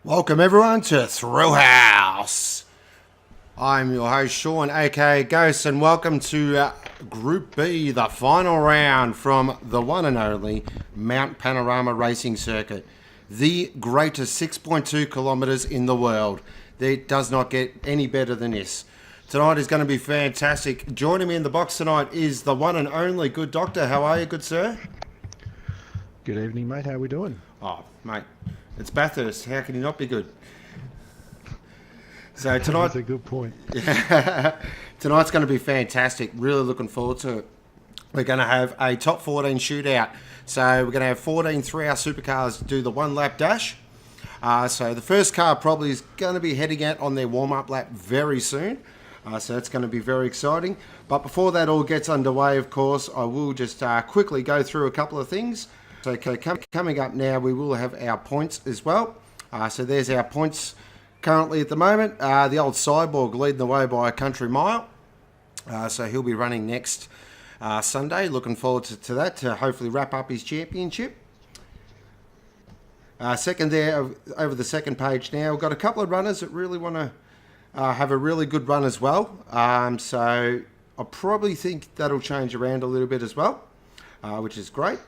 Welcome everyone to Thrillhouse. I'm your host Sean, aka Ghost, and welcome to Group B, the final round from the one and only Mount Panorama Racing Circuit, the greatest 6.2 kilometres in the world. It does not get any better than this. Tonight is going to be fantastic. Joining me in the box tonight is the one and only Good Doctor. How are you, good sir? Good evening, mate. How are we doing? Oh, mate. It's Bathurst. How can you not be good? So tonight, That's a good point. tonight's going to be fantastic. Really looking forward to it. We're going to have a top 14 shootout. So we're going to have 14 3-hour supercars do the one lap dash. So the first car probably is going to be heading out on their warm-up lap very soon. So that's going to be very exciting. But before that all gets underway, of course, I will just quickly go through a couple of things. So coming up now, we will have our points as well. So there's our points currently at the moment. The old Cyborg leading the way by a country mile. So he'll be running next Sunday. Looking forward to that, to hopefully wrap up his championship. Second there, over the second page now, we've got a couple of runners that really want to have a really good run as well. So I probably think that'll change around a little bit as well, which is great.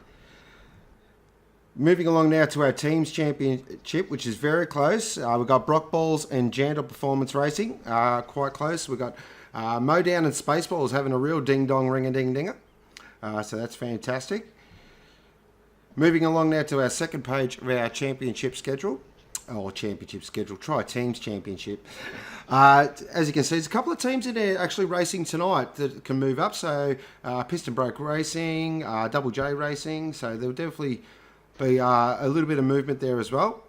Moving along now to our teams championship, which is very close. We've got Brock Balls and Jandal Performance Racing, quite close. We've got Modown and Spaceballs having a real ding-dong, ring-a-ding-dinger. So that's fantastic. Moving along now to our second page of our championship schedule. Try teams championship. As you can see, there's a couple of teams in there actually racing tonight that can move up. So Piston Broke Racing, Double J Racing. So there'll definitely be a little bit of movement there as well.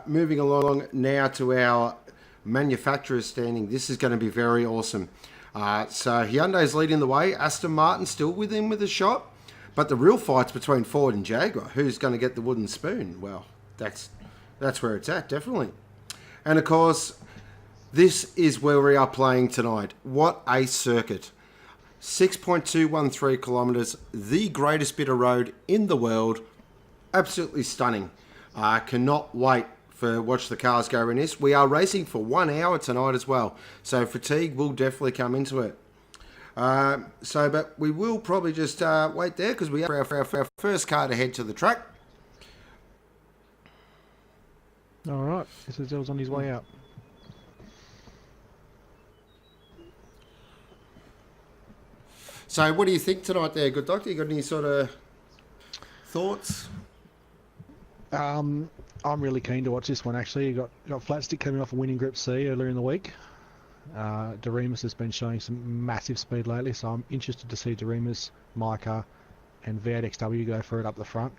Moving along now to our manufacturers standing. This is going to be very awesome. So Hyundai's leading the way. Aston Martin still within with a shot. But the real fight's between Ford and Jaguar. Who's going to get the wooden spoon? Well, that's where it's at, definitely. And of course, this is where we are playing tonight. What a circuit. 6.213 kilometres, the greatest bit of road in the world. Absolutely stunning. I cannot wait for watch the cars go in this. We are racing for 1 hour tonight as well. So fatigue will definitely come into it. But we will probably just wait there because we have our first car to head to the track. All right. This on his way out. So what do you think tonight there, Good Doctor? You got any sort of thoughts? I'm really keen to watch this one, actually. You got Flatstick coming off a winning Group C earlier in the week. Doremus has been showing some massive speed lately, so I'm interested to see Doremus, Micah, and V8XW go for it up the front.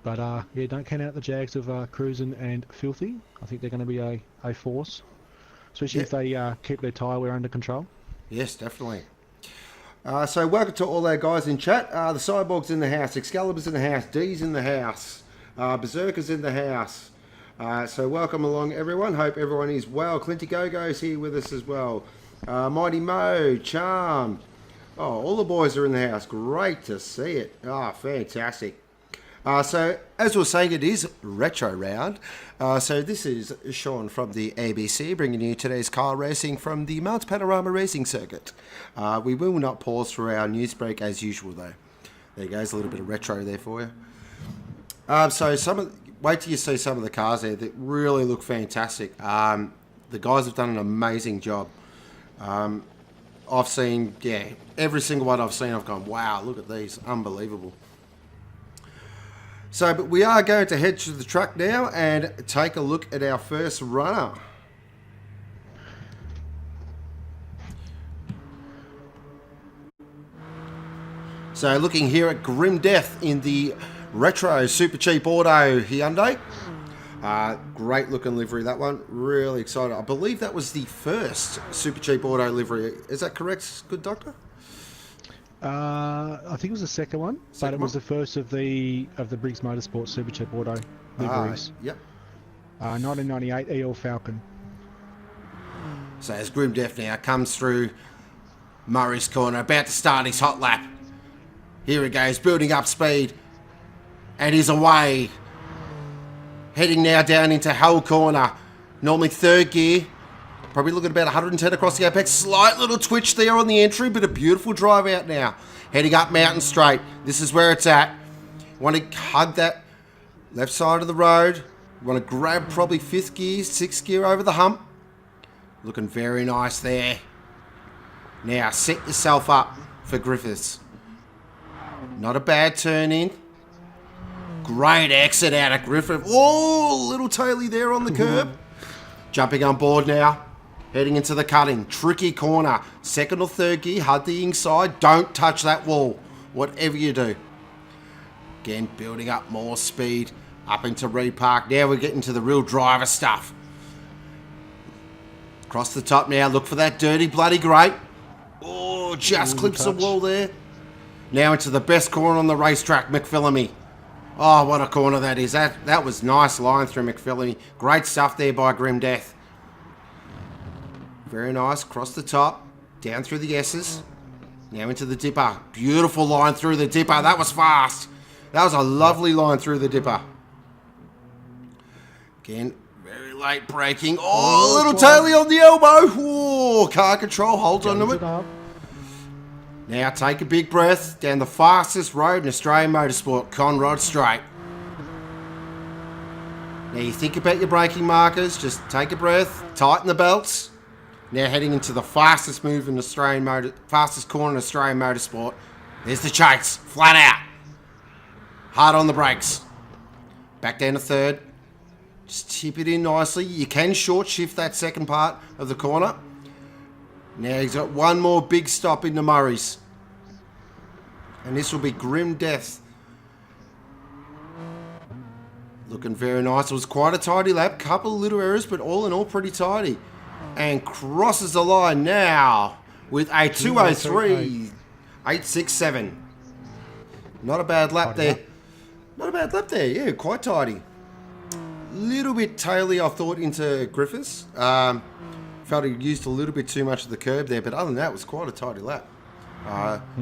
But yeah, don't count out the Jags of Cruisin' and Filthy. I think they're going to be a force, especially if they keep their tyre wear under control. Yes, definitely. So welcome to all our guys in chat. The Cyborg's in the house, Excalibur's in the house, D's in the house, Berserker's in the house. So welcome along everyone. Hope everyone is well. Clinty Go-Go's here with us as well. Mighty Mo, Charm. Oh, all the boys are in the house. Great to see it. Oh, fantastic. So, as we were saying, it is Retro Round. So this is Sean from the ABC, bringing you today's car racing from the Mount Panorama Racing Circuit. We will not pause for our news break as usual, though. There goes a little bit of retro there for you. Wait till you see some of the cars there that really look fantastic. The guys have done an amazing job. I've seen, every single one I've seen, I've gone, wow, look at these, unbelievable. So, but we are going to head to the track now and take a look at our first runner. So, looking here at Grim Death in the Retro Super Cheap Auto Hyundai. Great looking livery, that one. Really excited. I believe that was the first Super Cheap Auto livery. Is that correct, Good Doctor? I think it was the second one, but it was the first of the Briggs Motorsport Super Cheap Auto liveries. Yep. 1998 EL Falcon. So as Grim Death now comes through Murray's corner, about to start his hot lap. Here he goes, building up speed, and he's away. Heading now down into Hull Corner. Normally third gear. Probably looking at about 110 across the apex. Slight little twitch there on the entry, but a beautiful drive out now. Heading up Mountain Straight. This is where it's at. Want to hug that left side of the road. Want to grab probably 5th gear, 6th gear over the hump. Looking very nice there. Now set yourself up for Griffiths. Not a bad turn in. Great exit out of Griffith. Oh, little taily there on the curb. Jumping on board now. Heading into the cutting. Tricky corner. 2nd or 3rd gear. Hug the inside. Don't touch that wall. Whatever you do. Again, building up more speed. Up into Reed Park. Now we're getting to the real driver stuff. Across the top now. Look for that dirty bloody grate. Oh, just clips the wall there. Now into the best corner on the racetrack, McPhillamy. Oh, what a corner that is. That was nice line through McPhillamy. Great stuff there by Grim Death. Very nice. Across the top. Down through the S's. Now into the dipper. Beautiful line through the dipper. That was fast. That was a lovely line through the dipper. Again, very late braking. Oh, little taily on the elbow. Oh, car control holds on to it. Now take a big breath down the fastest road in Australian motorsport, Conrod Straight. Now you think about your braking markers, just take a breath, tighten the belts. Now heading into the fastest move in fastest corner in Australian motorsport. There's the chase, flat out. Hard on the brakes. Back down to 3rd. Just tip it in nicely. You can short shift that second part of the corner. Now he's got one more big stop in the Murrays. And this will be Grim Death. Looking very nice. It was quite a tidy lap. Couple of little errors, but all in all pretty tidy. And crosses the line now with a 2:03.867. Not a bad lap there. Not a bad lap there. Yeah, quite tidy. Little bit taily, I thought, into Griffiths. Felt he used a little bit too much of the curb there, but other than that, it was quite a tidy lap.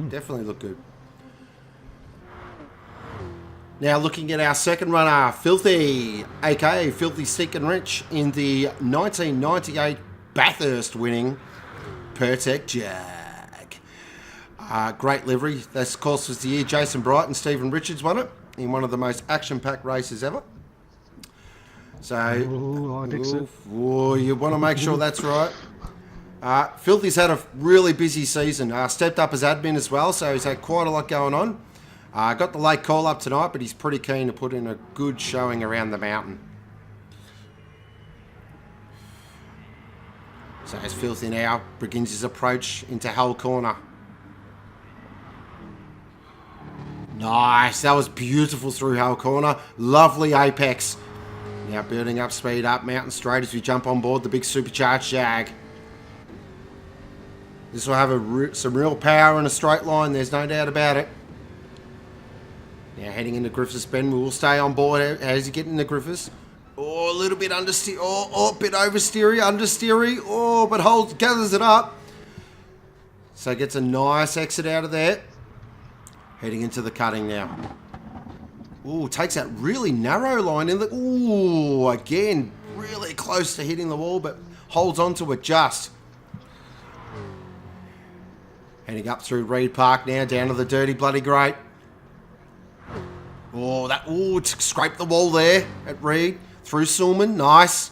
Definitely looked good. Now looking at our second runner, Filthy, aka Filthy Sick and Rich, in the 1998 Bathurst winning Pertec Jag. Great livery. This, of course, was the year Jason Bright and Stephen Richards won it in one of the most action-packed races ever. So, you want to make sure that's right. Filthy's had a really busy season. Stepped up as admin as well, so he's had quite a lot going on. Got the late call up tonight, but he's pretty keen to put in a good showing around the mountain. So as Filthy now begins his approach into Hull Corner. Nice, that was beautiful through Hull Corner. Lovely apex. Now building up speed up Mountain Straight as we jump on board the big supercharged Jag. This will have some real power in a straight line, there's no doubt about it. Now heading into Griffiths Bend, we will stay on board as you get into Griffiths. Oh, a little bit understeer. Oh, bit oversteery, understeery. Oh, but gathers it up. So gets a nice exit out of there. Heading into the cutting now. Ooh, takes that really narrow line in the... Ooh, again, really close to hitting the wall, but holds on to it just. Heading up through Reed Park now, down to the dirty bloody grate. Oh, scraped the wall there at Reed. Through Sulman, nice.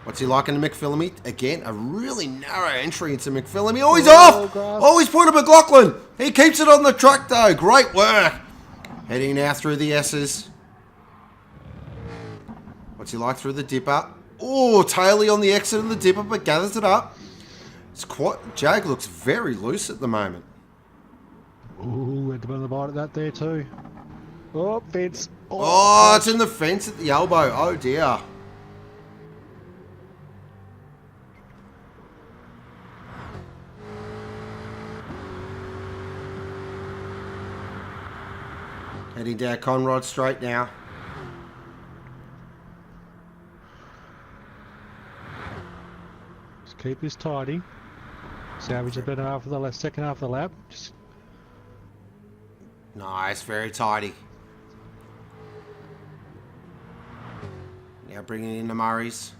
What's he like in the McPhillamy? Again, a really narrow entry into McPhillamy. Oh, he's off! God. Oh, he's put a McLaughlin. He keeps it on the truck, though. Great work. Heading now through the S's. What's he like through the dipper? Oh, taily on the exit of the dipper, but gathers it up. Jag looks very loose at the moment. Ooh, had to put the bite at that there too. Oh, fence. Oh, it's in the fence at the elbow. Oh, dear. Heading down Conrod Straight now. Just keep this tidy. Salvage a bit after the second half of the lap. Just... Nice, very tidy. Now bringing in the Murrays.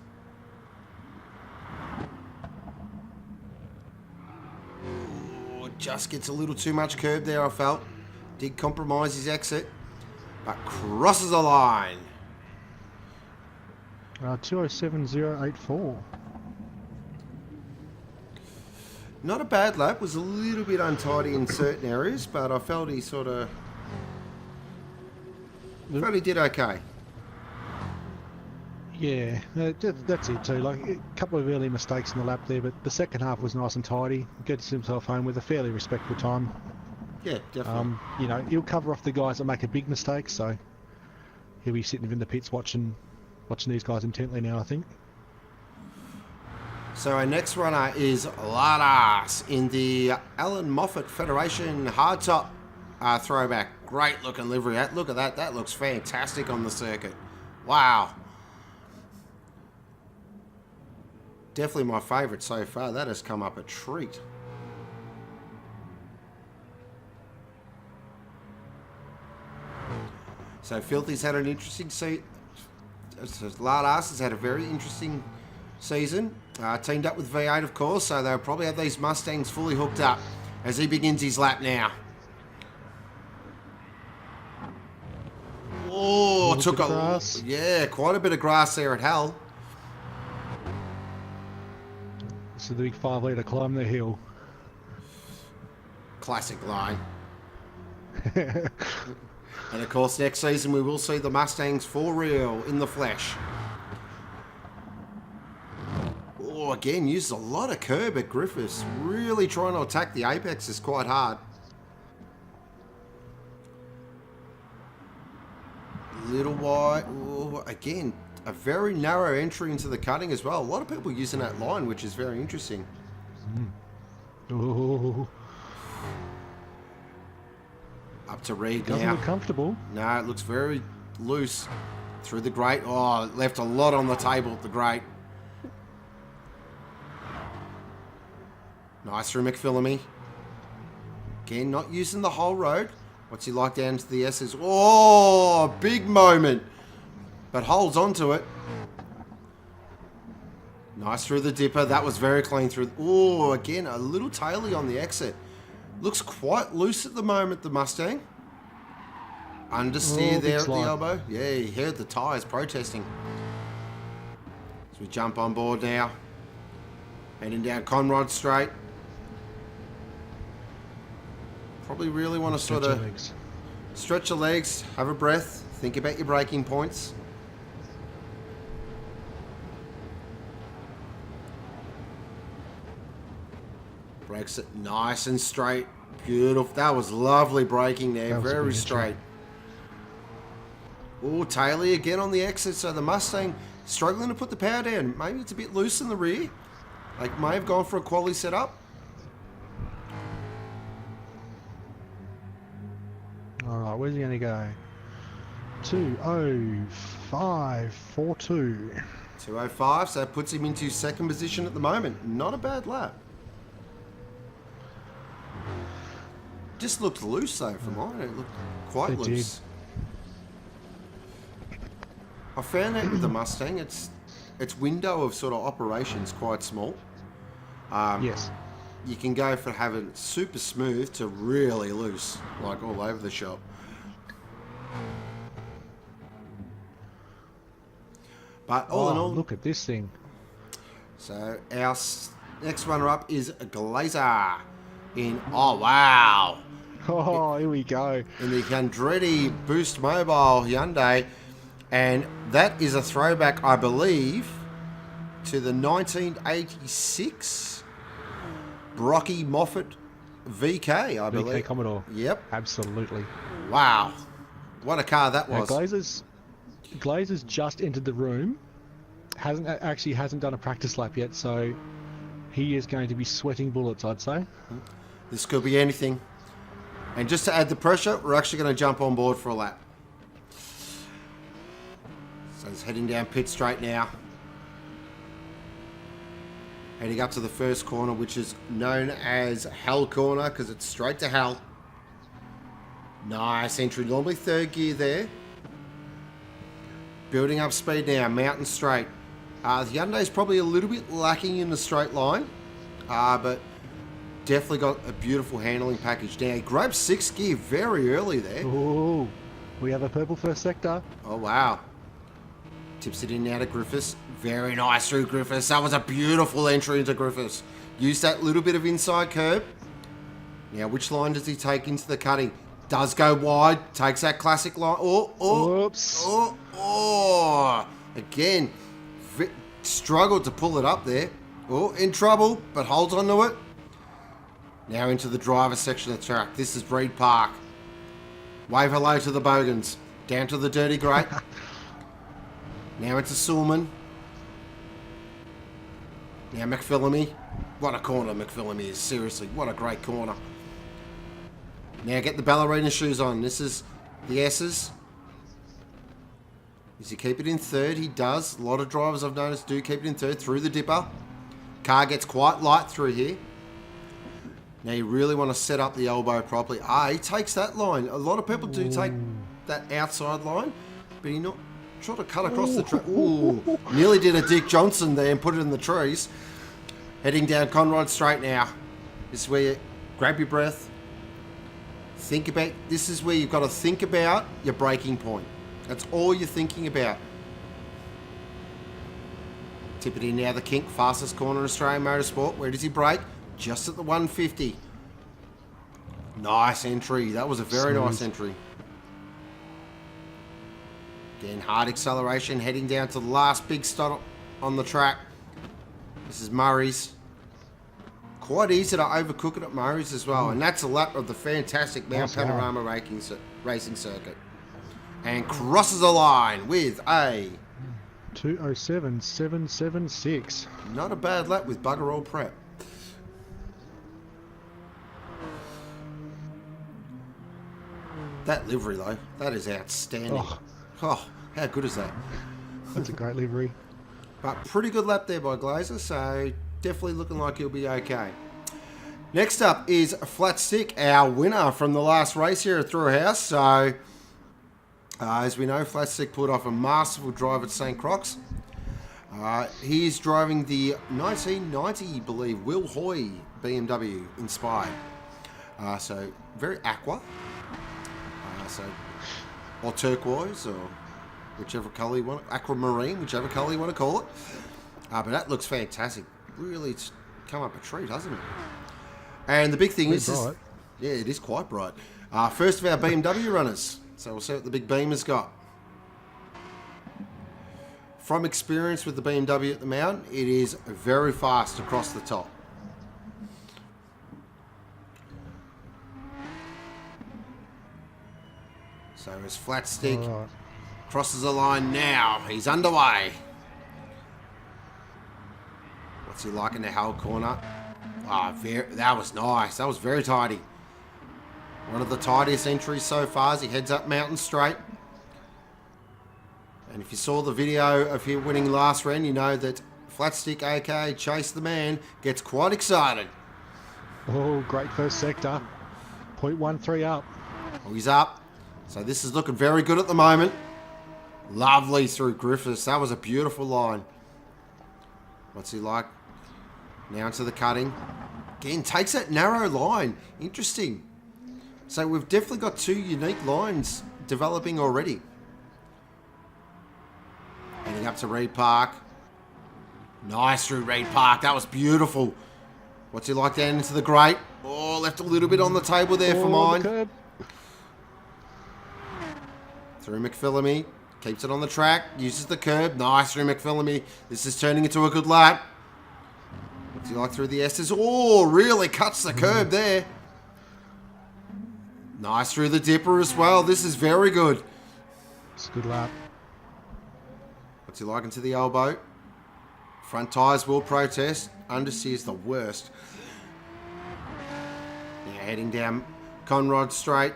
Ooh, just gets a little too much curb there, I felt. Did compromise his exit, but crosses the line. 207.084. Not a bad lap. Was a little bit untidy in certain areas, but I felt he felt he did okay. Yeah, that's it too. Like a couple of early mistakes in the lap there, but the second half was nice and tidy. Gets himself home with a fairly respectful time. Yeah, definitely. You know, he'll cover off the guys that make a big mistake, so he'll be sitting in the pits watching these guys intently now, I think. So our next runner is Ladas in the Alan Moffat Federation hardtop throwback. Great looking livery. Look at that. That looks fantastic on the circuit. Wow. Definitely my favourite so far. That has come up a treat. So Filthy's had an interesting season. Ladas has had a very interesting season. Teamed up with V8, of course, so they'll probably have these Mustangs fully hooked up as he begins his lap now. Oh, took quite a bit of grass there at Hull. So the big 5 litre climb the hill. Classic line. And of course, next season we will see the Mustangs for real in the flesh. Oh, again, uses a lot of curb at Griffiths. Really trying to attack the apex is quite hard. Little wide. Oh, again, a very narrow entry into the cutting as well. A lot of people using that line, which is very interesting. Ooh. Up to Reed now. Doesn't look comfortable. No, it looks very loose through the grate. Oh, left a lot on the table at the grate. Nice through McPhillamy. Again, not using the whole road. What's he like down to the S's? Oh, big moment. But holds on to it. Nice through the dipper. That was very clean through. Oh, again, a little taily on the exit. Looks quite loose at the moment, the Mustang. Understeer there at the elbow. Yeah, he heard the tyres protesting. So we jump on board now. Heading down Conrod Straight. Probably really want to sort of stretch your legs, have a breath, think about your braking points. Brakes it nice and straight. Beautiful. That was lovely braking there. Very straight. Oh, Taylor again on the exit. So the Mustang struggling to put the power down. Maybe it's a bit loose in the rear. Like, may have gone for a quality setup. All right, where's he going to go? 2:05.42. 2:05, so that puts him into second position at the moment. Not a bad lap. Just looked loose though from mine. It looked quite loose. I found that with the Mustang, its window of sort of operation's quite small. Yes. You can go from having super smooth to really loose, like all over the shop. But all in all, look at this thing. So our next runner-up is Glazer in, oh wow. Oh, here we go. In the Andretti Boost Mobile Hyundai. And that is a throwback, I believe, to the 1986 Brocky Moffat VK, I believe. VK Commodore. Yep. Absolutely. Wow. What a car that was. Now, Glazer's just entered the room. Hasn't done a practice lap yet, so he is going to be sweating bullets, I'd say. This could be anything. And just to add the pressure, we're actually going to jump on board for a lap. So he's heading down pit straight now. Heading up to the first corner, which is known as Hell Corner, because it's straight to Hell. Nice entry. Normally third gear there. building up speed now, mountain straight. The Hyundai's probably a little bit lacking in the straight line, but definitely got a beautiful handling package. Now, he grabs 6th gear very early there. Ooh, we have a purple first sector. Oh, wow. Tips it in now to Griffiths. Very nice through Griffiths. That was a beautiful entry into Griffiths. Used that little bit of inside curb. Now, which line does he take into the cutting? Does go wide. Takes that classic line. Whoops. Again, struggled to pull it up there. Oh, in trouble, but holds on to it. Now into the driver's section of the track. This is Breed Park. Wave hello to the Bogans. Down to the Dirty Great. Now into Sulman. Now McPhillamy. What a corner McPhillamy is. Seriously, what a great corner. Now get the ballerina shoes on. This is the S's. Does he keep it in third? He does. A lot of drivers I've noticed do keep it in third through the dipper. Car gets quite light through here. Now you really want to set up the elbow properly. He takes that line. A lot of people do take that outside line, but he not trying to cut across the track. Ooh, nearly did a Dick Johnson there and put it in the trees. Heading down Conrod Straight now. This is where you grab your breath. Think about, this is where you've got to think about your braking point. That's all you're thinking about. Tip it in now, the Kink, fastest corner in Australian motorsport. Where does he brake? Just at the 150. Nice entry. That was a very nice entry. Again, hard acceleration, heading down to the last big stop on the track. This is Murray's. Quite easy to overcook it at Murray's as well. And that's a lap of the fantastic Mount Panorama racing circuit. And crosses the line with a 2:07.776. Not a bad lap with bugger all prep. That livery though, that is outstanding. Oh, how good is that? That's a great livery. But pretty good lap there by Glazer, so definitely looking like he'll be okay. Next up is Flat Stick, our winner from the last race here at Thrillhouse. So, as we know, Flat Stick put off a masterful drive at St. Croix. He's driving the 1990, I believe, Will Hoy BMW inspired. So, very aqua. Or turquoise, or whichever colour you want, aquamarine, whichever colour you want to call it. But that looks fantastic. Really, it's come up a treat, hasn't it? And the big thing is, yeah, it is quite bright. First of our BMW runners. So we'll see what the big beam has got. From experience with the BMW at the Mount, it is very fast across the top. So as Flat Stick crosses the line now, he's underway. What's he like in the Hull corner? That was nice. That was very tidy. One of the tidiest entries so far as he heads up Mountain Straight. And if you saw the video of him winning last round, you know that Flat Stick, aka Chase the Man, gets quite excited. Oh, great first sector. 0.13 up. Oh, he's up. So this is looking very good at the moment. Lovely through Griffiths. That was a beautiful line. What's he like? Now into the cutting. Again, takes that narrow line. Interesting. So we've definitely got two unique lines developing already. Heading up to Reed Park. Nice through Reed Park. That was beautiful. What's he like down into the grate? Oh, left a little bit on the table there for mine. The Through McPhillamy. Keeps it on the track. Uses the curb. Nice through McPhillamy. This is turning into a good lap. What's he like through the S's? Oh, really cuts the curb there. Nice through the dipper as well. This is very good. It's a good lap. What's he like into the elbow? Front tyres will protest. Understeer is the worst. Now heading down Conrod Straight.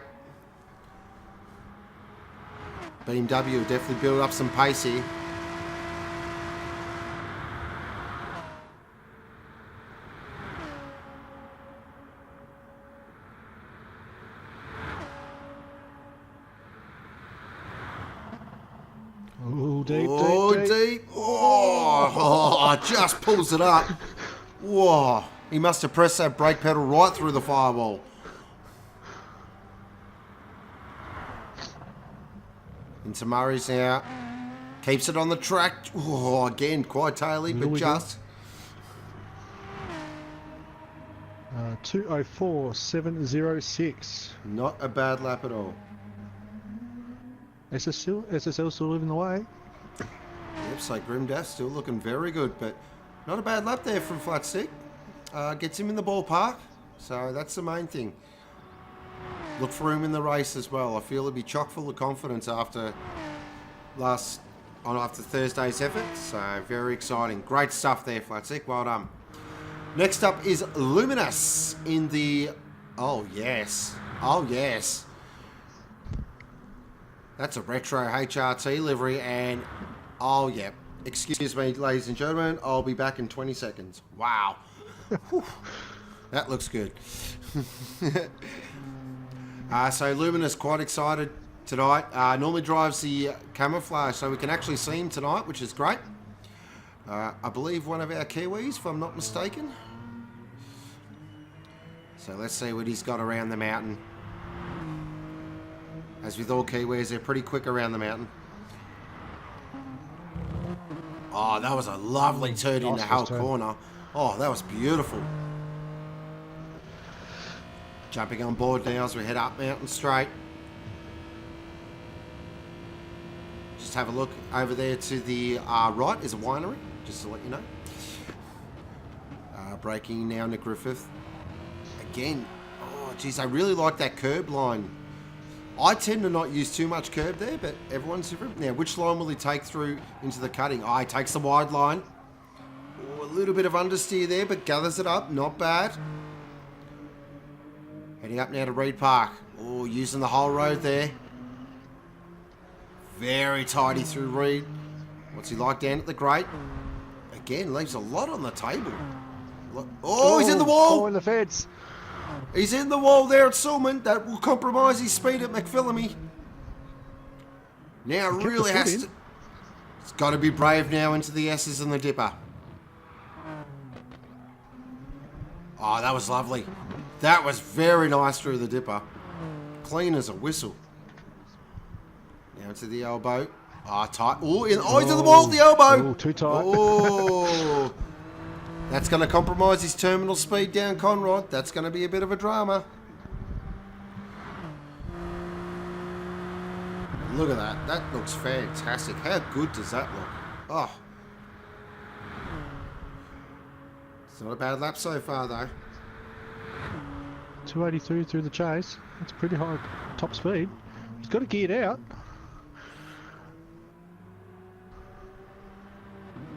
BMW will definitely build up some pace here. deep. deep. Oh, just pulls it up. Whoa. He must have pressed that brake pedal right through the firewall. Into Murray's now. Keeps it on the track. Oh, again, quite taily, but just. 2:04.706. Not a bad lap at all. SSL still leading the way. Yep, so Grimdash still looking very good, but not a bad lap there from Flat Stick. Gets him in the ballpark, so that's the main thing. Look for him in the race as well. I feel he'll be chock full of confidence after Thursday's effort, so very exciting. Great stuff there, Flat Stick. Well done. Next up is Luminous in the... Oh, yes. That's a retro HRT livery, and... Oh, yeah. Excuse me, ladies and gentlemen. I'll be back in 20 seconds. Wow. That looks good. So Luminous quite excited tonight. Normally drives the camouflage, so we can actually see him tonight, which is great. I believe one of our Kiwis, if I'm not mistaken. So let's see what he's got around the mountain. As with all Kiwis, they're pretty quick around the mountain. Oh, that was a lovely turn in the Hull corner. Oh, that was beautiful. Jumping on board now as we head up Mountain Straight. Just have a look over there to the right is a winery, just to let you know. Braking now into Griffith. Again, oh geez, I really like that curb line. I tend to not use too much curb there, but everyone's different. Now, which line will he take through into the cutting? Oh, he takes the wide line. Oh, a little bit of understeer there, but gathers it up. Not bad. Heading up now to Reed Park. Oh, using the whole road there. Very tidy through Reed. What's he like down at the grate? Again, leaves a lot on the table. Oh, he's in the wall! Oh, in the fence. He's in the wall there at Sulman. That will compromise his speed at McPhillamy. Now really has to... It's got to be brave now into the S's and the dipper. Oh, that was lovely. That was very nice through the dipper. Clean as a whistle. Now to the elbow. Ah, tight. Oh, he's in the wall, the elbow. Oh, too tight. Oh. That's going to compromise his terminal speed down Conrod. That's going to be a bit of a drama. Look at that. That looks fantastic. How good does that look? Oh. It's not a bad lap so far, though. 282 through the chase. That's pretty high top speed. He's got to gear it out.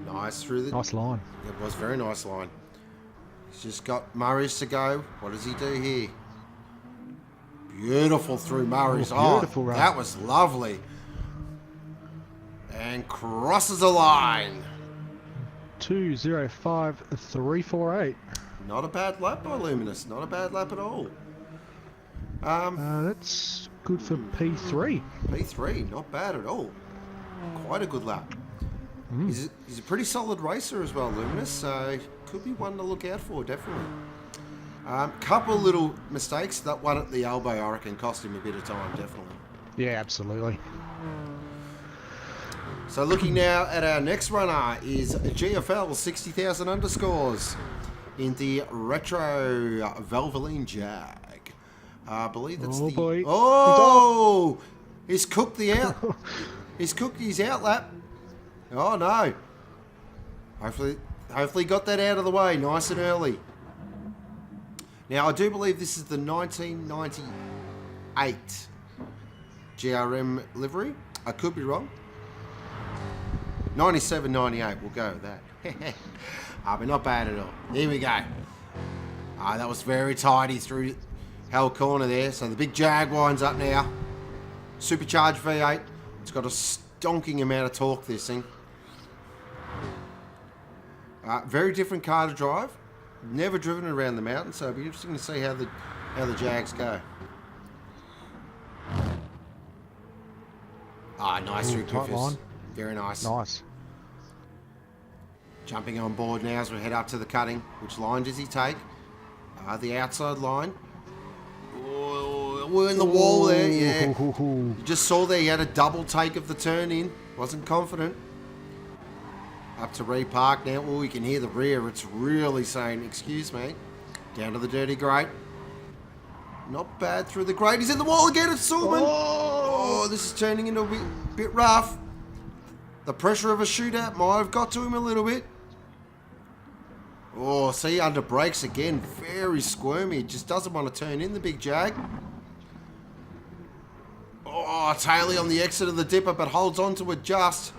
Nice through the... Nice line. It was a very nice line. He's just got Murray's to go. What does he do here? Beautiful through Murray's. Beautiful run. That was lovely. And crosses the line. 2:05.348. Not a bad lap by Luminous. Not a bad lap at all. That's good for P3. P3, not bad at all. Quite a good lap. He's a pretty solid racer as well, Luminous, so could be one to look out for, definitely. Couple little mistakes. That one at the elbow, I reckon, cost him a bit of time, definitely. Yeah, absolutely. So looking now at our next runner is GFL 60,000 underscores in the retro Valvoline Jag. I believe that's the... Boy. Oh! He's cooked the out. He's cooked his out lap. Oh no. Hopefully he got that out of the way nice and early. Now I do believe this is the 1998 GRM livery. I could be wrong. 97-98, we'll go with that. But not bad at all. Here we go. That was very tidy through Hell Corner there. So the big Jag winds up now. Supercharged V8. It's got a stonking amount of torque, this thing. Very different car to drive. Never driven it around the mountain, so it'll be interesting to see how the Jags go. Nice through Griffiths. Very nice. Nice. Jumping on board now as we head up to the cutting. Which line does he take? The outside line. Oh, we're in the wall there, yeah. You just saw there he had a double take of the turn in. Wasn't confident. Up to repark now. Oh, you can hear the rear. It's really saying, excuse me. Down to the dirty grate. Not bad through the grate. He's in the wall again. It's Sullivan. Oh, this is turning into a bit rough. The pressure of a shootout might have got to him a little bit. Oh, see, under brakes again. Very squirmy. Just doesn't want to turn in the big Jag. Oh, Taylor on the exit of the dipper, but holds on to it just.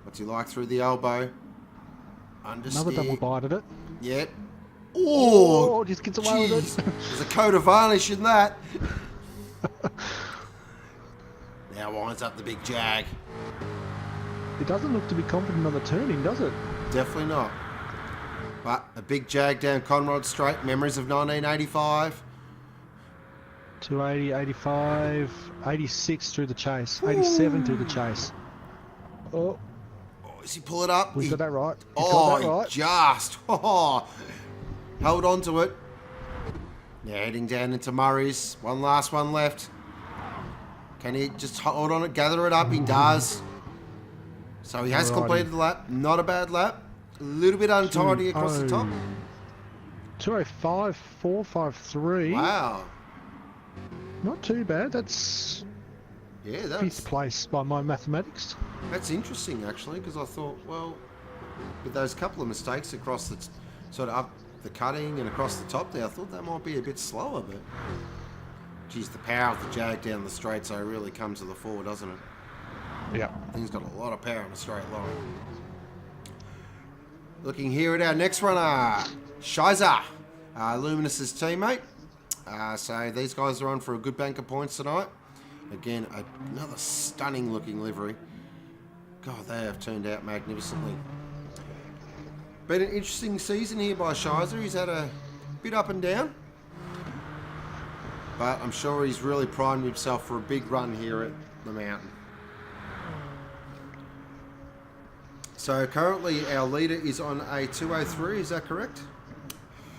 What's he like through the elbow? Another double bite at it. Yep. Oh, just gets away with it. There's a coat of varnish in that. Now winds up the big Jag. It doesn't look to be confident on the turning, does it? Definitely not. But a big Jag down Conrod Straight. Memories of 1985. 280, 85, 86 through the chase. 87 through the chase. Oh. Does he pull it up? He's got that right. Just. Oh, held on to it. Now heading down into Murray's. One last one left. Can he just hold on it, gather it up? He does. So he has completed the lap. Not a bad lap. A little bit untidy across the top. 205, 453. Wow. Not too bad. That's fifth place by my mathematics. That's interesting, actually, because I thought, well, with those couple of mistakes across the sort of up the cutting and across the top there, I thought that might be a bit slower, but geez, the power of the Jag down the straight so really comes to the fore, doesn't it? Yeah. Thing's got a lot of power in a straight line. Looking here at our next runner, Shiza, Luminous's teammate. So these guys are on for a good bank of points tonight. Again, another stunning looking livery. God, they have turned out magnificently. Been an interesting season here by Shiza. He's had a bit up and down. But I'm sure he's really primed himself for a big run here at the mountain. So currently our leader is on a 203, is that correct?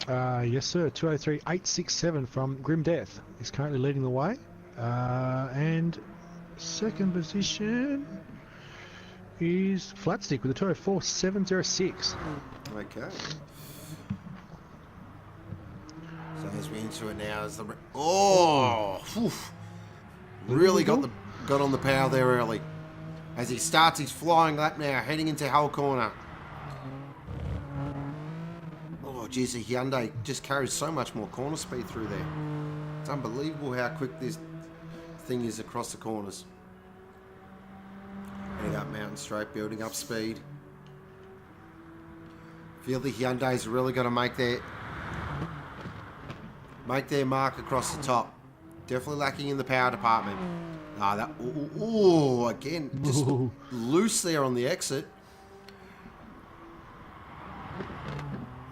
Yes, sir. 203.867 from Grim Death. He's currently leading the way. And second position is Flatstick with a 204.706. Okay. So as we into it now, is the really got on the power there early. As he starts his flying lap now, heading into Hull Corner. Oh, geez, the Hyundai just carries so much more corner speed through there. It's unbelievable how quick this thing is across the corners. Heading up Mountain Straight, building up speed. Feel the Hyundai's really got to make their mark across the top. Definitely lacking in the power department. Again, just loose there on the exit.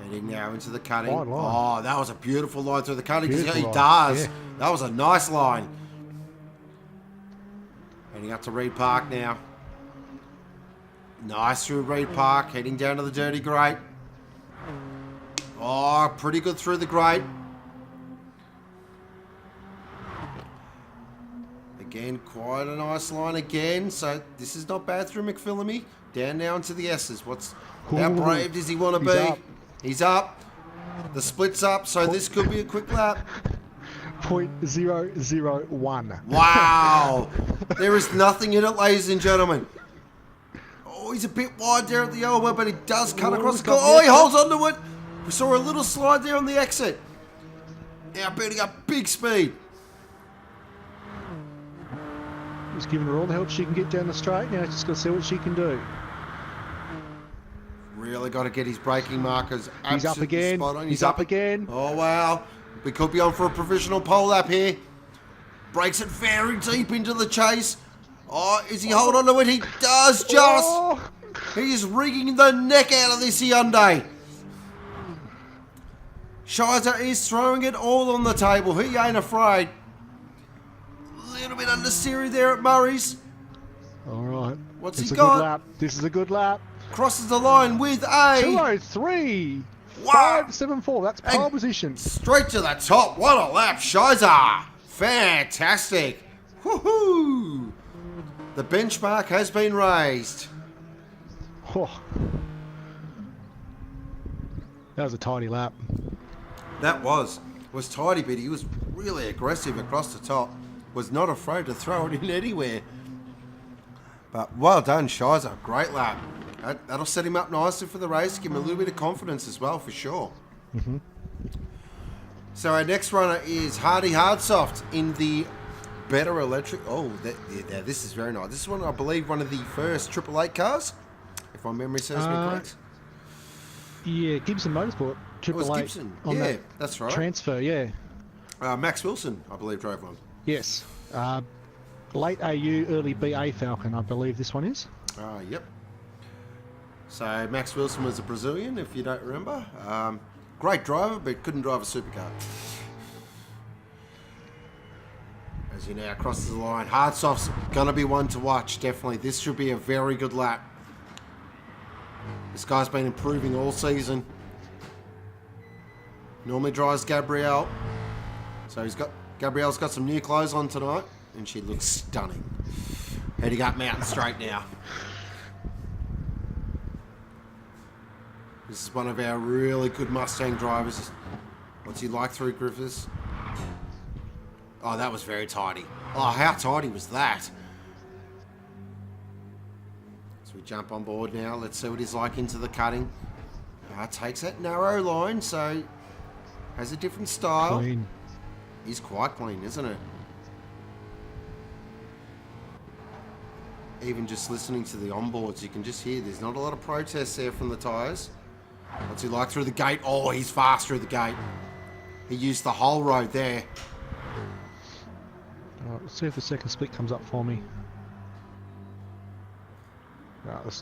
Heading now into the cutting. Oh, that was a beautiful line through the cutting. He does. Yeah. That was a nice line. Heading up to Reed Park now. Nice through Reed Park. Heading down to the dirty grate. Oh, pretty good through the grate. Again, quite a nice line again. So this is not bad through McPhillamy. Down now into the S's. How brave does he want to be? He's up. The split's up, so this could be a quick lap. 0.001. Wow. There is nothing in it, ladies and gentlemen. Oh, he's a bit wide there at the elbow, but he does cut across the goal. Oh, he holds onto it. We saw a little slide there on the exit. Now building up big speed. He's giving her all the help she can get down the straight. Now he's just got to see what she can do. Really got to get his braking markers absolutely He's up again. Spot on. He's up again. Oh, wow. We could be on for a provisional pole lap here. Breaks it very deep into the chase. Oh, is he hold on to it? He does just. Oh. He is wringing the neck out of this Hyundai. Shiza is throwing it all on the table. He ain't afraid. A little bit understeery there at Murray's. What's It's he a got? good lap. This is a good lap. Crosses the line with a 203. Wow. 574. That's And pole position. straight to the top. What a lap, Shiza. Fantastic. Woohoo! The benchmark has been raised. Oh. That was a tidy lap. That was tidy, but he was really aggressive across the top. Was not afraid to throw it in anywhere. But well done, Shiza. Great lap. That'll set him up nicely for the race. Give him a little bit of confidence as well, for sure. Mm-hmm. So our next runner is Hardy Hardsoft in the Better Electric. Oh, this is very nice. This is I believe, one of the first 888 cars, if my memory serves me correct. Yeah, Gibson Motorsport. It was 888 Gibson. on Yeah, that that's right. transfer, yeah. Max Wilson, I believe, drove one. Yes. Late AU, early BA Falcon, I believe this one is. Yep. So Max Wilson was a Brazilian, if you don't remember. Great driver, but couldn't drive a supercar. As he now crosses the line. Hardsoft's going to be one to watch, definitely. This should be a very good lap. This guy's been improving all season. Normally drives Gabrielle. So Gabrielle's got some new clothes on tonight, and she looks stunning. Heading up Mountain Straight now. This is one of our really good Mustang drivers. What's he like through Griffiths? Oh, that was very tidy. Oh, how tidy was that? So we jump on board now. Let's see what he's like into the cutting. Takes that narrow line, so has a different style. Clean. He's quite clean, isn't it? Even just listening to the onboards, you can just hear there's not a lot of protest there from the tyres. What's he like through the gate? Oh, he's fast through the gate. He used the whole road there. Let's see if the second split comes up for me.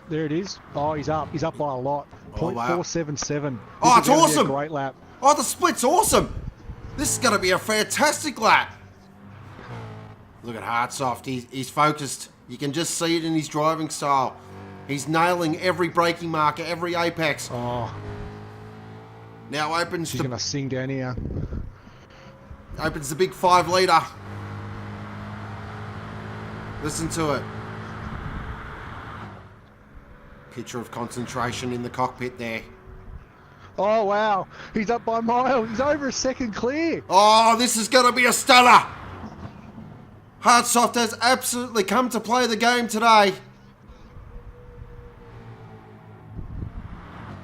There it is. Oh, he's up. He's up by a lot. Oh, wow. 0.477. Oh, it's awesome. Great lap. Oh, the split's awesome. This is going to be a fantastic lap. Look at Hardsoft. He's focused. You can just see it in his driving style. He's nailing every braking marker, every apex. Oh, Now opens she's going to sing down here. opens the big 5 litre. Listen to it. Picture of concentration in the cockpit there. Oh, wow. He's up by a mile. He's over a second clear. Oh, this is going to be a stunner. Hardsoft has absolutely come to play the game today.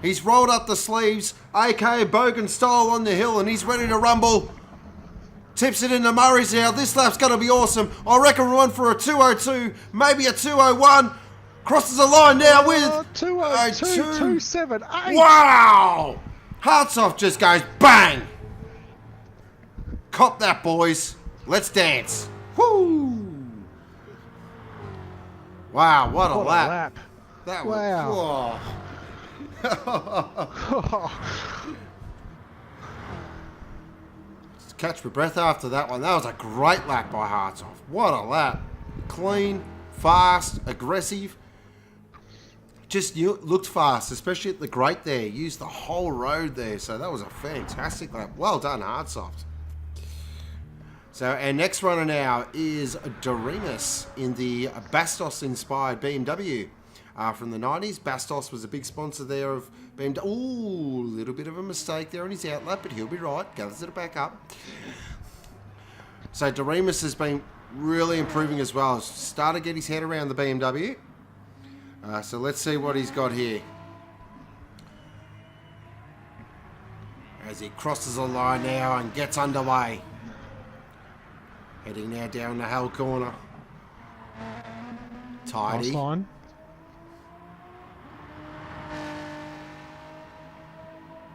He's rolled up the sleeves, aka Bogan style on the hill, and he's ready to rumble. Tips it into Murray's now. This lap's going to be awesome. I reckon we're on for a 202, maybe a 201. Crosses the line now with 202.278. Wow! Hardsoft just goes bang. Cop that, boys. Let's dance. Woo! Wow, what a lap. That was, Wow. Just catch my breath after that one. That was a great lap by Hardsoft. What a lap. Clean, fast, aggressive. Just looked fast, especially at the grate there. Used the whole road there. So that was a fantastic lap. Well done, Hardsoft. So our next runner now is Doremus in the Bastos-inspired BMW from the 90s. Bastos was a big sponsor there of BMW. Ooh, a little bit of a mistake there on his outlap, but he'll be right. Gathers it back up. So Doremus has been really improving as well. Started to get his head around the BMW. So let's see what he's got here. As he crosses the line now and gets underway. Heading now down the Hull corner. Tidy. Nice line.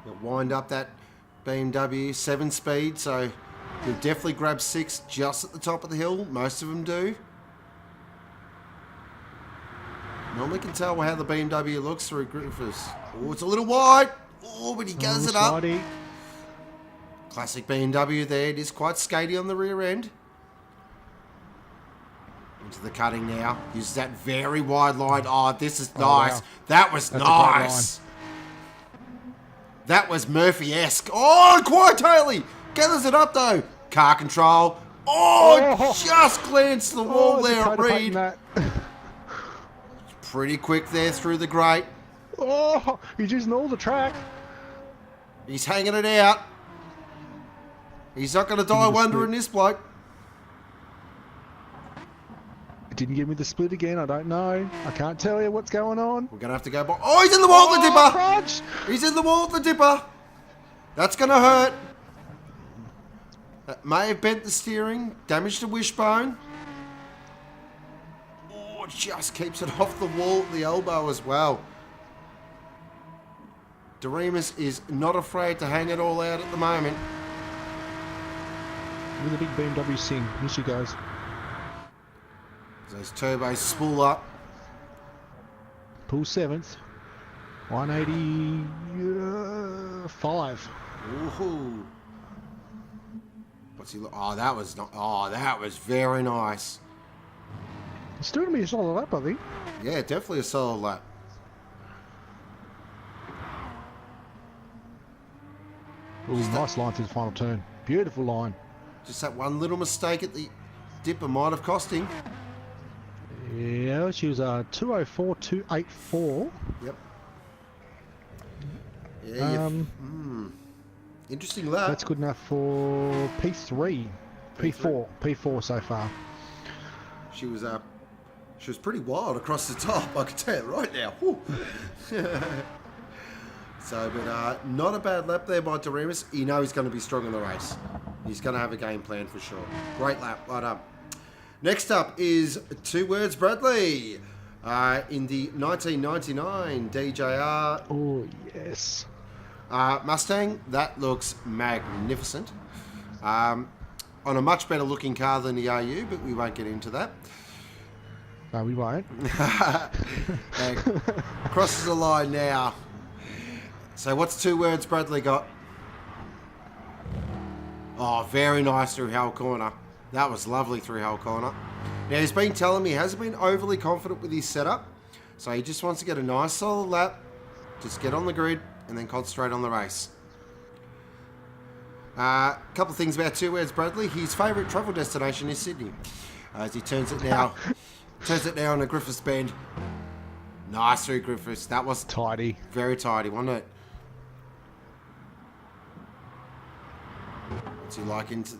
He'll wind up that BMW 7-speed, so he'll definitely grab 6 just at the top of the hill. Most of them do. Normally can tell how the BMW looks through Griffiths. Oh, it's a little wide. Oh, but he goes it up. Slidey. Classic BMW there. It is quite skatey on the rear end. Into the cutting now. Uses that very wide line. Oh, this is nice. Wow. That was That's a great nice. That was Murphy-esque. Oh, quite totally. Gathers it up, though. Car control. Oh, just glanced the wall there at Reed. That. Pretty quick there through the grate. Oh, he's using all the track. He's hanging it out. He's not going to die wondering this bloke. Didn't give me the split again. I don't know. I can't tell you what's going on. We're going to have to go by. Oh, he's in the wall, the dipper. Crunch. He's in the wall, the dipper. That's going to hurt. That may have bent the steering, damaged the wishbone. Oh, it just keeps it off the wall at the elbow as well. Doremus is not afraid to hang it all out at the moment. With a big BMW sing. Here she goes. Those turbos spool up. Pool 7th. 185. Ooh. What's he look? Oh, that was not. Oh, that was very nice. It's still going to be a solid lap, I think. Yeah, definitely a solid lap. Ooh, nice line to the final turn. Beautiful line. Just that one little mistake at the dipper might have cost him. Yeah, she was 204.284. Yep. Yeah. Interesting lap. That's good enough for P3. P4 so far. She was pretty wild across the top. I can tell you right now. Whew. So, but not a bad lap there by Doremus. You know he's going to be strong in the race. He's going to have a game plan for sure. Great lap. Well done. Next up is Two Words Bradley in the 1999 DJR. Oh, yes. Mustang. That looks magnificent. On a much better looking car than the RU, but we won't get into that. No, we won't. Crosses the line now. So what's Two Words Bradley got? Oh, very nice through Hull Corner. That was lovely through Hull Corner. Now, he's been telling me he hasn't been overly confident with his setup. So he just wants to get a nice solid lap. Just get on the grid and then concentrate on the race. A couple of things about Two Words Bradley. His favourite travel destination is Sydney. As he turns it now. Turns it now on a Griffiths bend. Nice through Griffiths. That was Tidy. very tidy, wasn't it? What's he like into...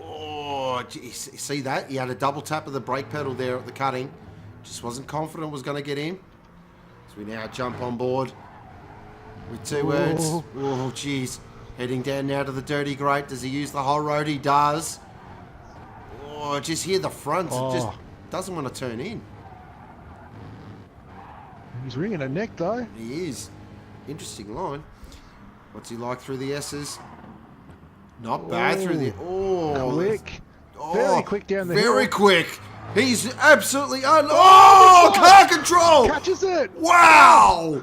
Oh, geez, see that? He had a double tap of the brake pedal there at the cutting. Just wasn't confident was going to get in. So we now jump on board with Two Words. Oh, jeez. Heading down now to the dirty grate. Does he use the whole road? He does. Oh, just hear the fronts. It just doesn't want to turn in. He's wringing a neck, though. He is. Interesting line. What's he like through the S's? Not bad through the... Oh. Quick. Very quick down the hill. Very quick. He's absolutely... car control! Catches it! Wow!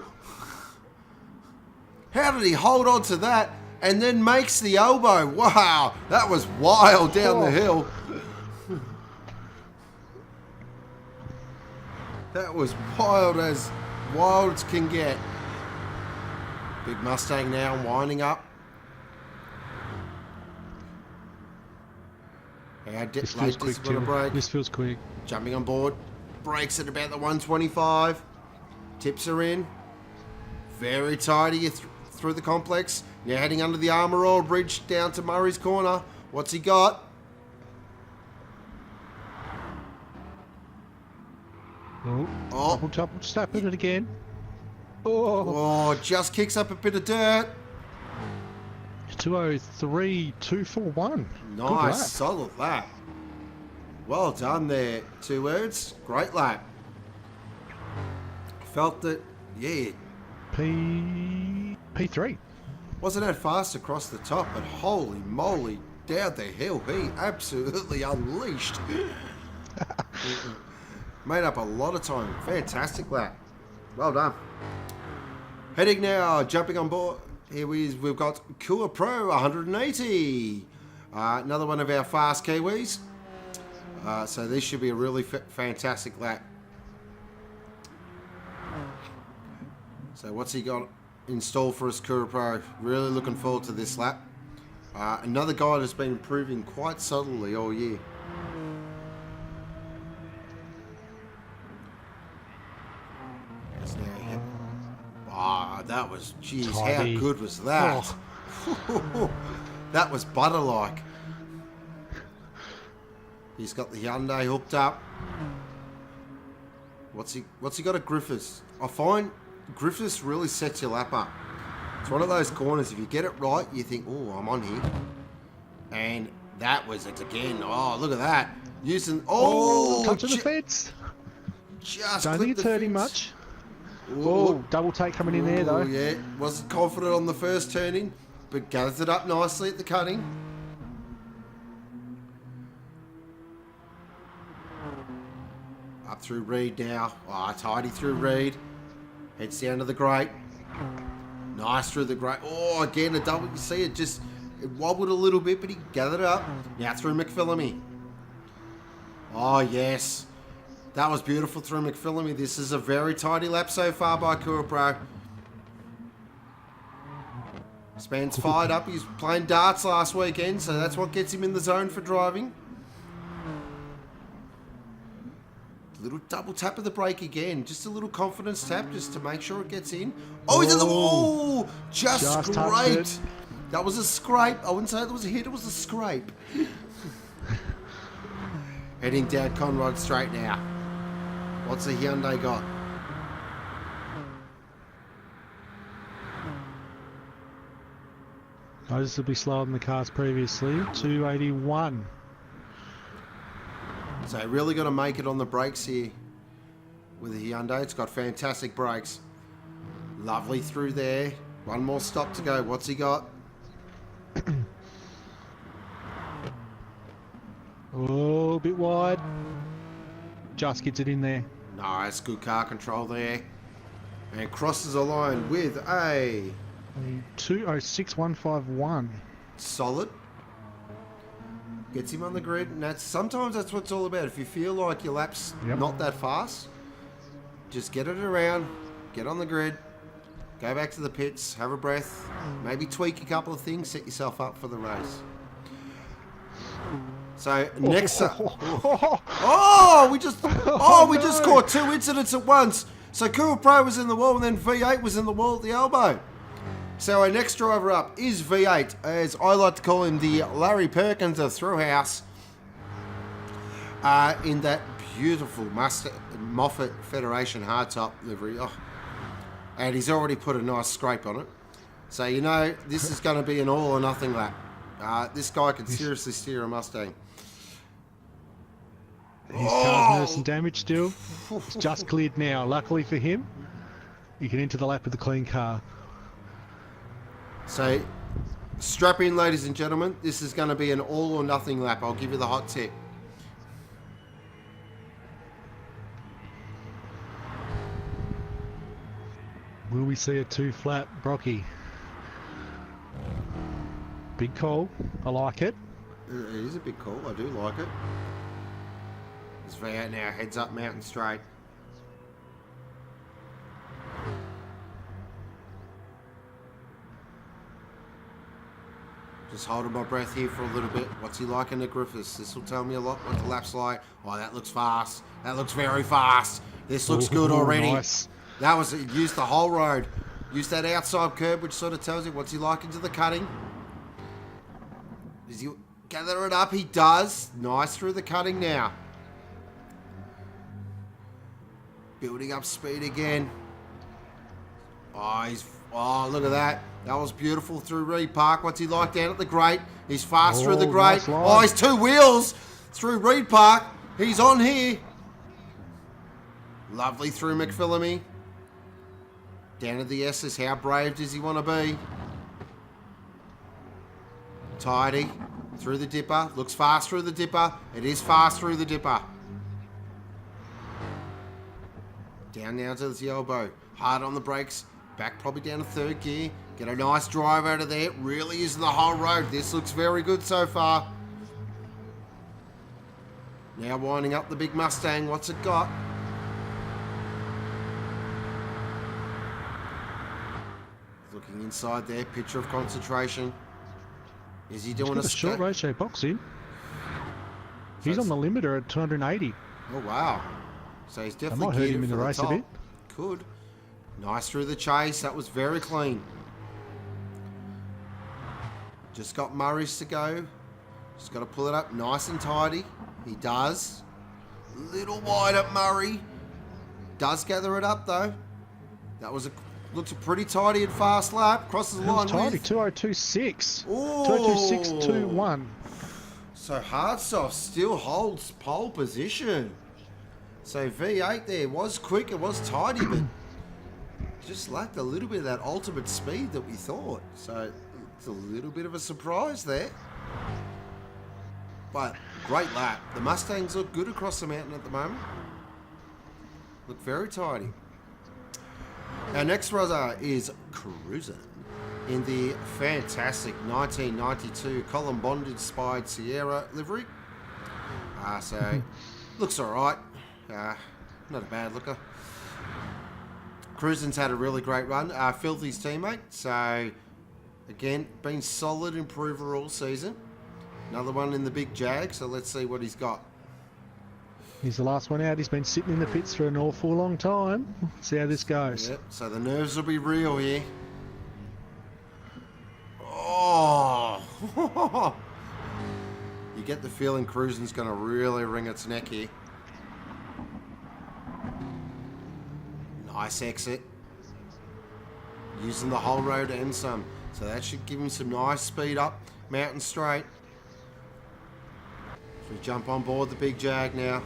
How did he hold on to that and then makes the elbow? Wow, that was wild down the hill. That was wild as can get. Big Mustang now winding up. This feels quick, Tim. This feels quick. Jumping on board. Brakes at about the 125. Tips are in. Very tidy through the complex. Now heading under the Armour Oil Bridge down to Murray's Corner. What's he got? Double step in it again. Just kicks up a bit of dirt. 203.241. Nice, solid lap. Well done there, Two Words. Great lap. Felt that, P3. Wasn't that fast across the top, but holy moly, down the hill, he absolutely unleashed. Made up a lot of time. Fantastic lap. Well done. Heading now, jumping on board. Here we've got Kua Pro 180. Another one of our fast Kiwis. So this should be a really fantastic lap. So what's he got in store for us, Kura Pro? Really looking forward to this lap. Another guy that's been improving quite subtly all year. That was, geez, how good was that? Oh. That was butter-like. He's got the Hyundai hooked up. What's he got at Griffiths? I find Griffiths really sets your lap up. It's one of those corners, if you get it right, you think, oh, I'm on here. And that was it again. Oh, look at that. Using, touch of the fence. Just don't think it's hurting much. Oh, double take coming in there though. Yeah, wasn't confident on the first turning, but gathers it up nicely at the cutting. Up through Reed now. Tidy through Reed. Heads down to the grate. Nice through the grate. Oh, again, a double. You see it wobbled a little bit, but he gathered it up. Now through McPhillamy. Oh, yes. That was beautiful through McPhillamy. This is a very tidy lap so far by Kura Pro. Span's fired up. He's playing darts last weekend, so that's what gets him in the zone for driving. Little double tap of the brake again. Just a little confidence tap just to make sure it gets in. Oh, he's in the wall! Just scraped. That was a scrape. I wouldn't say it was a hit, it was a scrape. Heading down Conrod straight now. What's the Hyundai got? Noticeably slower than the cars previously. 281. So really got to make it on the brakes here with the Hyundai. It's got fantastic brakes. Lovely through there. One more stop to go. What's he got? Oh, a bit wide. Just gets it in there. Nice, good car control there. And crosses the line with a 206.151. Solid. Gets him on the grid, and sometimes that's what it's all about. If you feel like your lap's not that fast, just get it around, get on the grid, go back to the pits, have a breath, maybe tweak a couple of things, set yourself up for the race. So next up, we just caught two incidents at once. So Kura Pro was in the wall, and then V8 was in the wall at the elbow. So our next driver up is V8, as I like to call him, the Larry Perkins of Thrillhouse, in that beautiful Moffat Federation hardtop livery. Oh. And he's already put a nice scrape on it. So, you know, this is going to be an all or nothing lap. This guy can seriously steer a Mustang. His car's nursing damage still. It's just cleared now. Luckily for him, he can enter the lap with a clean car. So, strap in, ladies and gentlemen. This is going to be an all or nothing lap. I'll give you the hot tip. Will we see a two-flat Brocky? Big call. I like it. It is a big call. I do like it. This V8 now heads up Mountain Straight. Just holding my breath here for a little bit. What's he like in the Griffiths? This will tell me a lot what the lap's like. Oh, that looks fast. That looks very fast. This looks good already. Nice. That was it. Used the whole road. Used that outside curb, which sort of tells you what's he like into the cutting. Does he gather it up? He does. Nice through the cutting now. Building up speed again. Oh, look at that. That was beautiful through Reed Park. What's he like down at the grate? He's fast through the grate. Nice, he's two wheels through Reed Park. He's on here. Lovely through McPhillamy. Down to the S's. How brave does he want to be? Tidy. Through the dipper. Looks fast through the dipper. It is fast through the dipper. Down now to the elbow. Hard on the brakes. Back probably down to third gear. Get a nice drive out of there. Really using the whole road. This looks very good so far. Now winding up the big Mustang. What's it got? Looking inside there. Picture of concentration. Is he doing a short ratio box in? He's on the limiter at 280. Oh, wow. So he's I definitely might hurt geared him in the for race a top. bit. Could. Nice through the chase. That was very clean. Just got Murray's to go. Just got to pull it up nice and tidy. He does. Little wide up Murray. Does gather it up though. That was looks a pretty tidy and fast lap. Crosses the line. Tidy, 2026. 2026.21. So Hardsoft still holds pole position. So V8 there was quick, it was tidy, but just lacked a little bit of that ultimate speed that we thought. So it's a little bit of a surprise there. But great lap. The Mustangs look good across the mountain at the moment. Look very tidy. Our next rider is cruising in the fantastic 1992 Colin Bond inspired Sierra livery. So looks alright. Not a bad looker. Cruisen's had a really great run. Filthy's teammate. So again, been solid improver all season. Another one in the big Jag. So let's see what he's got. He's the last one out. He's been sitting in the pits for an awful long time. See how this goes. Yep. So the nerves will be real here. Oh! You get the feeling Cruisen's going to really wring its neck here. Nice exit. Using the whole road and some. So that should give him some nice speed up Mountain Straight. So we jump on board the big Jag now.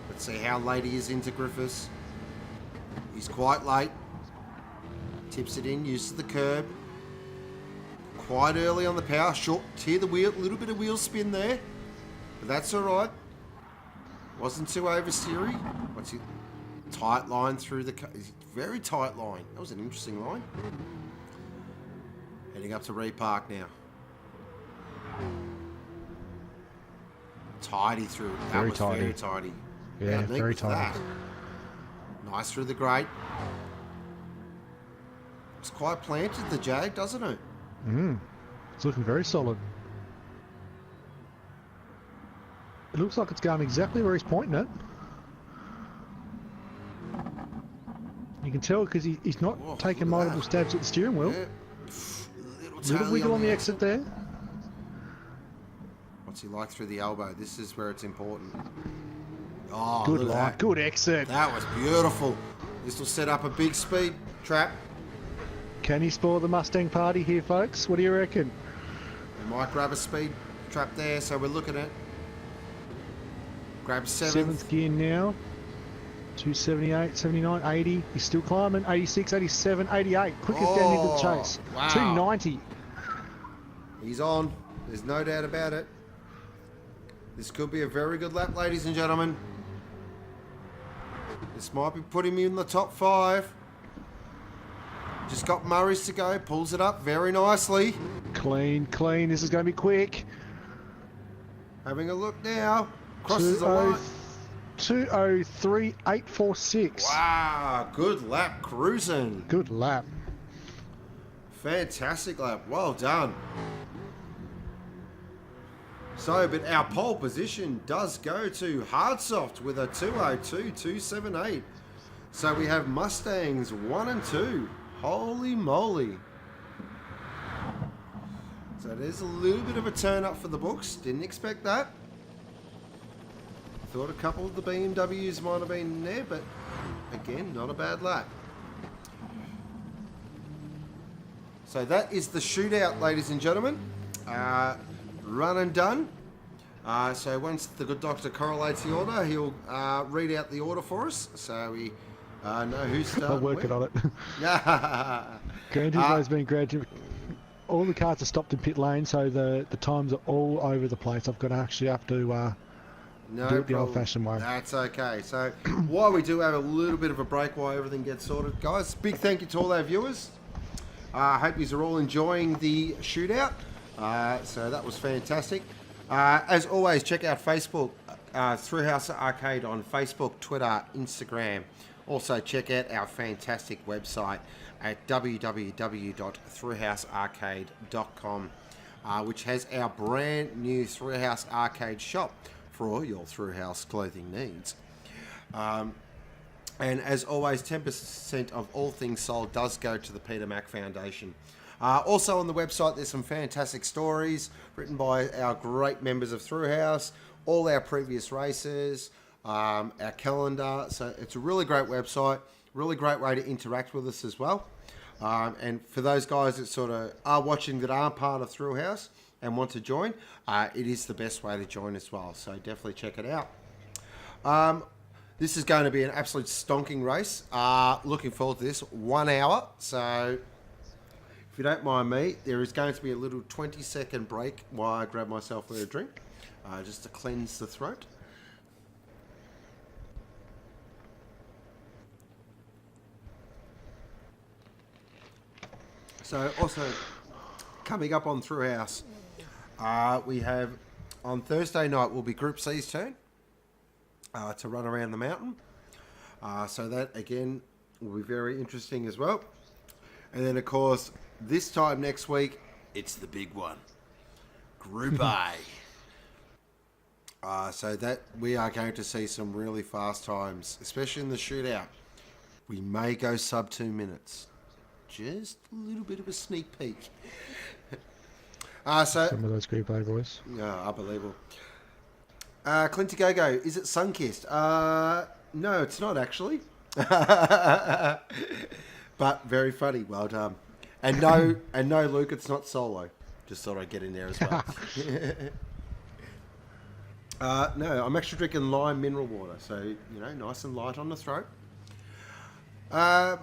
Let's see how late he is into Griffiths. He's quite late. Tips it in, uses the curb. Quite early on the power. Short, tear the wheel, little bit of wheel spin there. But that's alright. Wasn't too oversteery. What's he? Tight line through the... Very tight line. That was an interesting line. Heading up to repark now. Tidy through. That was tidy. Very tidy. Yeah, How neat very was tidy. that? Nice through the grate. It's quite planted, the Jag, doesn't it? It's looking very solid. It looks like it's going exactly where he's pointing it. You can tell because he's not taking look at multiple that. stabs at the steering wheel. Yeah. Little tally wiggle on the exit there. What's he like through the elbow? This is where it's important. Oh, Good look at line, that. good exit. That was beautiful. This will set up a big speed trap. Can he spoil the Mustang party here, folks? What do you reckon? We might grab a speed trap there, so we're looking at. Grab seventh. 7th gear now. 278, 79, 80. He's still climbing. 86, 87, 88. Quickest down into the chase. Wow. 290. He's on. There's no doubt about it. This could be a very good lap, ladies and gentlemen. This might be putting me in the top 5. Just got Murray's to go. Pulls it up very nicely. Clean, clean. This is going to be quick. Having a look now. Crosses the line. 203.846. Wow, good lap cruising. Good lap. Fantastic lap. Well done. So, but our pole position does go to Hardsoft with a 202.278. So we have Mustangs 1 and 2. Holy moly. So there's a little bit of a turn up for the books. Didn't expect that. Thought a couple of the BMWs might have been there, but again, not a bad lap. So that is the shootout, ladies and gentlemen. Run and done. So once the good doctor correlates the order, he'll read out the order for us, so we know who's starting. I'm working on it. Yeah. Grand Turismo's been granted. All the cars are stopped in pit lane, so the times are all over the place. I've got to actually have to No do it the problem. old-fashioned way. That's okay. So while we do have a little bit of a break while everything gets sorted, guys, big thank you to all our viewers. I hope you are all enjoying the shootout. So that was fantastic. As always, check out Facebook, Thrillhouse Arcade on Facebook, Twitter, Instagram. Also, check out our fantastic website at www.thrillhousearcade.com, which has our brand new Thrillhouse Arcade shop for all your Thrillhouse clothing needs. And as always, 10% of all things sold does go to the Peter Mac Foundation. Also on the website, there's some fantastic stories written by our great members of Thrillhouse, all our previous races, our calendar. So it's a really great website, really great way to interact with us as well. And for those guys that sort of are watching that aren't part of Thrillhouse and want to join, it is the best way to join as well. So definitely check it out. This is going to be an absolute stonking race. Looking forward to this. 1 hour. So if you don't mind me, there is going to be a little 20-second break while I grab myself a drink, just to cleanse the throat. So also coming up on Thrillhouse, we have on Thursday night will be Group C's turn to run around the mountain. So that again will be very interesting as well. And then of course this time next week it's the big one, Group A. So that we are going to see some really fast times, especially in the shootout. We may go sub 2 minutes. Just a little bit of a sneak peek. So Some of those Group A boys. unbelievable. Clinty Go-Go, is it sun-kissed? No, it's not actually. But very funny. Well done. And no, Luke, it's not solo. Just thought I'd get in there as well. No, I'm actually drinking lime mineral water, so nice and light on the throat. So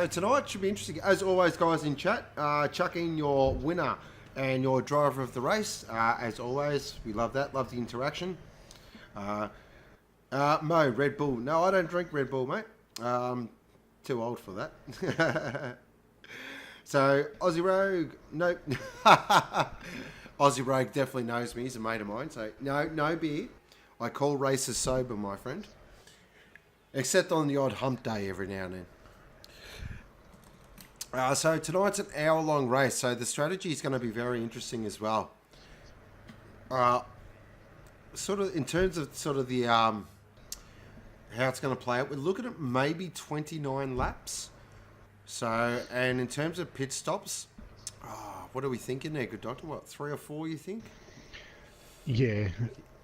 tonight should be interesting. As always, guys in chat, chuck in your winner and your driver of the race. As always, we love that. Love the interaction. Mo, Red Bull. No, I don't drink Red Bull, mate. Too old for that. So, Aussie Rogue. Nope. Aussie Rogue definitely knows me. He's a mate of mine. So, no beer. I call races sober, my friend. Except on the odd hump day every now and then. So tonight's an hour-long race, so the strategy is going to be very interesting as well. Sort of in terms of sort of the how it's going to play out, we're looking at maybe 29 laps. So, and in terms of pit stops, what are we thinking there, good doctor? What, 3 or 4? You think? Yeah,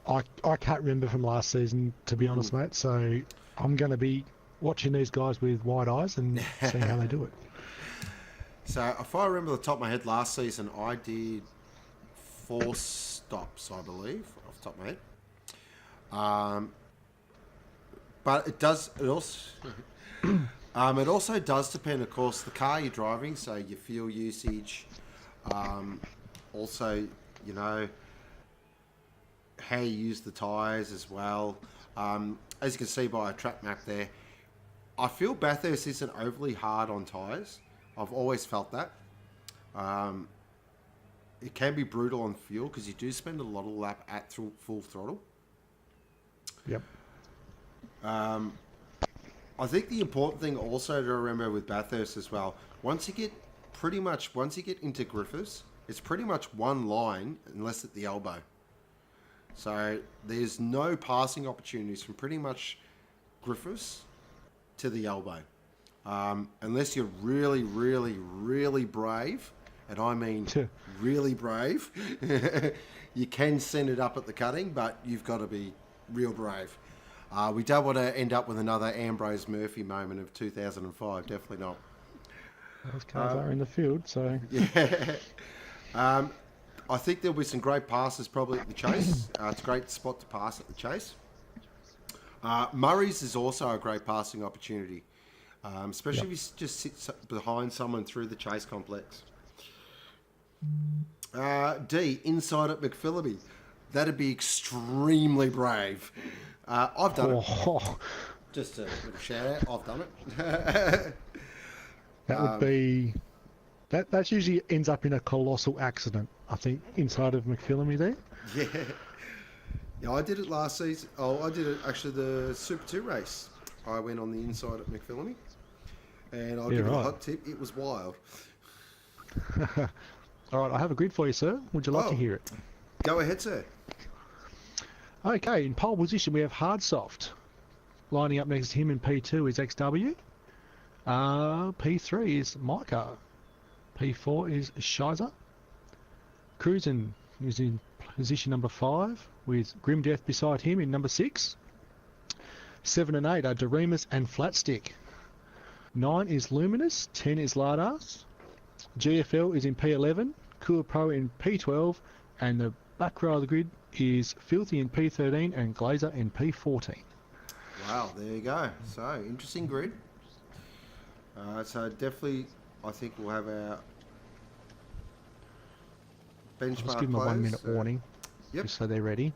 I can't remember from last season, to be honest, mate. So I'm going to be watching these guys with wide eyes and seeing how they do it. So if I remember the top of my head, last season I did 4 stops, I believe, off the top of my head. But it also does depend, of course, the car you're driving, so your fuel usage, also, how you use the tyres as well. As you can see by a track map there, I feel Bathurst isn't overly hard on tyres. I've always felt that. It can be brutal on fuel because you do spend a lot of lap at full throttle. Yep. I think the important thing also to remember with Bathurst as well, once you get into Griffiths, it's pretty much one line unless at the elbow. So there's no passing opportunities from pretty much Griffiths to the elbow. Unless you're really, really, really brave, and I mean really brave, you can send it up at the cutting, but you've got to be real brave. We don't want to end up with another Ambrose Murphy moment of 2005, definitely not. Those cars are in the field, so... Yeah. I think there'll be some great passes probably at the Chase. It's a great spot to pass at the Chase. Murray's is also a great passing opportunity. Especially if you just sit behind someone through the Chase complex. D, inside at McPhillipy. That'd be extremely brave. I've done it. Just a little shout out. I've done it. That would be That usually ends up in a colossal accident, I think, inside of McPhillamy there. Yeah. Yeah, I did it last season. Oh, I did it actually the Super 2 race. I went on the inside at McPhillamy. And I'll give you a hot tip. It was wild. All right, I have a grid for you, sir. Would you like to hear it? Go ahead, sir. Okay, in pole position we have Hardsoft. Lining up next to him in P2 is XW. P3 is Micah. P4 is Shizer. Cruisin is in position number 5 with Grim Death beside him in number 6. 7 and 8 are Doremus and Flatstick. 9 is Luminous. 10 is Lardas. GFL is in P11. Kua Pro in P12. And the back row of the grid is Filthy in P13 and Glazer in P14. Wow, there you go. So, interesting grid. So definitely, I think we'll have our benchmark. Let's give them a 1 minute warning, just so they're ready.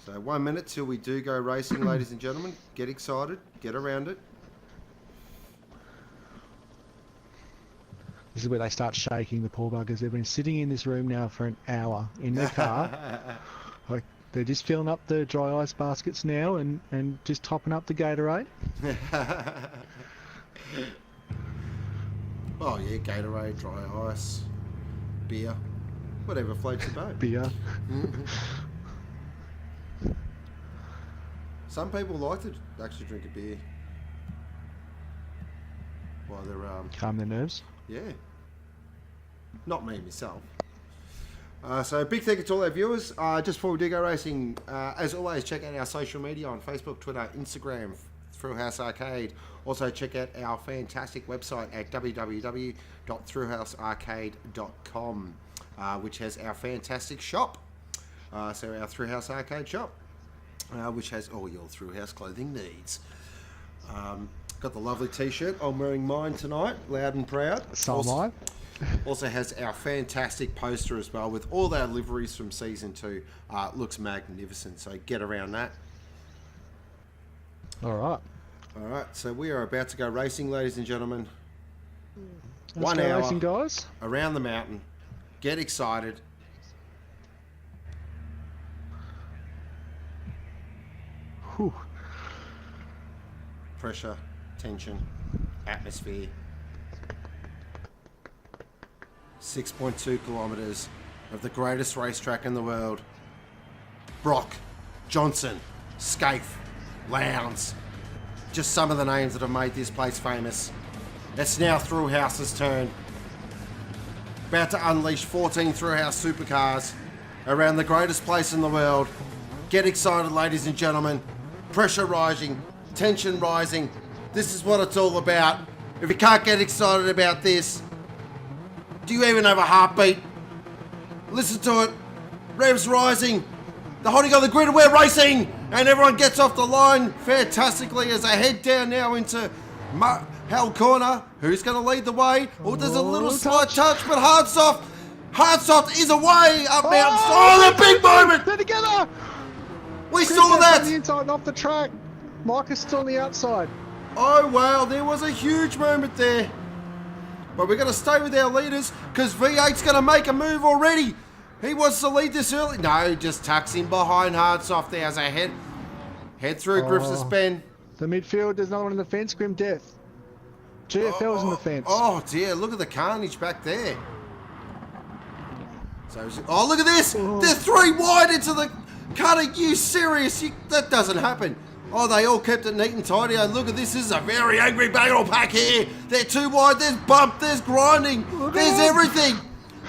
So 1 minute till we do go racing, ladies and gentlemen. Get excited, get around it. This is where they start shaking, the poor buggers. They've been sitting in this room now for an hour in their car. Like, they're just filling up the dry ice baskets now and just topping up the Gatorade. Oh yeah, Gatorade, dry ice, beer, whatever floats your boat. Beer. Some people like to actually drink a beer while they're calm their nerves. Yeah. Not me myself. So big thank you to all our viewers. Just before we do go racing, as always, check out our social media on Facebook, Twitter, Instagram, Thrillhouse Arcade. Also check out our fantastic website at www.thrillhousearcade.com, which has our fantastic shop. So our Thrillhouse Arcade shop, which has all your Thrillhouse clothing needs. Got the lovely t-shirt. I'm wearing mine tonight, loud and proud. So am I. Also has our fantastic poster as well with all our liveries from season 2. Looks magnificent, so get around that. All right. All right, so we are about to go racing, ladies and gentlemen. Let's 1 go hour racing, guys. Around the mountain. Get excited. Whew. Pressure, tension, atmosphere. 6.2 kilometres of the greatest racetrack in the world. Brock, Johnson, Scaife, Lowndes. Just some of the names that have made this place famous. It's now Thrillhouse's turn. About to unleash 14 Thrillhouse supercars around the greatest place in the world. Get excited, ladies and gentlemen. Pressure rising, tension rising. This is what it's all about. If you can't get excited about this, do you even have a heartbeat? Listen to it. Revs rising. The holding on the grid and we're racing. And everyone gets off the line fantastically as they head down now into Hell Corner. Who's going to lead the way? Oh, there's a little slight touch, but Hardsoft is away up mountains. Oh, the big moment. They're together. We saw that. On the inside and off the track. Mike is still on the outside. Oh, wow. There was a huge moment there. But we're going to stay with our leaders because V8's going to make a move already. He wants to lead this early. No, just tucks in behind Hardsoft there as I head through Griffiths Bend. The midfield, there's another one in the fence, Grim Death. GFL's in the fence. Oh dear, look at the carnage back there. So, look at this. They're 3 wide into the cutting. You serious? That doesn't happen. Oh, they all kept it neat and tidy. Oh, look at this. This is a very angry battle pack here. They're 2 wide. There's bump. There's grinding. There's everything.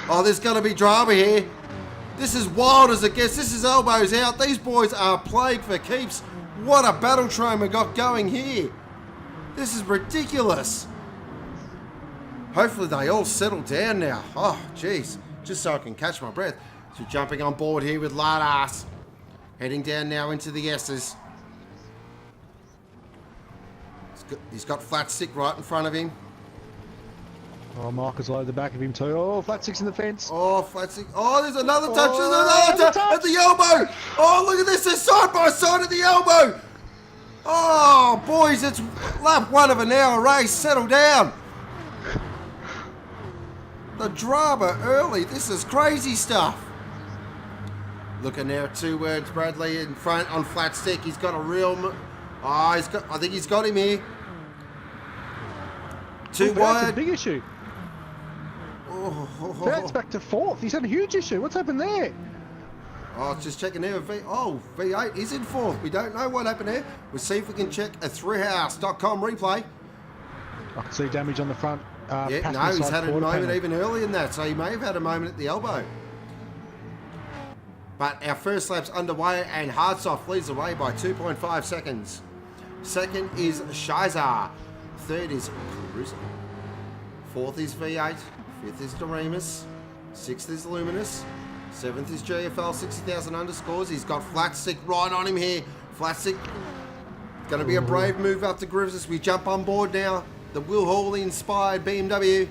Oh, there's going to be drama here. This is wild as it gets. This is elbows out. These boys are plagued for keeps. What a battle train we got going here. This is ridiculous. Hopefully they all settle down now. Oh, jeez. Just so I can catch my breath. So jumping on board here with Lardas. Heading down now into the S's. He's got Flatstick right in front of him. Oh, Marcus low at the back of him too. Oh, Flatstick's in the fence. Oh, Flatstick. Oh, there's another touch. There's another touch at the elbow. Oh, look at this. They're side by side at the elbow. Oh, boys, it's lap 1 of an hour race. Settle down. The drama early. This is crazy stuff. Looking there at 2 words. Bradley in front on flat stick. He's got a real... I think he's got him here. 2 wide. That's a big issue. That's back to 4th. He's had a huge issue. What's happened there? Oh, just checking there. V8 is in 4th. We don't know what happened there. We'll see if we can check a Thrillhouse.com replay. I can see damage on the front. Yeah, no, he's had a moment even earlier than that, so he may have had a moment at the elbow. But our first lap's underway, and Hardsoft leads the way by 2.5 seconds. Second is Shizer. Third is Cruiser. Fourth is V8. Fifth is Doremus. Sixth is Luminous. Seventh is GFL, 60,000 underscores. He's got flat stick right on him here. Flat stick. Going to be a brave move up to Griffiths as we jump on board now. The Will Hawley inspired BMW.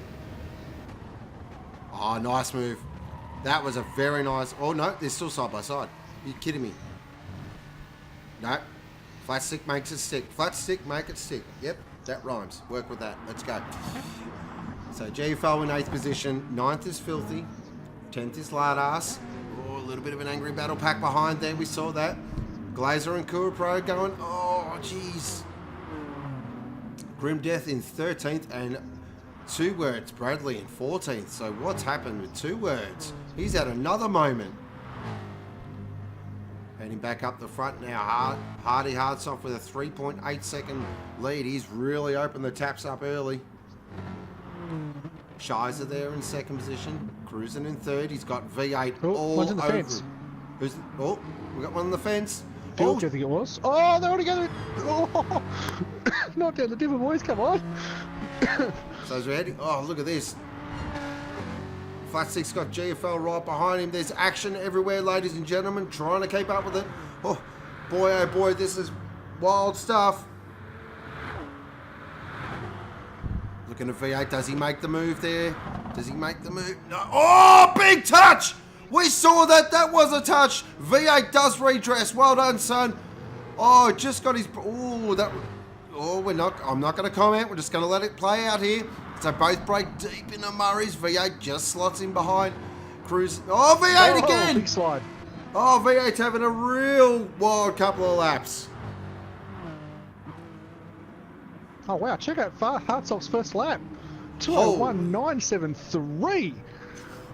Oh, nice move. That was a very nice... Oh, no, they're still side by side. Are you kidding me? No. Flat stick makes it stick. Flat stick, make it stick. Yep, that rhymes. Work with that. Let's go. So, GFL in 8th position. 9th is Filthy. 10th is Lardass. Oh, a little bit of an angry battle pack behind there. We saw that. Glazer and Kura Pro going... Oh, jeez. Grim Death in 13th and 2 words. Bradley in 14th. So what's happened with 2 words? He's had another moment. Heading back up the front now. Hardy Hardsoft with a 3.8 second lead. He's really opened the taps up early. Shizer there in 2nd position. Cruising in 3rd. He's got V8 all one's in the over fence. Oh, we got one on the fence. Filch, I think it was. Oh, they're all together. Oh, not down the Dimmer boys, come on. So as we're heading, oh, look at this. Flat Stick's got GFL right behind him. There's action everywhere, ladies and gentlemen, trying to keep up with it. Oh boy, this is wild stuff. Looking at V8, does he make the move there? Does he make the move? No. Oh, big touch! We saw that. That was a touch. V8 does redress. Well done, son. Oh, just got his... Oh, that... Oh, we're not... I'm not going to comment. We're just going to let it play out here. So both break deep into Murray's. V8 just slots in behind. Cruise... Oh, V8 again! Big slide. Oh, V8's having a real wild couple of laps. Oh, wow. Check out Hardsoft's first lap. 201.973.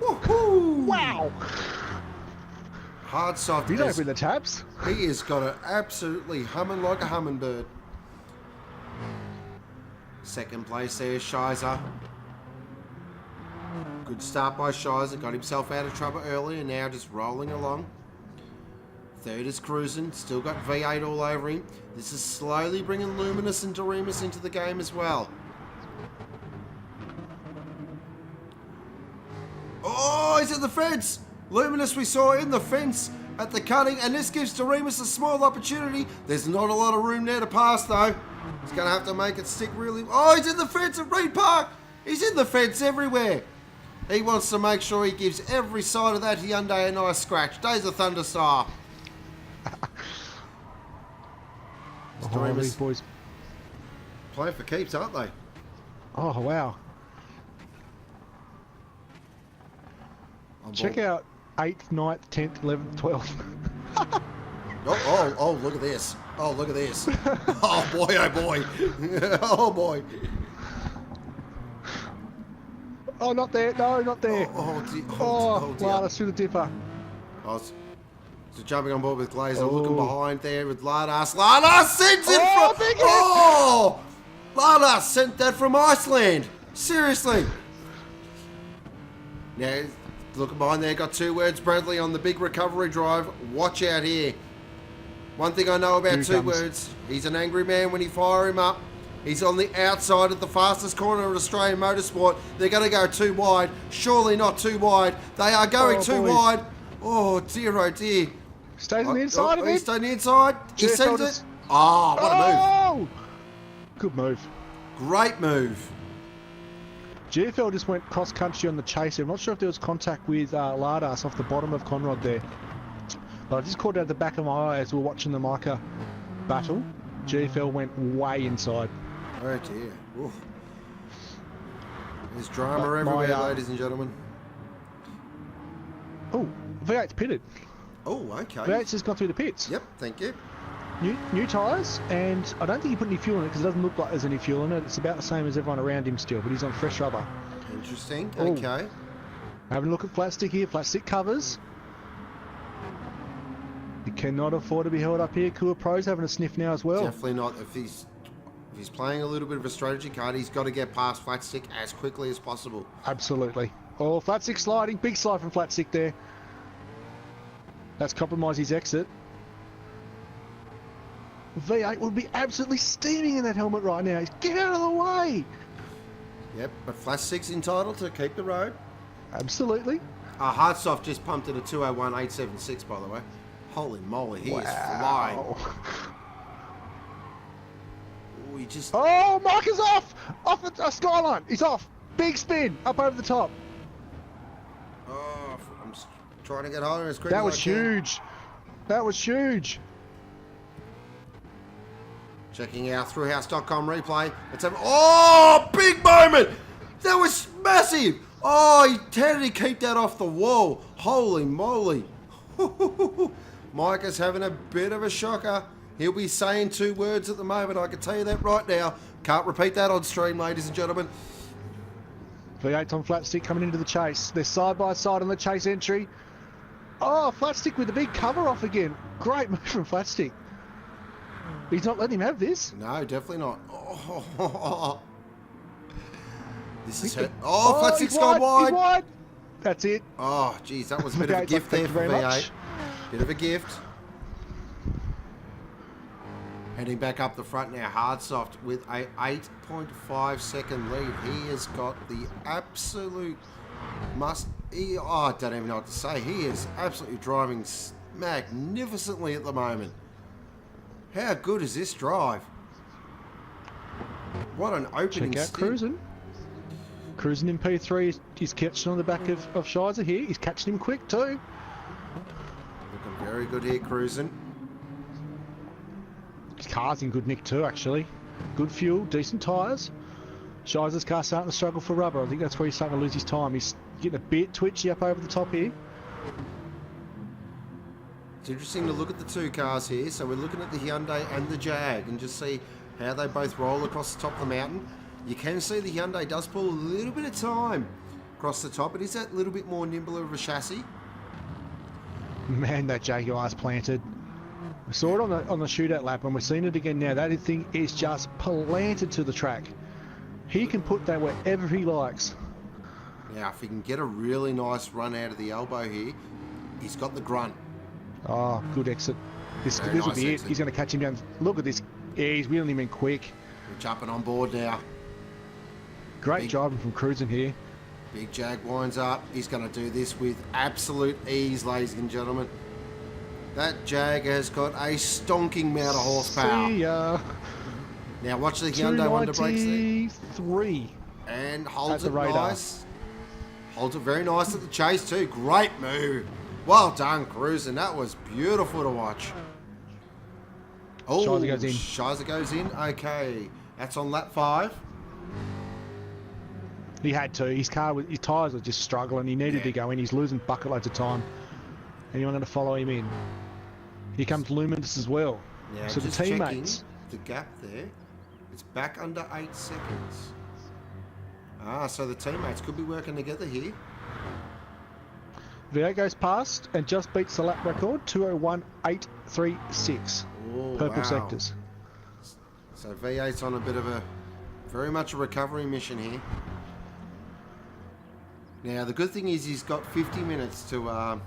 Woohoo! Wow. Hardsoft. He's open the taps. He has got it absolutely humming like a hummingbird. Second place there, Shizer. Good start by Shizer. Got himself out of trouble early and now just rolling along. Third is Cruising. Still got V8 all over him. This is slowly bringing Luminous and Doremus into the game as well. Oh, he's in the fence. Luminous we saw in the fence at the cutting, and this gives Doremus a small opportunity. There's not a lot of room there to pass, though. He's going to have to make it stick really... Oh, he's in the fence at Reed Park. He's in the fence everywhere. He wants to make sure he gives every side of that Hyundai a nice scratch. Days of Thunder style. Oh, these boys playing for keeps, aren't they? Oh, wow. Check out 8th, 9th, 10th, 11th, 12th. oh, look at this. Oh, look at this. Oh, boy, oh, boy. Oh, boy. Oh, not there. No, not there. Oh, dear. Wow, that's through the dipper. So jumping on board with Glazer, looking behind there with Lardass. Lardass sends it from... big hit. Oh! Lardass sent that from Iceland. Seriously. Now, looking behind there, got 2 words. Bradley on the big recovery drive. Watch out here. One thing I know about 2 words, he's an angry man when you fire him up. He's on the outside at the fastest corner of Australian motorsport. They're going to go too wide. Surely not too wide. They are going too wide. Oh, dear, oh, dear. Stays on the inside of it. He's staying the inside. He sends it. Oh, what a move. Good move. Great move. GFL just went cross-country on the chase. I'm not sure if there was contact with Lardass off the bottom of Conrod there. But I just caught it out the back of my eye as we were watching the Micah battle. GFL went way inside. Oh dear. Oof. There's drama But everywhere, ladies and gentlemen. Oh, V8's pitted. Oh, okay. V8's just gone through the pits. Yep, thank you. New tyres, and I don't think he put any fuel in it because it doesn't look like there's any fuel in it. It's about the same as everyone around him still, but he's on fresh rubber. Interesting. Oh. Okay. Having a look at flat stick here. Flat stick covers. You cannot afford to be held up here. Kua Pro's having a sniff now as well. Definitely not. If he's playing a little bit of a strategy card, he's got to get past flat stick as quickly as possible. Absolutely. Oh, flat stick sliding. Big slide from flat stick there. That's compromised his exit. V8 would be absolutely steaming in that helmet right now. Get out of the way! Yep, but flat stick's entitled to keep the road. Absolutely. Hardsoft just pumped at a 201.876, by the way. Holy moly, he is flying. Oh, he just... Oh, Marker's off! Off the skyline. He's off. Big spin up over the top. Oh, I'm just trying to get home as quick That as was I can. huge. That was huge. Checking our Thrillhouse.com replay. Let's have... Oh, big moment! That was massive! Oh, how did he keep that off the wall? Holy moly. Micah's having a bit of a shocker. He'll be saying 2 words at the moment. I can tell you that right now. Can't repeat that on stream, ladies and gentlemen. V8's on flat stick coming into the chase. They're side by side on the chase entry. Oh, flat stick with the big cover off again. Great move from flat stick. He's not letting him have this. No, definitely not. Oh. This is hurt. Oh, flat stick's gone wide. He's wide. That's it. Oh, geez, that was a bit of a gift there for V8. Bit of a gift. Heading back up the front now, Hardsoft with a 8.5 second lead. He has got the absolute I don't even know what to say. He is absolutely driving magnificently at the moment. How good is this drive? What an opening Check out stint. Cruising. Cruising in P3. He's catching on the back of Shizer here. He's catching him quick too. Looking very good here, Cruising. His car's in good nick too, actually. Good fuel, decent tyres. Shizer's car starting to struggle for rubber. I think that's where he's starting to lose his time. He's getting a bit twitchy up over the top here. It's interesting to look at the 2 cars here. So we're looking at the Hyundai and the Jag and just see how they both roll across the top of the mountain. You can see the Hyundai does pull a little bit of time across the top. It is that little bit more nimble of a chassis. Man, that Jaguar's planted. We saw it on the shootout lap and we're seeing it again now. That thing is just planted to the track. He can put that wherever he likes. Now, if he can get a really nice run out of the elbow here, he's got the grunt. Oh, good exit. This will nice be exit. it. He's going to catch him down. Look at this. Yeah, he's wheeling him in quick. We're jumping on board now. Great driving from Cruising here. Big Jag winds up. He's going to do this with absolute ease, ladies and gentlemen. That Jag has got a stonking amount of horsepower. See ya. Now watch the Hyundai under brakes there. 293. And holds At it the radar. nice. Holds it very nice at the chase too. Great move. Well done, Cruising. That was beautiful to watch. Oh, Shizer goes in. Shizer goes in. Okay. That's on lap 5. He had to. His tyres were just struggling. He needed to go in. He's losing bucket loads of time. Anyone going to follow him in? Here comes Luminous as well. Now, So the just teammates. checking the gap there. It's back under 8 seconds. So the teammates could be working together here. V8 goes past and just beats the lap record, 201.836. Oh, Purple wow. sectors. So V8's on a bit of very much a recovery mission here. Now the good thing is he's got 50 minutes to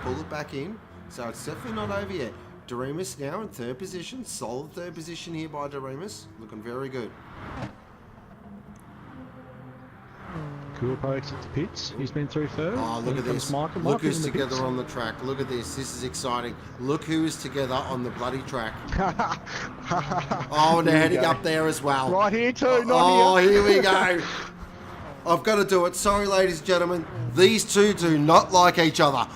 pull it back in, so it's definitely not over yet. Doremus now in 3rd position, solid 3rd position here by Doremus, looking very good. Cool approach at the pits. He's been through third. Oh, look at this. Michael. Look who's in the together pits. on the track. Look at this. This is exciting. Look who is together on the bloody track. Oh, and they're Here we heading go. up there as well. Right here too, not Oh, here. here we go. I've got to do it. Sorry, ladies and gentlemen. These two do not like each other.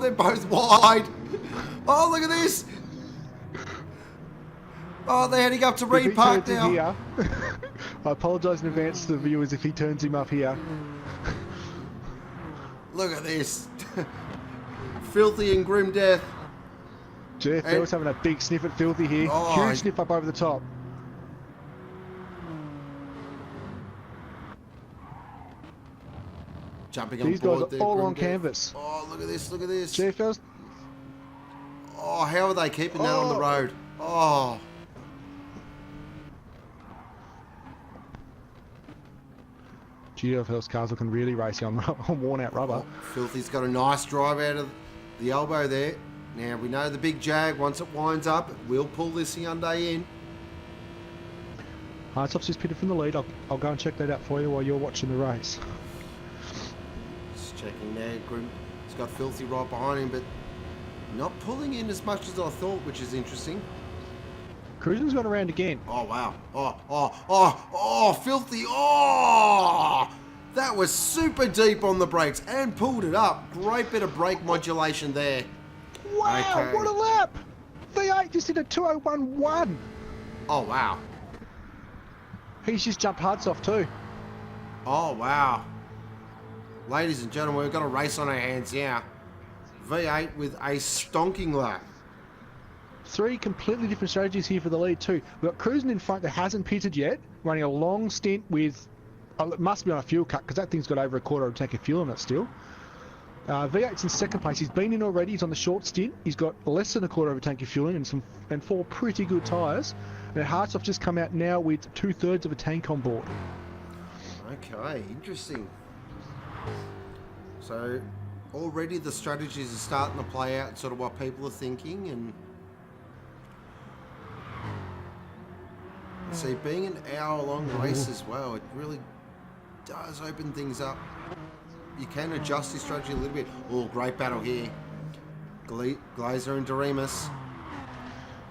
They're both wide. Oh, look at this. Oh, they're heading up to If Reed he Park turns now. him here, I apologise in advance to the viewers if he turns him up here. Look at this. Filthy and grim death. JFL's having a big sniff at Filthy here. Oh, Huge sniff up over the top. Jumping on These guys board are there, all grim on death. canvas. Oh, look at this, look at this. JFL's... Oh, how are they keeping that on the road? Oh. GFL's car's looking really racy on worn out rubber. Filthy's got a nice drive out of the elbow there. Now, we know the big Jag, once it winds up, will pull this Hyundai in. Hardtop's just pitted from the lead. I'll go and check that out for you while you're watching the race. Just checking there. Grim. He's got Filthy right behind him, but not pulling in as much as I thought, which is interesting. Cruisen's got around again. Oh, wow. Oh, Filthy. Oh, that was super deep on the brakes and pulled it up. Great bit of brake modulation there. Wow, Okay. what a lap! V8 just did a 2:01.1. Oh, wow. He's just jumped Hards off too. Oh, wow. Ladies and gentlemen, we've got a race on our hands now. V8 with a stonking lap. Three completely different strategies here for the lead too. We've got Cruisen in front that hasn't pitted yet, running a long stint with... Oh, it must be on a fuel cut because that thing's got over a quarter of a tank of fuel in it still. V8's in second place. He's been in already. He's on the short stint. He's got less than a quarter of a tank of fuel in and four pretty good tyres. And Hartsoff just come out now with 2/3 of a tank on board. Okay, interesting. So already the strategies are starting to play out, sort of what people are thinking, and see, being an hour-long race as well, it really does open things up. You can adjust your strategy a little bit. Oh, great battle here. Glazer and Doremus.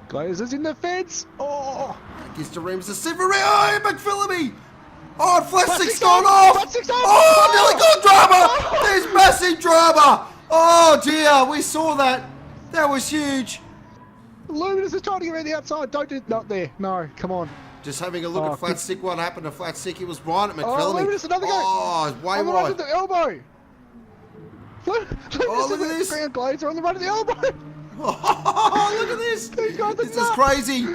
Glazer's in the fence. Oh, Gives Doremus a silver ring. Oh, McPhillamy! Oh, flat six six gone on! off! Flat six on! Oh, nearly got drama! Oh! There's massive drama! Oh dear, we saw that. That was huge. Luminous is trying to get around the outside. Don't do... Not there. No, come on. Just having a look Oh, at flat good. stick. What happened to flat stick? He was right at Oh, McPhillamy. Luminous, another go. Oh, it's way On the right wide. of the elbow. Luminous look at this. Ground Glazer on the right of the elbow. Oh, look at this. These guys are This is nuts. crazy.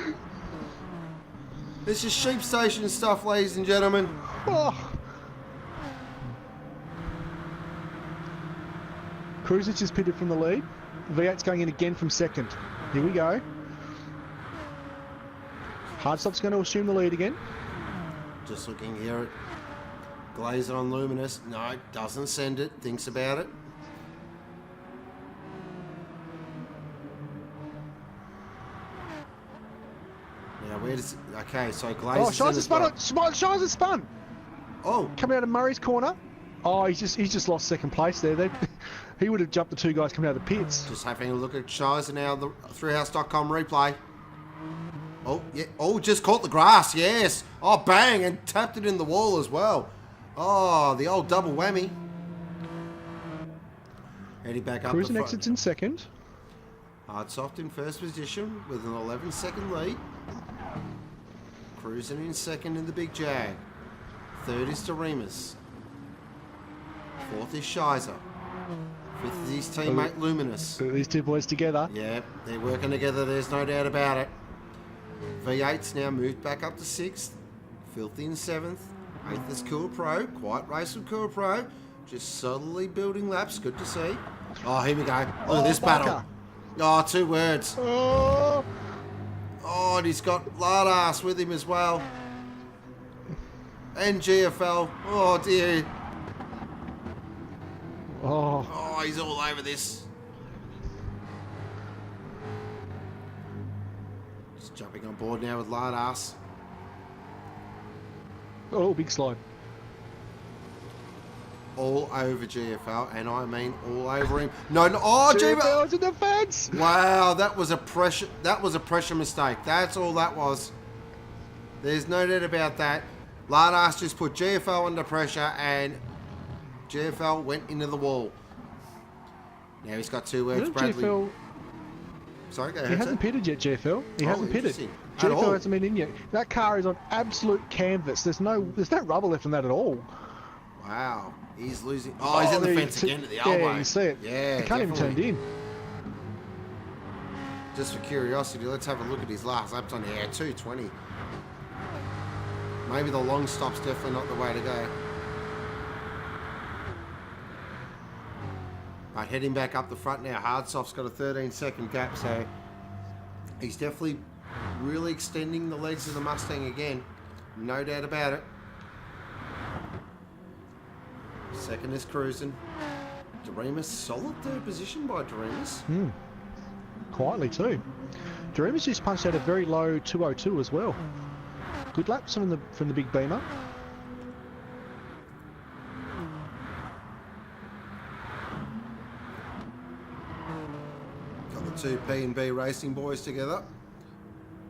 This is sheep station stuff, ladies and gentlemen. Oh. Cruiser's just pitted from the lead. V8's going in again from second. Here we go. Hardstop's going to assume the lead again. Just looking here at Glazer on Luminous. No, doesn't send it. Thinks about it. Now, where does... Okay, so Glazer's Oh, Shiza in as spun. well. Shiza spun. Oh, Coming out of Murray's corner. Oh, he's just lost second place there. He would have jumped the two guys coming out of the pits. just having a look at Shiza now, the Thrillhouse.com replay. Oh, yeah. Oh, just caught the grass, yes. Oh, bang, and tapped it in the wall as well. Oh, the old double whammy. Heading back up Cruising the exits front. in second. Hardsoft in first position with an 11-second lead. Cruising in second in the big Jag. Third is Doremus. Fourth is Shiza. Fifth is his teammate Luminous. These two boys together. Yeah, they're working together, there's no doubt about it. V8's now moved back up to 6th. Filthy in 7th. 8th is Cool Pro. Quiet race with Cool Pro. Just subtly building laps. Good to see. Oh, here we go. Look at this battle. Oh, 2 words. Oh, Oh, and he's got lard ass with him as well. And GFL. Oh, dear. oh. Oh, he's all over this. Just jumping on board now with lard ass. Oh, big slide. All over GFL, and I mean all over him. No, no. Oh, GFL. GFL's in the fence. Wow, that was a pressure mistake. That's all that was. There's no doubt about that. Lardas just put GFL under pressure, and GFL went into the wall. Now he's got 2 words. Didn't Bradley. GFL Sorry, go He ahead. hasn't pitted yet, JFL. He hasn't pitted. Interesting. At all. JFL hasn't been in yet. That car is on absolute canvas. There's no rubber left on that at all. Wow. He's losing. Oh, he's in the fence again at the elbow. Yeah, you see it. Yeah, He can't even turn it in. Just for curiosity, let's have a look at his last laps on here. 2:20. Maybe the long stop's definitely not the way to go. But heading back up the front now, Hardsoft's got a 13-second gap, so he's definitely really extending the legs of the Mustang again. No doubt about it. Second is cruising. Doremus, solid third position by Doremus. Quietly too. Doremus just punched out a very low 2:02 as well. Good laps from the big beamer. Got the two P&B Racing boys together.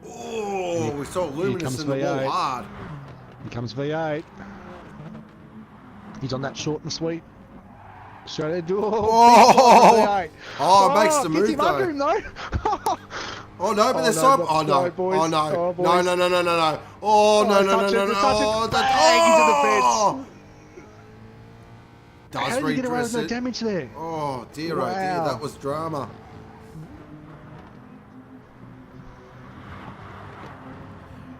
Oh, we saw Luminous in the wall hard. Here comes V8. He's on that short and sweet. Straight ahead. V8. Oh, it makes the move him under him, though. Oh no, but there's some. Oh no! Boys. Oh no! Oh, No! No! No! No! No! No! Oh no! No! No! No! No! Oh, Bang into the fence. Does How did he get away redress with no it? damage there? Oh dear! Oh dear! Wow. That was drama.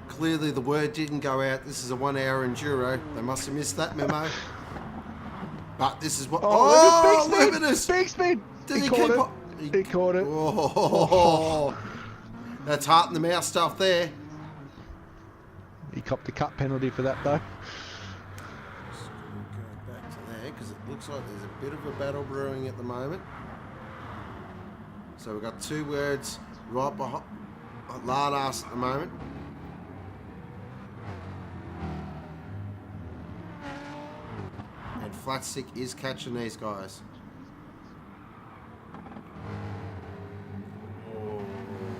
Clearly, the word didn't go out. This is a 1-hour enduro. They must have missed that memo. But this is what. Oh, Luminous! Big spin! Did he caught keep it. on? He caught it. Oh, that's heart in the mouth stuff there. He copped a cut penalty for that, though. Just gonna go back to there because it looks like there's a bit of a battle brewing at the moment. So we've got two words right behind lard ass at the moment. And Flatstick is catching these guys. Oh,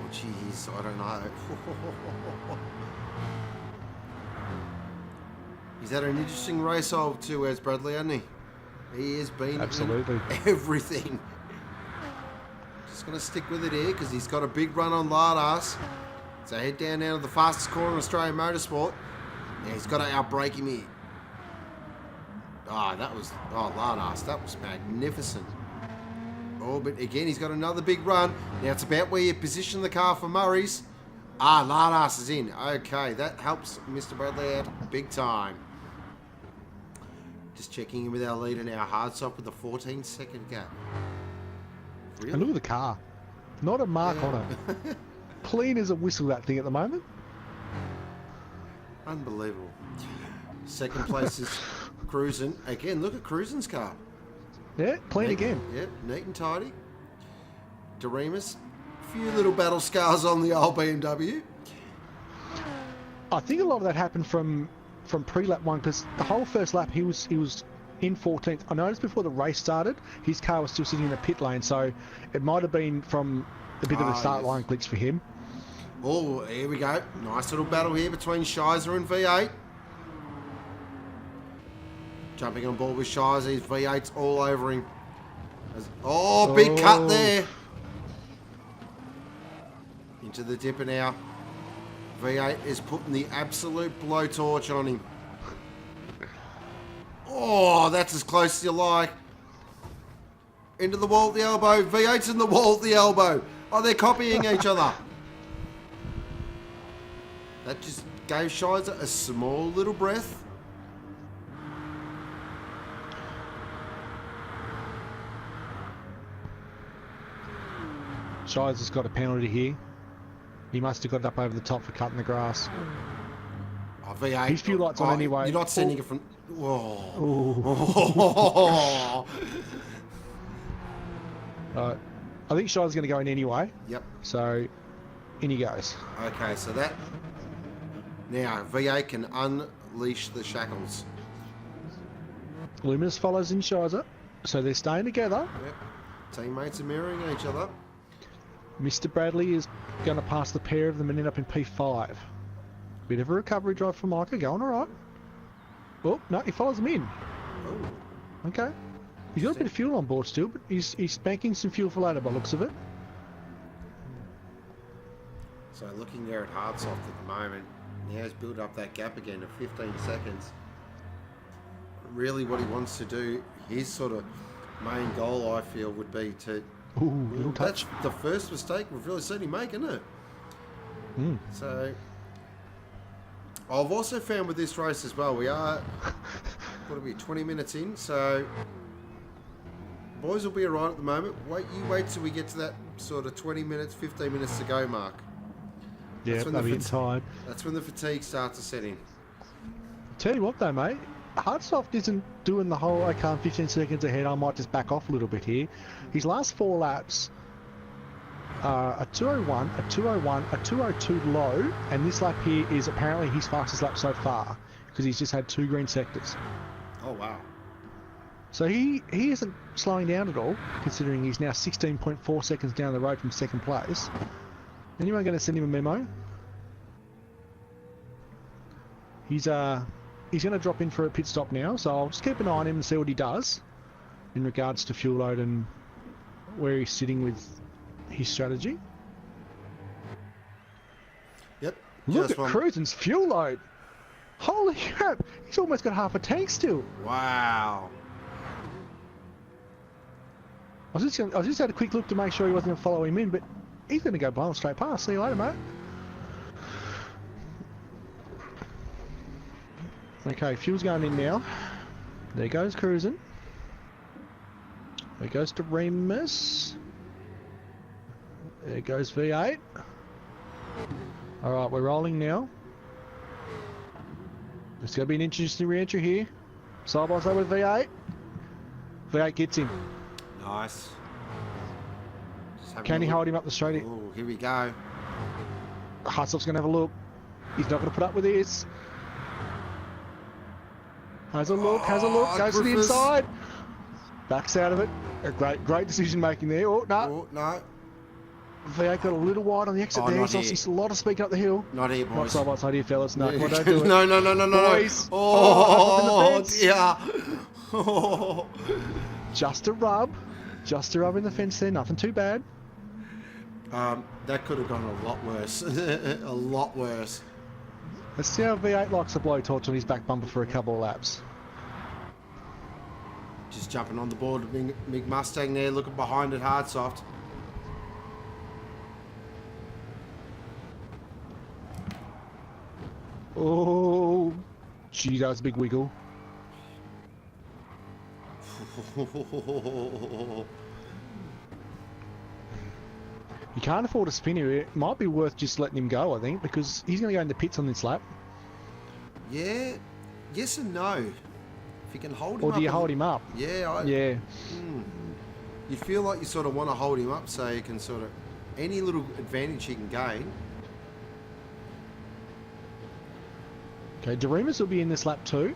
jeez, I don't know. He's had an interesting race of two words, Bradley, hasn't he? He has been Absolutely everything. Just going to stick with it here because he's got a big run on Lardas. So head down now to the fastest corner in Australian motorsport. Yeah, he's got to outbrake him here. Lardas, that was magnificent. Oh, but again, he's got another big run. Now it's about where you position the car for Murray's. Lardas is in. Okay, that helps Mr. Bradley out big time. Just checking in with our leader now, Hardsoft with a 14-second gap. Really? And look at the car. Not a mark on it. Clean as a whistle, that thing at the moment. Unbelievable. Second place is Cruisin'. Again, look at Cruisin's car. Yeah, clean Neat, again. Yep, neat and tidy. Doremus, a few little battle scars on the old BMW. I think a lot of that happened from pre-lap one because the whole first lap he was in 14th. I noticed before the race started his car was still sitting in the pit lane, so it might have been from a bit of the start line glitch for him. Oh, here we go. Nice little battle here between Shizer and V8. Jumping on board with Shizer, his V8's all over him. Oh, big cut there. Into the dipper now. V8 is putting the absolute blowtorch on him. Oh, that's as close as you like. Into the wall at the elbow. V8's in the wall at the elbow. Oh, they're copying each other. That just gave Shizer a small little breath. Shizer's got a penalty here. He must have got it up over the top for cutting the grass. Oh, V8. His fuel light's on anyway. You're not sending it from... Whoa. I think Shizer's going to go in anyway. Yep. So, in he goes. Okay, so that... Now, V8 can unleash the shackles. Luminous follows in Shizer. So they're staying together. Yep. Teammates are mirroring each other. Mr. Bradley is going to pass the pair of them and end up in P5. Bit of a recovery drive for Micah, going alright. Oh, no, he follows them in. Oh. Okay. He's got a bit of fuel on board still, but he's banking some fuel for later by the looks of it. So looking there at Hardsoft at the moment, now he's built up that gap again of 15 seconds. Really what he wants to do, his sort of main goal, I feel, would be to... Ooh, little touch. That's the first mistake we've really seen him make, isn't it? Mm. So, I've also found with this race as well, we are, what are we, 20 minutes in, so boys will be alright at the moment. You wait till we get to that sort of 20 minutes, 15 minutes to go mark. Yeah, they'll be getting tired. That's when the fatigue starts to set in. Tell you what though, mate, Hardsoft isn't doing the whole, okay, I'm 15 seconds ahead, I might just back off a little bit here. His last 4 laps, a 201, a 201, a 202 low, and this lap here is apparently his fastest lap so far, because he's just had 2 green sectors. Oh, wow. So he isn't slowing down at all, considering he's now 16.4 seconds down the road from second place. Anyone going to send him a memo? He's going to drop in for a pit stop now, so I'll just keep an eye on him and see what he does in regards to fuel load and where he's sitting with his strategy. Yep. Look at Cruisen's fuel load. Holy crap! He's almost got half a tank still. Wow. I just had a quick look to make sure he wasn't going to follow him in, but he's going to go blow him straight past. See you later, mate. Okay, fuel's going in now. There goes Cruisen. There goes to Remus. There goes V8. Alright, we're rolling now. It's going to be an interesting re-entry here. Side by side with V8. V8 gets him. Nice. Can he hold him up the straight? Oh, here we go. Hardsoft's going to have a look. He's not going to put up with this. Has a look, goes to the inside. Backs out of it. A great decision making there. Oh, no. Oh, no. V8 got a little wide on the exit there. He's obviously a lot of speed up the hill. Not here, boys. Not side by side here, fellas. No, come on, don't do it. No. Boys. Oh, dear. Oh. Just a rub. Just a rub in the fence there. Nothing too bad. That could have gone a lot worse. A lot worse. Let's see how V8 likes a blowtorch on his back bumper for a couple of laps. Just jumping on the board of Big Mustang there, looking behind at Hardsoft. Oh, gee, that was a big wiggle. You can't afford a spin here. It might be worth just letting him go, I think, because he's going to go into pits on this lap. Yeah, yes and no. If you can hold him up. Or do you hold him up? Yeah. Yeah. You feel like you sort of want to hold him up so you can sort of, any little advantage he can gain. Okay, Doremus will be in this lap too.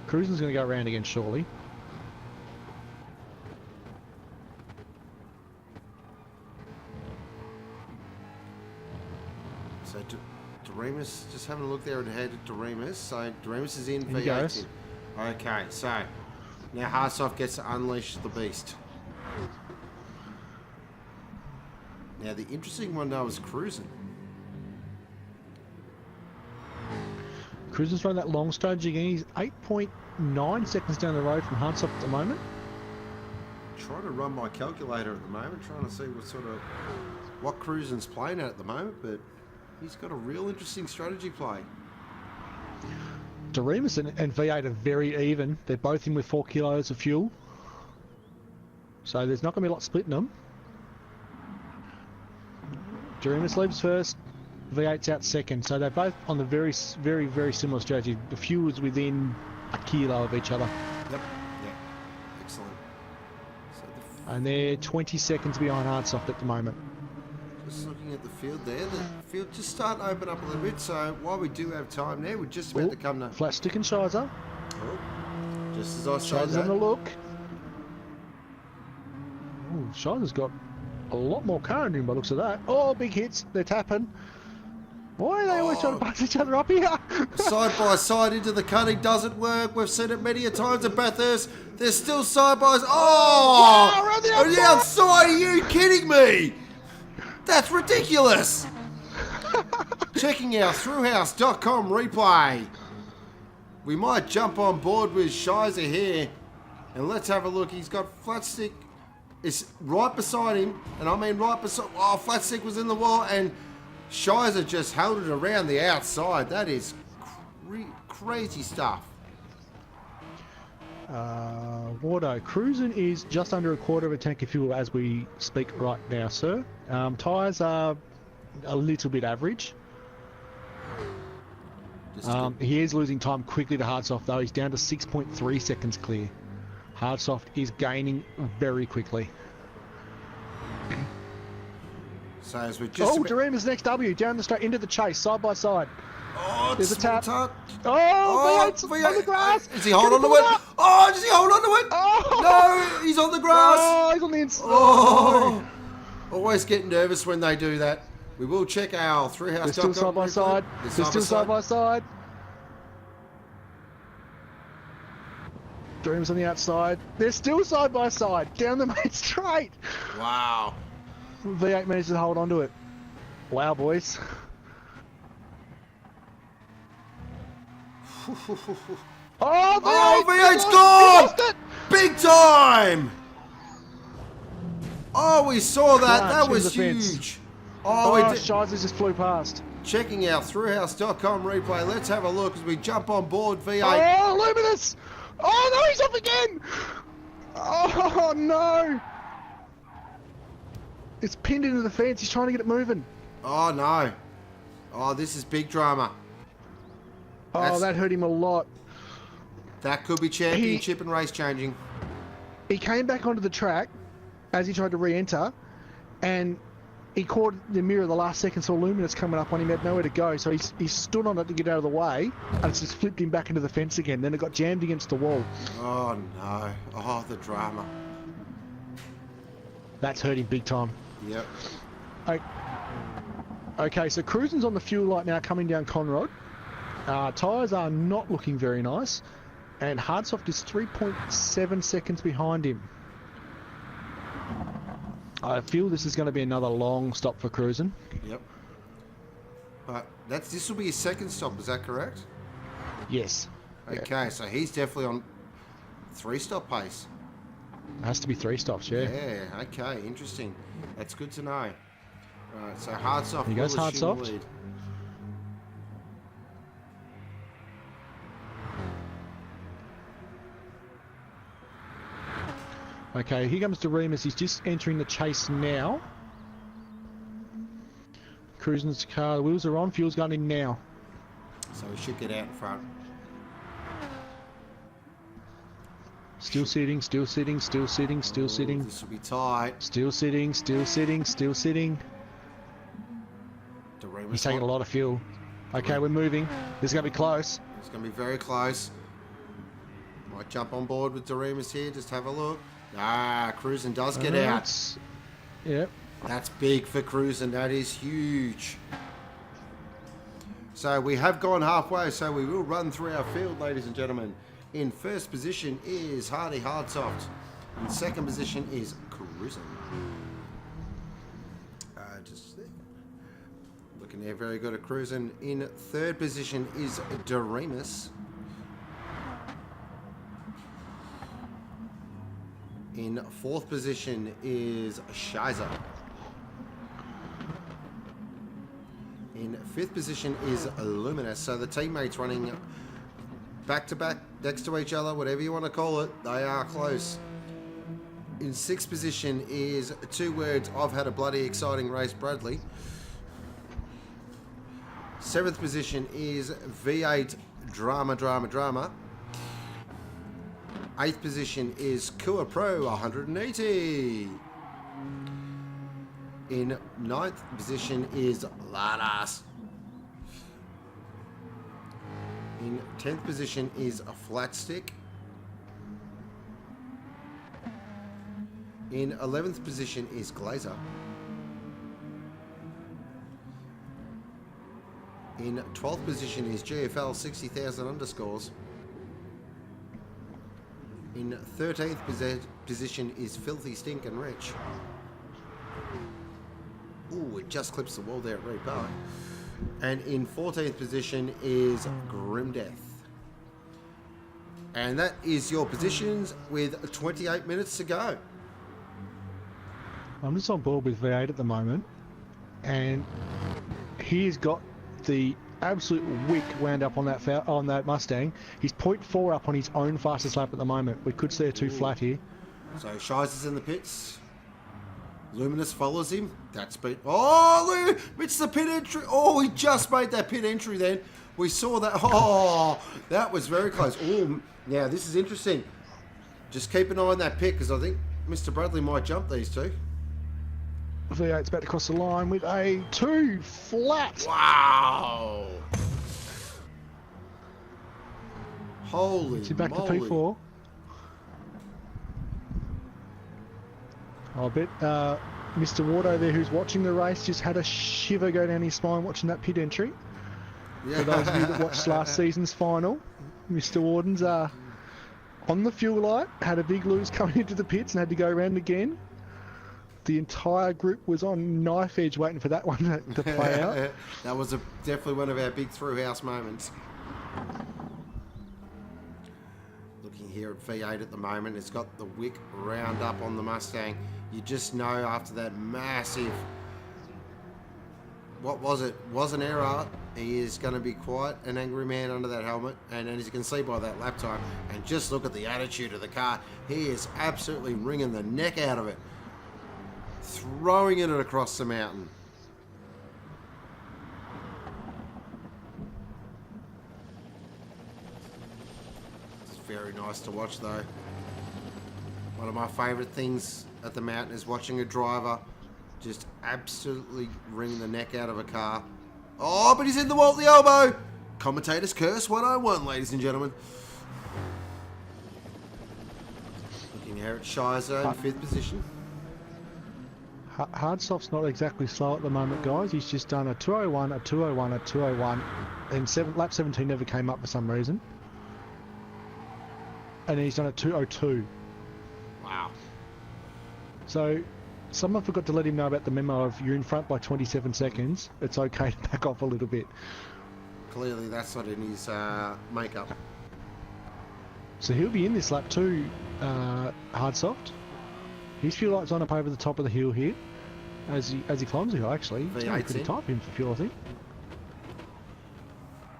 Cruisen's going to go around again shortly. So Doremus, just having a look there ahead at Doremus. So Doremus is in He V8. goes. Okay, so now Hardsoft gets to unleash the beast. Now the interesting one now is Cruisen. Cruisen's running that long strategy again. He's 8.9 seconds down the road from Hardsoft at the moment. Trying to run my calculator at the moment, trying to see what Cruisen's playing at the moment, but he's got a real interesting strategy play. Doremus and V8 are very even. They're both in with 4 kilos of fuel. So there's not going to be a lot splitting them. Doremus leaves first. V8's out second. So they're both on the very similar strategy. The fuel is within a kilo of each other. Yep. Yeah. Excellent. So and they're 20 seconds behind Hardsoft at the moment. just looking at the field there, the field just starting to open up a little bit. So while we do have time there, we're just about to come to... Flat stick and Shizer. Oh, just as I said Shizer's having a look. Ooh, Shizer's got a lot more car in him by the looks of that. Oh, big hits. They're tapping. Why are they always trying to punch each other up here? Side by side into the cutting doesn't work. We've seen it many a times at Bathurst. They're still side by side. Oh! Wow, around the On the outside, are you kidding me? That's ridiculous! Checking our Thrillhouse.com replay. We might jump on board with Shizer here. And let's have a look. He's got flat stick. It's right beside him. And I mean right beside... Oh, flat stick was in the wall. And Shizer just held it around the outside. That is crazy stuff. Wardo, cruising is just under a quarter of a tank of fuel as we speak right now, sir. Tyres are a little bit average. He is losing time quickly to Hardsoft though. He's down to 6.3 seconds clear. Hardsoft is gaining very quickly. So as we just... Oh, Dareema's next W, down the straight into the chase, side by side. Oh, there's a tap. Oh, V8's on the grass. Is he holding on to it? Oh, does he hold on to it? Oh. No, he's on the grass. Oh, he's on the inside. Oh. Always get nervous when they do that. We will check our Thrillhouse. They're still side by side. They're still side by side. Dreams on the outside. They're still side by side. Down the main straight. Wow. V8 managed to hold on to it. Wow, boys. Oh, V8's gone! Big time! Oh, we saw that. That was huge. Oh, Shizers just flew past. Checking our Thrillhouse.com replay. Let's have a look as we jump on board V8. Oh, Luminous! Oh, no, he's off again! Oh, no! It's pinned into the fence. He's trying to get it moving. Oh, no. Oh, this is big drama. Oh, that hurt him a lot. That could be championship and race changing. He came back onto the track as he tried to re-enter, and he caught the mirror the last second, saw Luminous coming up on him, had nowhere to go, so he stood on it to get out of the way, and it's just flipped him back into the fence again. Then it got jammed against the wall. Oh, no. Oh, the drama. That's hurt him big time. Yep. Okay, so Cruisen's on the fuel light now coming down Conrod. Tyres are not looking very nice, and Hardsoft is 3.7 seconds behind him. I feel this is going to be another long stop for Cruisen. Yep. But this will be his second stop, is that correct? Yes. Okay, so he's definitely on 3-stop pace. It has to be 3 stops, yeah. Yeah, okay, interesting. That's good to know. Right, so Hardsoft. Here goes Hardsoft. Lead. Okay, here comes Dareemus. He's just entering the chase now. Cruising his car. The wheels are on. Fuel's going in now. So we should get out in front. Still sitting, still sitting, still sitting, still sitting. This will be tight. Still sitting, still sitting, still sitting. He's taking a lot of fuel. Okay, we're moving. This is going to be close. It's going to be very close. Might jump on board with Dareemus here. Just have a look. Cruisen does get out. Yep. That's big for Cruisen. That is huge. So we have gone halfway, so we will run through our field, ladies and gentlemen. In first position is Hardy Hardsoft. In second position is Cruisen. Just looking there, very good at Cruisen. In third position is Dareemus. In fourth position is Shizer. In fifth position is Luminous. So the teammates running back to back, next to each other, whatever you want to call it. They are close. In sixth position is 2 words, I've had a bloody exciting race, Bradley. Seventh position is V8 Drama. Eighth position is Kua Pro 180. In ninth position is Ladas. In 10th position is a Flat Stick. In 11th position is Glazer. In 12th position is GFL 60,000 underscores. In 13th position is Filthy Stink and Rich. Ooh, it just clips the wall there at Repark. And in 14th position is Grim Death. And that is your positions with 28 minutes to go. I'm just on board with V8 at the moment, and he's got the absolute wick wound up on that Mustang. He's 0.4 up on his own fastest lap at the moment. We could see a two flat here. So Shies is in the pits. Luminous follows him. That's beat. Oh, it's the pit entry. Oh, he just made that pit entry then. We saw that. Oh, that was very close. Oh, yeah, this is interesting. Just keep an eye on that pit because I think Mr. Bradley might jump these two. V8's about to cross the line with a 2 flat. Wow. Holy Is he back moly. to P4? I bet Mr. Wardo there, who's watching the race, just had a shiver go down his spine watching that pit entry. Yeah. For those of you that watched last season's final, Mr. Warden's on the fuel light, had a big lose coming into the pits and had to go around again. The entire group was on knife edge waiting for that one to play out. That was definitely one of our big Thrillhouse moments. Looking here at V8 at the moment, it's got the wick round up on the Mustang. You just know after that massive, what was it? Was an error. He is going to be quite an angry man under that helmet. And as you can see by that lap time, and just look at the attitude of the car, he is absolutely wringing the neck out of it. Throwing it across the mountain. It's very nice to watch though. One of my favourite things at the mountain is watching a driver just absolutely wring the neck out of a car. Oh, but he's in the wall at the elbow. Commentator's curse 101, ladies and gentlemen. Looking here at Shizer in 5th position. Hardsoft's not exactly slow at the moment, guys. He's just done a 201, a 201, a 201, and lap 17 never came up for some reason. And he's done a 202. Wow. So, someone forgot to let him know about the memo of you're in front by 27 seconds. It's okay to back off a little bit. Clearly that's not in his makeup. So he'll be in this lap too, Hardsoft. His fuel light's on up over the top of the hill here. As he climbs the hill, actually. It's going to be pretty tight for him for fuel, I think.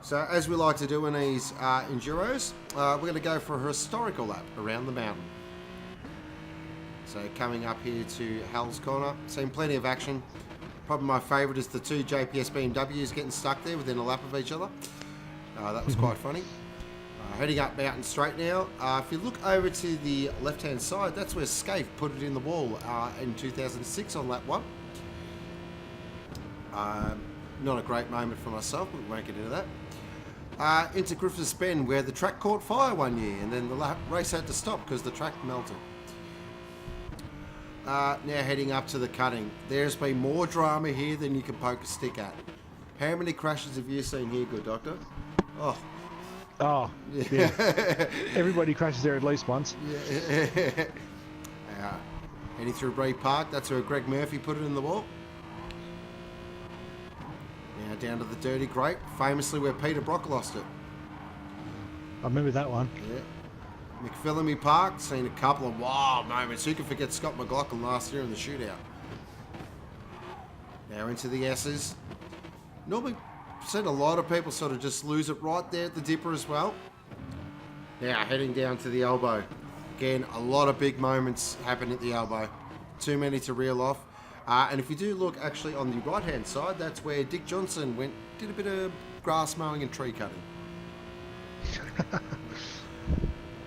So, as we like to do in these Enduros, we're going to go for a historical lap around the mountain. So, coming up here to Hal's Corner, seen plenty of action. Probably my favourite is the two JPS BMWs getting stuck there within a lap of each other. That was quite funny. Heading up Mountain Straight now. If you look over to the left-hand side, that's where Scaife put it in the wall in 2006 on lap 1. Not a great moment for myself, but we won't get into that. Into Griffiths Bend, where the track caught fire one year, and then the race had to stop because the track melted. Now heading up to the cutting. There's been more drama here than you can poke a stick at. How many crashes have you seen here, good doctor? Oh, yeah. Everybody crashes there at least once. Yeah. Heading through Bree Park, that's where Greg Murphy put it in the wall. Now down to the Dirty Grape, famously where Peter Brock lost it. I remember that one. Yeah. McPhillamy Park, seen a couple of wild moments. Who can forget Scott McLaughlin last year in the shootout? Now into the S's. Normally, seen a lot of people sort of just lose it right there at the dipper as well. Now heading down to the elbow. Again, a lot of big moments happen at the elbow. Too many to reel off. And if you do look actually on the right hand side, that's where Dick Johnson did a bit of grass mowing and tree cutting.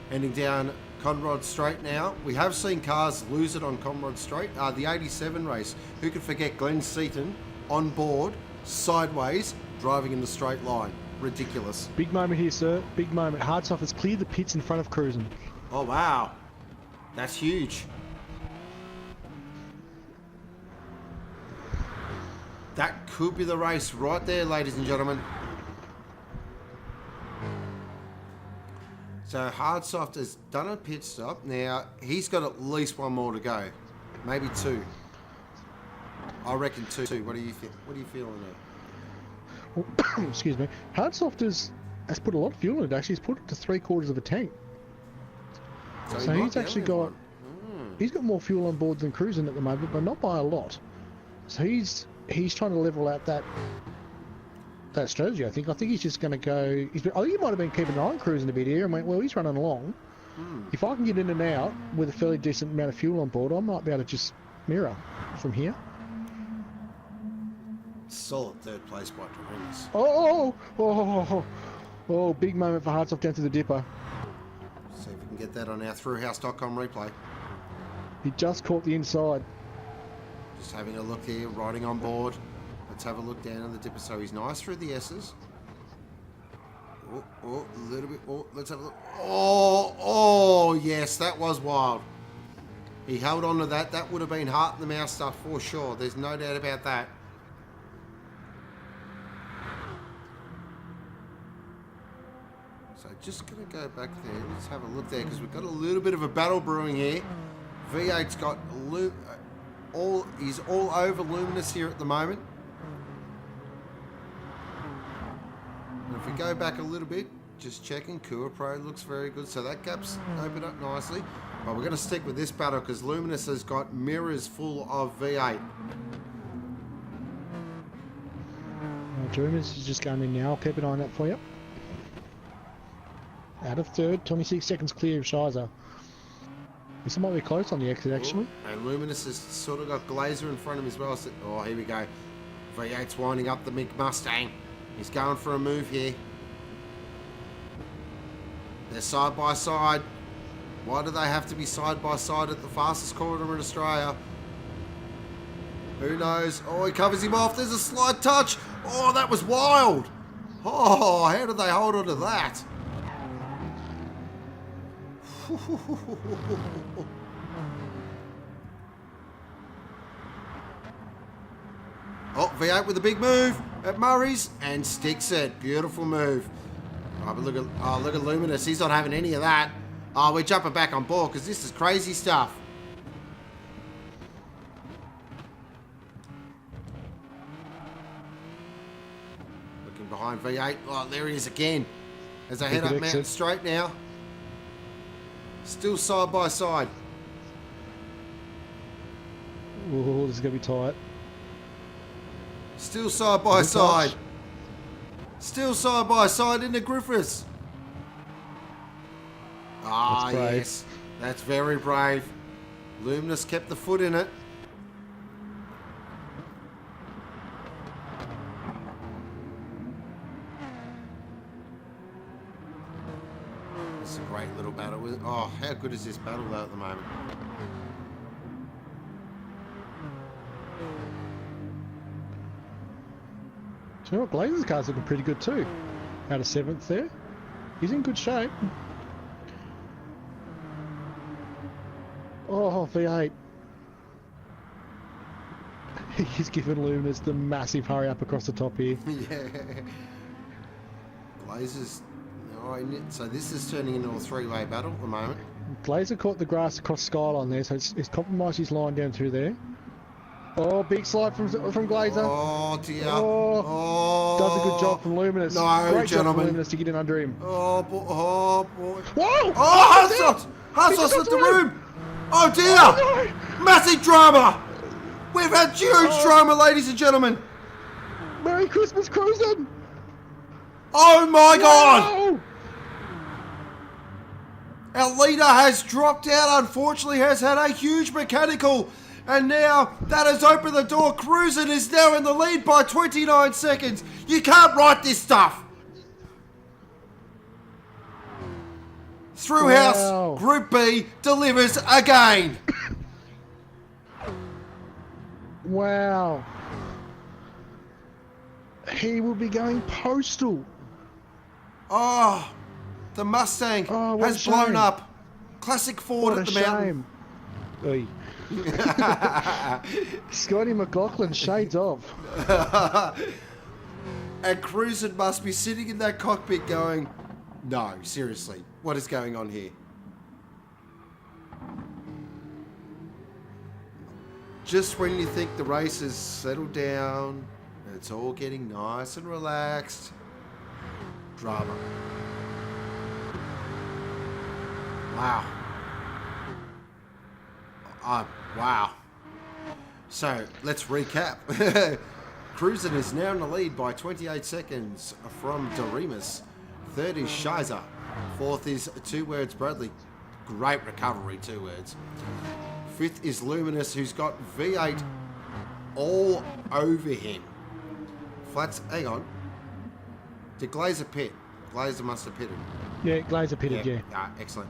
Heading down Conrod Straight now. We have seen cars lose it on Conrod Straight. The 87 race. Who could forget Glenn Seaton on board, sideways, driving in the straight line. Ridiculous. Big moment here, sir. Big moment. Hardsoft has cleared the pits in front of Cruisin'. Oh, wow. That's huge. That could be the race right there, ladies and gentlemen. So Hardsoft has done a pit stop. Now, he's got at least one more to go. Maybe two. I reckon two. What do you think? What are you feeling there? Excuse me. Hardsoft has put a lot of fuel in it. Actually, he's put it to 3/4 of a tank. So he's actually got he's got more fuel on board than Cruising at the moment, but not by a lot. So he's trying to level out that strategy. I think he's just going to go. I think he might have been keeping an eye on Cruising a bit here and went, well, he's running along. If I can get in and out with a fairly decent amount of fuel on board, I might be able to just mirror from here. Solid third place by Dreams. Oh, big moment for Hardsoft down to the dipper. See if we can get that on our Thrillhouse.com replay. He just caught the inside. Just having a look here, riding on board. Let's have a look down on the dipper. So he's nice through the S's. Oh, a little bit. Oh, let's have a look. Oh, yes, that was wild. He held on to that. That would have been heart in the mouth stuff for sure. There's no doubt about that. So just going to go back there. Let's have a look there because we've got a little bit of a battle brewing here. V8's got he's all over Luminous here at the moment. And if we go back a little bit, just checking, Kua Pro looks very good. So that gap's opened up nicely. But we're going to stick with this battle because Luminous has got mirrors full of V8. Luminous is just going in now. I'll keep an eye on that for you. Out of third, 26 seconds clear of Shizer. This might be close on the exit, actually. And Luminous has sort of got Glazer in front of him as well. So, oh, here we go. V8's winding up the Mick Mustang. He's going for a move here. They're side by side. Why do they have to be side by side at the fastest corridor in Australia? Who knows? Oh, he covers him off. There's a slight touch. Oh, that was wild. Oh, how did they hold on to that? Oh, V8 with a big move at Murray's and sticks it. Beautiful move. Oh, but look at Luminous. He's not having any of that. Oh, we're jumping back on board because this is crazy stuff. Looking behind V8. Oh, there he is again. As they head up Mountain Straight now. Still side by side. Oh, this is going to be tight. Still side by side. Still side by side into Griffiths. Ah, yes. That's very brave. Luminous kept the foot in it. It's a great little battle. Oh, how good is this battle though at the moment? Do you know what? Glazer's car's looking pretty good too. Out of 7th there. He's in good shape. Oh, V8. He's given Luminous the massive hurry up across the top here. Yeah. Glazer's... Oh, so this is turning into a three-way battle at the moment. Glazer caught the grass across Skyline there, so it's compromised his line down through there. Oh, big slide from Glazer. Oh, dear. Oh, does a good job from Luminous. No, Great gentlemen. job from Luminous to get in under him. Oh, boy. Whoa! Oh, Hassel slipped the room. Oh, dear. Oh, no. Massive drama. We've had huge drama, ladies and gentlemen. Merry Christmas, Cruising. Oh, my God. Whoa. Our leader has dropped out, unfortunately, has had a huge mechanical. And now that has opened the door. Cruising is now in the lead by 29 seconds. You can't write this stuff. Thrillhouse Group B delivers again. Wow. He will be going postal. Oh, the Mustang has blown up. Classic Ford at the mountain. Oi. Scotty McLaughlin, shades of. And Cruising must be sitting in that cockpit going, no, seriously, what is going on here? just when you think the race has settled down and it's all getting nice and relaxed, drama. Wow. Wow. So let's recap. Cruising is now in the lead by 28 seconds from Doremus. Third is Shizer. Fourth is Two Words Bradley. Great recovery, 2 words. Fifth is Luminous, who's got V8 all over him. Flats, hang on. Did Glazer pit? Glazer must have pitted. Yeah, Glazer pitted, yeah. Excellent.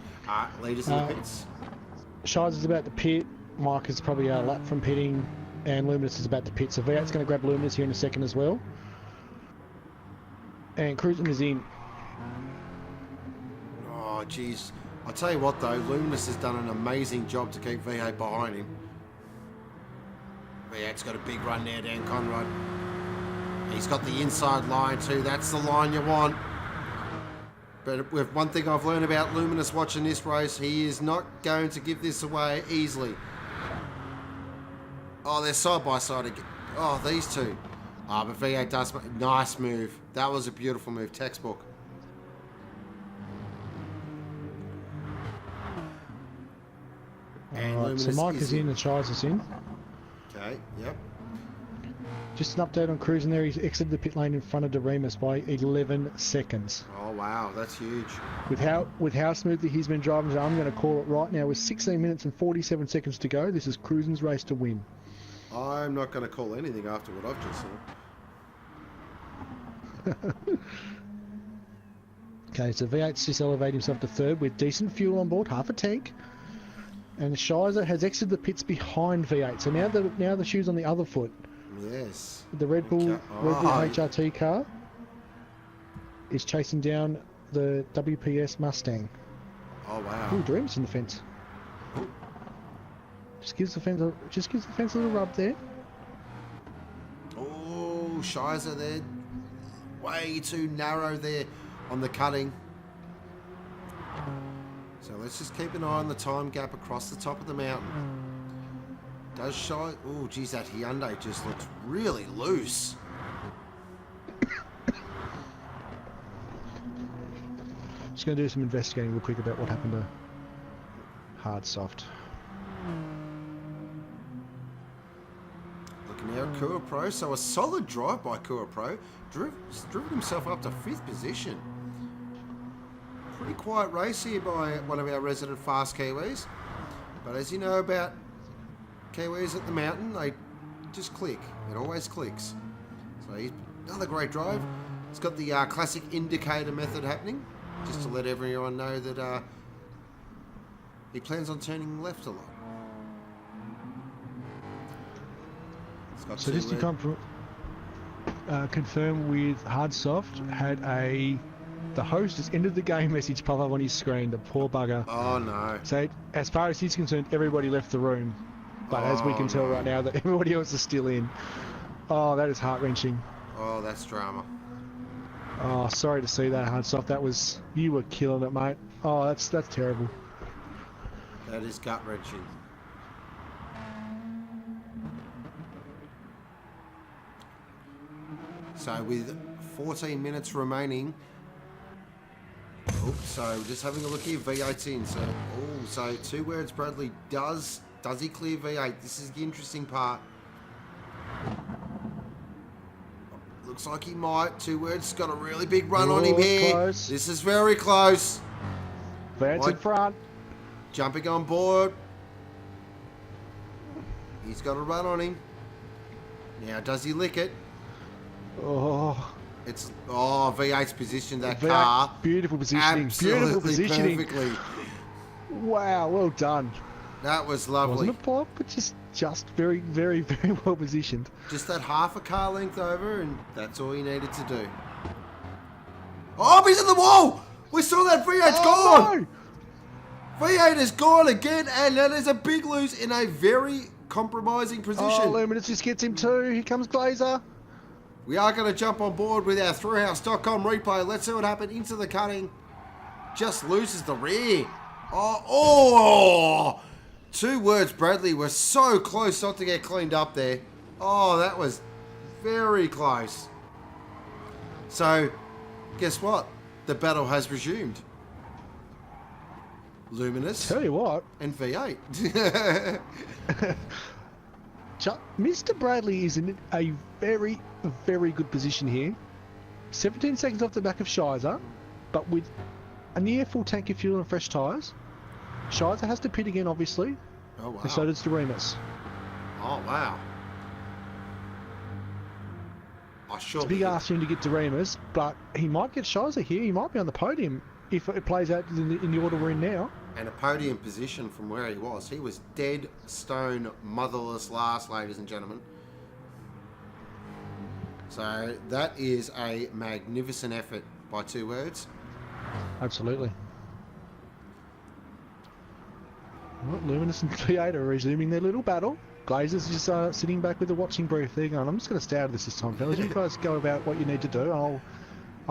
Leaders in the pits. Shizer's about to pit. Mike is probably a lap from pitting. And Luminous is about to pit. So V8's going to grab Luminous here in a second as well. And Cruising is in. Oh, jeez. I'll tell you what, though. Luminous has done an amazing job to keep V8 behind him. V8's got a big run now down Conrad. He's got the inside line, too. That's the line you want. But with one thing I've learned about Luminous watching this race, he is not going to give this away easily. Oh, they're side by side again. Oh, these two. But V8 does. Nice move. That was a beautiful move. Textbook. And Alright, so Mike is in and Shizer's in. Okay, yep. Just an update on Cruising there. He's exited the pit lane in front of Doremus by 11 seconds. Oh, wow. That's huge. With how smoothly he's been driving, I'm going to call it right now. With 16 minutes and 47 seconds to go, this is Cruising's race to win. I'm not going to call anything after what I've just saw. Okay, so V8's just elevated himself to third with decent fuel on board, half a tank. And Shizer has exited the pits behind V8. So now the shoe's on the other foot. Yes. The Red Bull HRT car is chasing down the WPS Mustang. Oh wow. Ooh, Dream's in the fence. Just gives the fence a little rub there. Oh, Shizer there. Way too narrow there on the cutting. So let's just keep an eye on the time gap across the top of the mountain. Does Shizer... Oh, geez, that Hyundai just looks really loose. Just going to do some investigating real quick about what happened to Hard Soft. Looking out, Kua Pro. So a solid drive by Kua Pro. Driven himself up to 5th position. Pretty quiet race here by one of our resident fast Kiwis. But as you know about Kiwis at the mountain, they just click. It always clicks. So he's another great drive. It's got the classic indicator method happening, just to let everyone know that he plans on turning left a lot. So just to confirm with Hard Soft, the host has ended the game message pop up on his screen, the poor bugger. Oh no. So as far as he's concerned, everybody left the room. But as we can tell right now that everybody else is still in. Oh, that is heart-wrenching. Oh, that's drama. Oh, sorry to see that, Hard Soft. You were killing it, mate. Oh, that's terrible. That is gut-wrenching. So with 14 minutes remaining, so just having a look here, V8's in. So 2 words Bradley, does he clear V8? This is the interesting part. Looks like he might. 2 words, got a really big run on him here. Close. This is very close. V8's in front. Jumping on board. He's got a run on him. Now, does he lick it? Oh. V8's positioned that V8, car. Beautiful positioning. Beautiful positioning. Perfectly. Wow, well done. That was lovely. Wasn't a pop, but just very, very, very well positioned. Just that half a car length over, and that's all you needed to do. Oh, he's in the wall! We saw that V8's gone! No! V8 is gone again, and that is a big lose in a very compromising position. Oh, Luminous just gets him too. Here comes Glazer. We are going to jump on board with our Thrillhouse.com replay. Let's see what happened into the cutting. Just loses the rear. 2 Words Bradley were so close not to get cleaned up there. Oh, that was very close. So, guess what? The battle has resumed. Luminous Tell you what, and V8. Mr. Bradley is in a very, very good position here. 17 seconds off the back of Shizer, but with a near full tank of fuel and fresh tyres. Shizer has to pit again, obviously. Oh, wow. And so does Doremus. Oh, wow. I sure It's a big ask for him to get Doremus, but he might get Shizer here. He might be on the podium if it plays out in the order we're in now. And a podium position from where he was. He was dead, stone, motherless last, ladies and gentlemen. So that is a magnificent effort by 2 Words. Absolutely. Well, Luminous and V8 are resuming their little battle. Glazer's just sitting back with the watching brief there going, I'm just going to stay out of this time, fellas. You guys go about what you need to do. I'll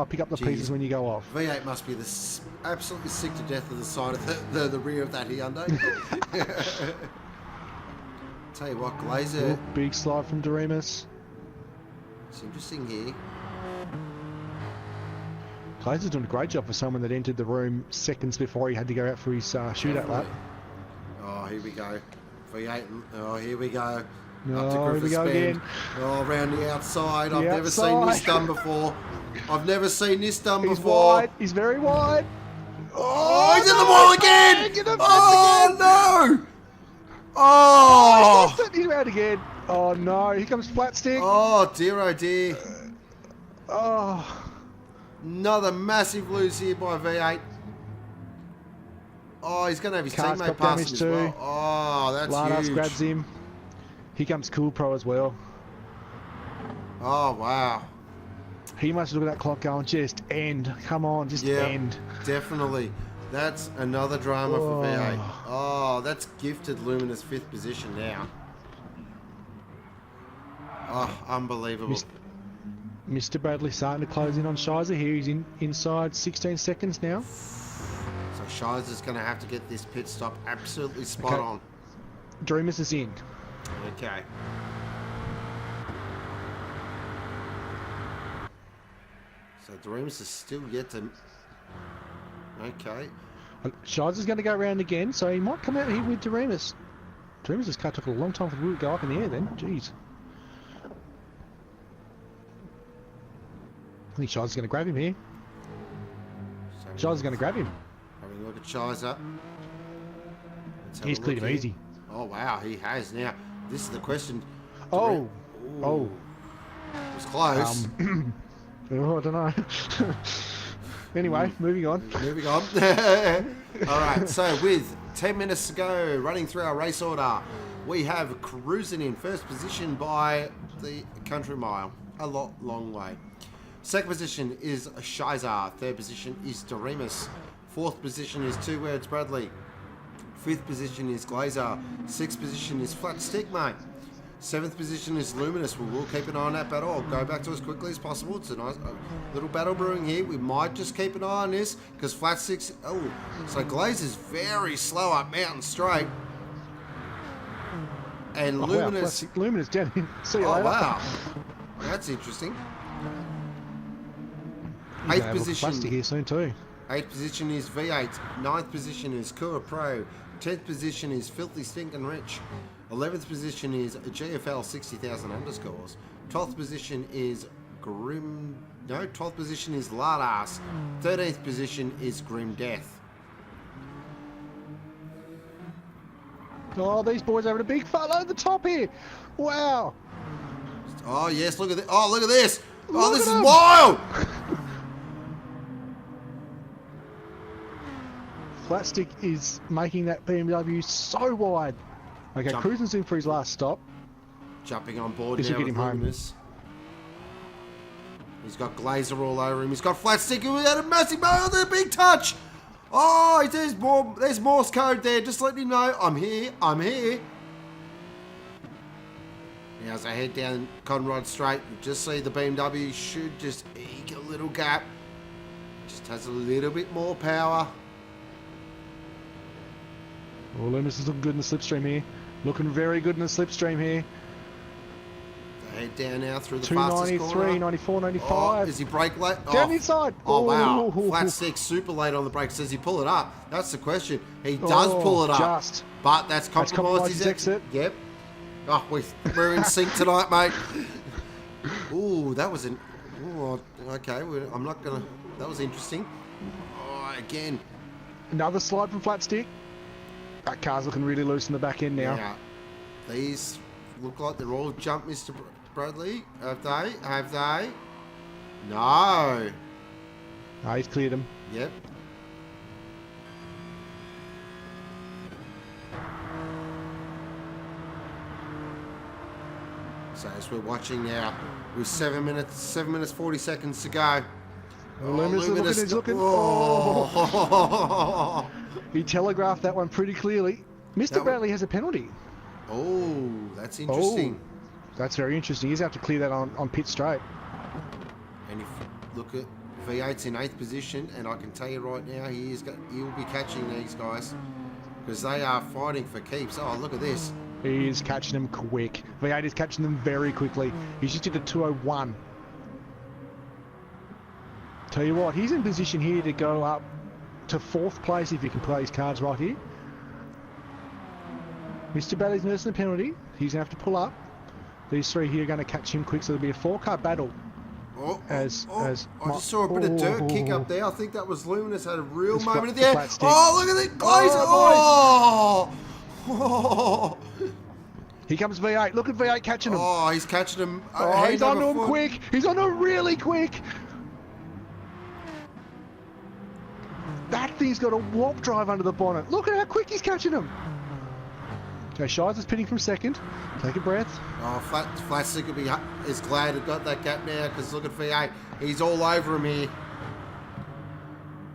pick up the pieces when you go off. V8 must be absolutely sick to death of the side of the rear of that Hyundai. Tell you what, Glazer... Ooh, big slide from Doremus. It's interesting here. Glazer's doing a great job for someone that entered the room seconds before he had to go out for his shootout lap. Oh, here we go. V8. Oh, here we go. Oh, here we go again. Oh, around the outside. I've never outside. seen this done before. I've never seen this done He's before. wide. He's very wide. Oh, he's in the wall again! Oh, no! Oh! He's around again. Oh, no. Here comes Flat Stick. Oh, dear, oh, dear. Oh. Another massive lose here by V8. Oh, he's going to have his Car's teammate got pass him damage as too. well. Oh, that's Lardas huge. grabs him. Here comes Cool Pro as well. Oh, wow. He must look at that clock going, just end. Come on, just end. Definitely. That's another drama for V8. Oh, that's gifted Luminous 5th position now. Oh, unbelievable. Mr. Bradley starting to close in on Shizer here. He's inside 16 seconds now. So Shizer's going to have to get this pit stop absolutely spot on. Dreamers is in. Okay. So Dreamers is still yet to... Okay. Shizer's going to go around again, so he might come out here with Doremus. Doremus' car took a long time for the wheel to go up in the air then. Jeez. I think Shizer's going to grab him here. Shizer's going to grab him. Having a look at Shizer. He's cleared him easy. Oh, wow, he has. Now, this is the question. Oh. Oh. It was close. Oh, I don't know. Anyway, moving on. Moving on. All right, so with 10 minutes to go, running through our race order, we have cruising in first position by the country mile. A long way. Second position is Shizer. Third position is Doremus. Fourth position is 2 Words Bradley. Fifth position is Glazer. Sixth position is Flat Stick, mate. Seventh position is Luminous. We'll keep an eye on that battle. I'll go back to as quickly as possible. It's a nice little battle brewing here. We might just keep an eye on this because Flat Stick's... Oh, so Glazer's very slow up Mountain Straight. And Luminous... Wow, Luminous down here. See you later. Wow. That's interesting. Eighth position. Plastic here soon too. 8th position is V8. 9th position is Kura Pro. 10th position is Filthy Stinkin' Rich. 11th position is GFL 60,000 underscores. 12th position is 12th position is Lardas. 13th position is Grim Death. Oh, these boys are having a big fun over the top here. Wow. Oh, yes, look at this. Oh, look at this. Oh, Look this at is them. wild. Flatstick is making that BMW so wide. Okay, Cruisen's in for his last stop. Jumping on board This now will get with him home. Luminous. He's got Glazer all over him. He's got Flat Stick who had a massive a big touch. Oh, there's Morse code there. Just letting him know, I'm here. Now as I head down Conrod Straight, you just see the BMW should just eke a little gap. Just has a little bit more power. Oh, Luminous is looking good in the slipstream here. Looking very good in the slipstream here. Head down now through the fastest 293, corner. 94, 95. Oh, does he brake late? Down the inside. Oh, wow. Ooh. Flat six, super late on the brakes. Does he pull it up? That's the question. He does pull it up. Just. But that's compromised his exit. Yep. Oh, we're in sync tonight, mate. Ooh, that was an... Ooh, okay, I'm not going to... That was interesting. Oh, again. Another slide from flat stick. That car's looking really loose in the back end now. Yeah. These look like they're all jumped, Mr. Bradley. Have they? Have they? No. No, he's cleared them. Yep. So as we're watching now, with 7 minutes 40 seconds to go. Luminous looking. Oh. He telegraphed that one pretty clearly. Mr. Bradley has a penalty. Oh, that's interesting. Oh, that's very interesting. He's going to have to clear that on pit straight. And if you look at V8's in 8th position, and I can tell you right now, he'll be catching these guys because they are fighting for keeps. Oh, look at this. He is catching them quick. V8 is catching them very quickly. He's just did a 201. Tell you what, he's in position here to go up to 4th place if he can play his cards right here. Mr. Bradley's nursing the penalty. He's going to have to pull up. These three here are going to catch him quick, so there'll be a 4-car battle. I just saw a bit of dirt kick up there. I think that was Luminous had a real moment at the end. Oh, look at it, Glazer! Oh! Here comes V8. Look at V8 catching him. Oh, he's catching him. Oh, he's onto him quick. He's onto him really quick. That thing's got a warp drive under the bonnet. Look at how quick he's catching him. Okay, Shies is pitting from 2nd. Take a breath. Oh, Flat Stick is glad to got that gap now because look at V8. He's all over him here.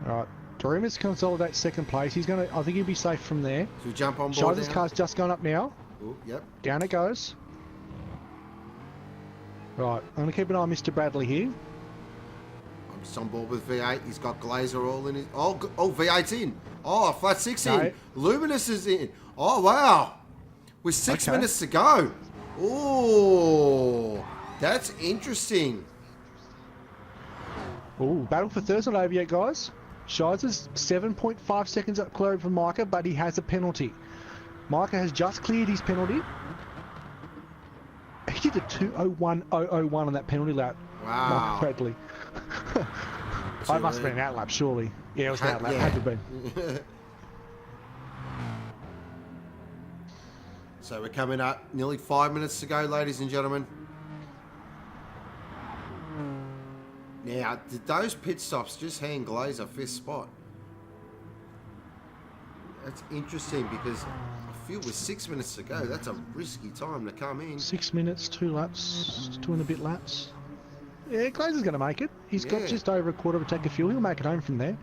All right. Dorimus consolidates 2nd place. He's going to... I think he'll be safe from there. So we jump on board Shies' car's just going up now. Ooh, yep. Down it goes. Right. I'm going to keep an eye on Mr. Bradley here. I'm just on board with V8. He's got Glazer all in his... Oh, V8's in. Oh, Flat 6 in. Luminous is in. Oh, wow. With 6 minutes to go. Oh, that's interesting. Oh, battle for third's not over yet, guys. Shies is 7.5 seconds up clear from Micah, but he has a penalty. Micah has just cleared his penalty. He did a 2:01.001 on that penalty lap. Wow. Micah Bradley. I must have been an out lap, surely. Yeah, it was an out lap. Had to be. So we're coming up nearly 5 minutes to go, ladies and gentlemen. Now, did those pit stops just hand Glazer 5th spot? That's interesting because I feel with 6 minutes to go, that's a risky time to come in. 6 minutes, 2 laps, 2 and a bit laps. Yeah, Glazer's going to make it. He's got just over a quarter of a tank of fuel. He'll make it home from there.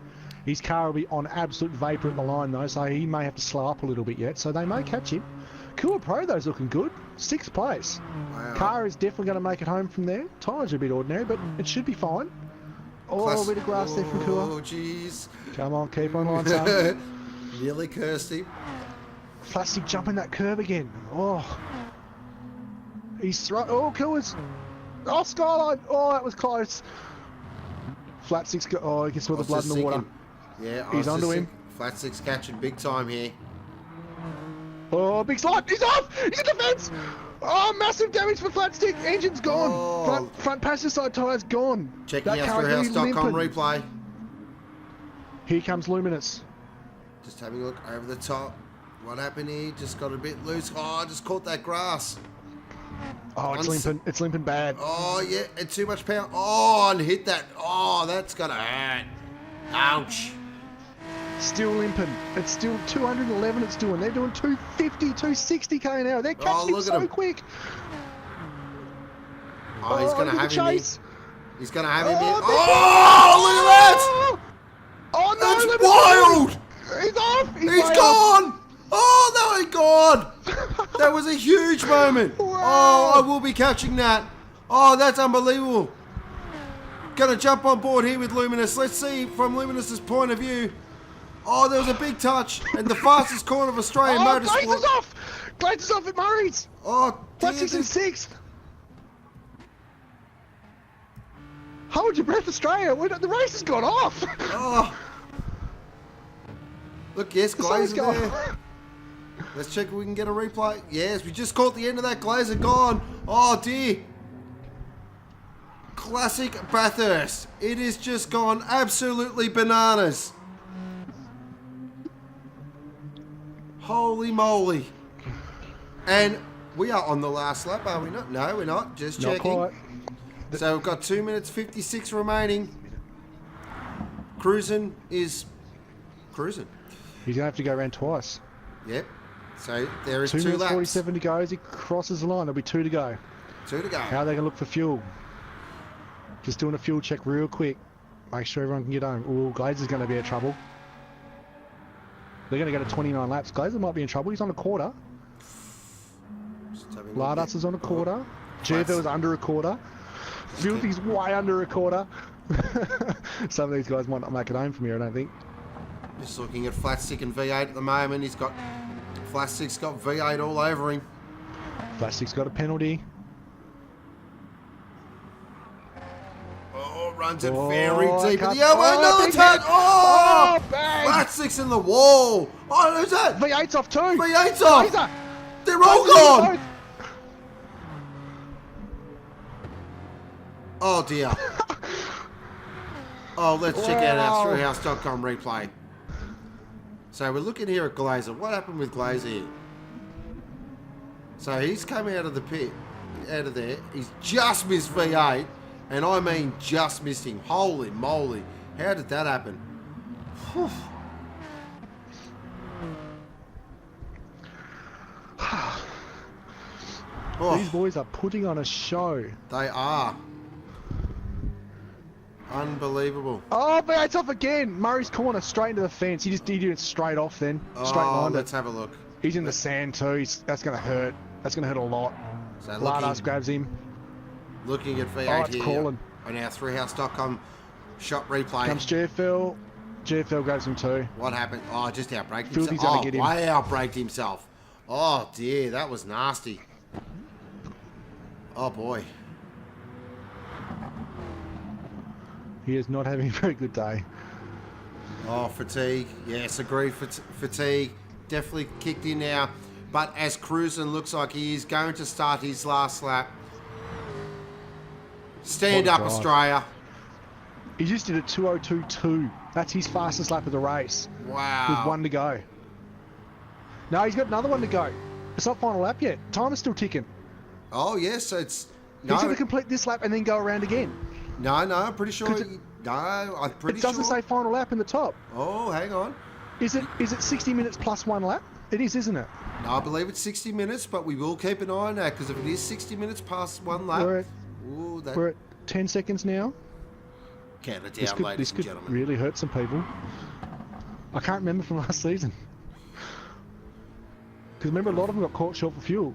His car will be on absolute vapour at the line though, so he may have to slow up a little bit yet, so they may catch him. Kua Pro though's looking good. 6th place. Wow. Car is definitely going to make it home from there. Tyres are a bit ordinary, but it should be fine. Oh, a bit of grass there from Kua. Oh, jeez. Come on, keep on line, son. Nearly cursed him. Plastic jumping that curve again. Oh. He's Kua's. Oh, Skyline. Oh, that was close. Flat Six. Oh, he can smell the blood in the water. Yeah, he's onto him. Flat Six catching big time here. Oh, big slide. He's off. He's in the fence. Oh, massive damage for Flat Stick. Engine's gone. Oh. Front passenger side tyre's gone. Checking out Thrillhouse.com replay. Here comes Luminous. Just having a look over the top. What happened here? Just got a bit loose. Oh, I just caught that grass. Oh, it's limping. It's limping bad. Oh, yeah. And too much power. Oh, and hit that. Oh, that's going to hurt. Ouch. Still limping. It's still 211 it's doing. They're doing 250, 260k an hour. They're catching him so quick. Oh, he's going to have him in. He's going to have him in. Oh, look at that. Oh, no. That's wild. He's off. He's gone. Oh, no, he's gone. That was a huge moment. Wow. Oh, I will be catching that. Oh, that's unbelievable. Going to jump on board here with Luminous. Let's see from Luminous's point of view. Oh, there was a big touch. And the fastest corner of Australian motorsport. Glazer's off! Glazer's off at Murray's! Oh, Plastic's in 6th! Hold your breath, Australia! The race has gone off! Oh. Look, yes, The sun's Glazer gone. there. Let's check if we can get a replay. Yes, we just caught the end of that. Glazer gone. Oh, dear. Classic Bathurst. It is just gone absolutely bananas. Holy moly. And we are on the last lap, are we not? No, we're not. Just Not checking. quite. So we've got 2 minutes 56 remaining. Cruising is cruising. He's going to have to go around twice. Yep. So there is 2 two minutes laps. 47 to go as he crosses the line. There'll be 2 to go. 2 to go. How are they going to look for fuel? Just doing a fuel check real quick. Make sure everyone can get home. Ooh, Glazer's going to be in trouble. They're going to go to 29 laps. Glazer might be in trouble. He's on a quarter. Lardas is on a quarter. Jerville is under a quarter. Filthy's way under a quarter. Some of these guys might not make it home from here, I don't think. Just looking at Flatstick and V8 at the moment. Flatstick's got V8 all over him. Plastic's got a penalty. Oh, runs it Oh, very deep in cut. the elbow. Oh, Another big touch. hit. Oh, Oh, bang. Flatstick's in the wall. Oh, who's that? V8's off too. V8's off. Glazer. They're all Glazer's gone. both. Oh, dear. Oh, let's check out our Wow. Thrillhouse.com replay. So we're looking here at Glazer. What happened with Glazer here? So he's come out of the pit, out of there. He's just missed V8, and I mean just missed him. Holy moly. How did that happen? Whew. Oh, These boys are putting on a show. they are. Unbelievable. Oh, V8's off again. Murray's corner, straight into the fence. He just did it straight off then. Straight Oh, lined it. let's have a look. He's in the sand too. That's going to hurt. That's going to hurt a lot. So Lardas grabs him. looking at V8 Oh, it's here crawling. on our Thrillhouse.com shot replay. Comes Jerville. Jerville grabs him too. What happened? Oh, just outbraked Filthy's himself. gonna Oh, get him. way outbraked himself. Oh dear, that was nasty. Oh boy. He is not having a very good day. Oh, fatigue. Yes, agreed. Fatigue definitely kicked in now. But as Cruisin looks like he is going to start his last lap. Stand What a up, drive. Australia. He just did a 2:02.2. That's his fastest lap of the race. Wow. With 1 to go. No, he's got another 1 to go. It's not final lap yet. Time is still ticking. Oh, yes, so it's... He's going No, to complete this lap and then go around again. no, I'm pretty sure... 'Cause it- No, I'm pretty It sure... doesn't say final lap in the top. Oh, hang on. Is it 60 minutes plus 1 lap? It is, isn't it? No, I believe it's 60 minutes, but we will keep an eye on that, because if it is 60 minutes past 1 lap... We're at, Ooh, that... we're at 10 seconds now. Count it This down, could, ladies this and could gentlemen. really hurt some people. I can't remember from last season. Because remember, a lot of them got caught short for fuel.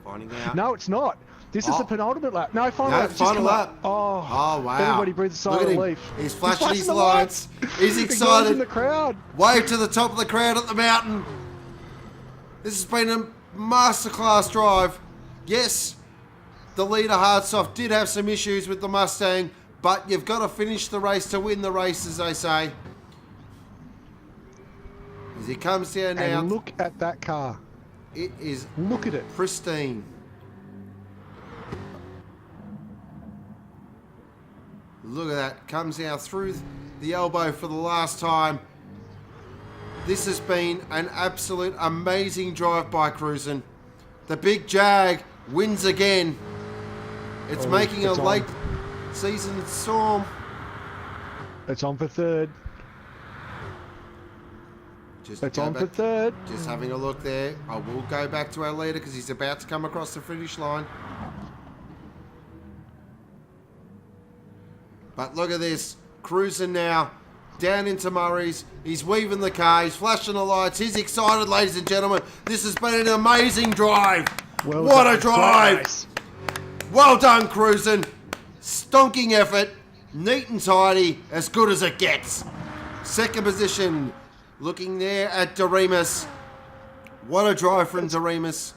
Finding out. No, it's not. This is Oh. the penultimate lap. No, final No, lap. It's just final come lap. up. Oh, Oh, wow. Everybody breathes a sigh Look of at him. relief. He's flashing his the lights. He's He goes in excited. the crowd. Wave to the top of the crowd at the mountain. This has been a masterclass drive. Yes, the leader Hardsoft did have some issues with the Mustang, but you've got to finish the race to win the race, as they say. As he comes down now, And look at that car. it is Look at it. pristine. Look at that. Comes out through the elbow for the last time. This has been an absolute amazing drive by Cruisin. The big Jag wins again. It's Oh, making a it's on. late season storm. It's on for third. Just It's go on for back- third. Just having a look there. I will go back to our leader because he's about to come across the finish line. But look at this. Cruising now. Down into Murray's. He's weaving the car. He's flashing the lights. He's excited, ladies and gentlemen. This has been an amazing drive. Well what done. a drive. Great race. Well done, Cruising. Stonking effort. Neat and tidy. As good as it gets. Second position. Looking there at Doremus. What a drive from Doremus.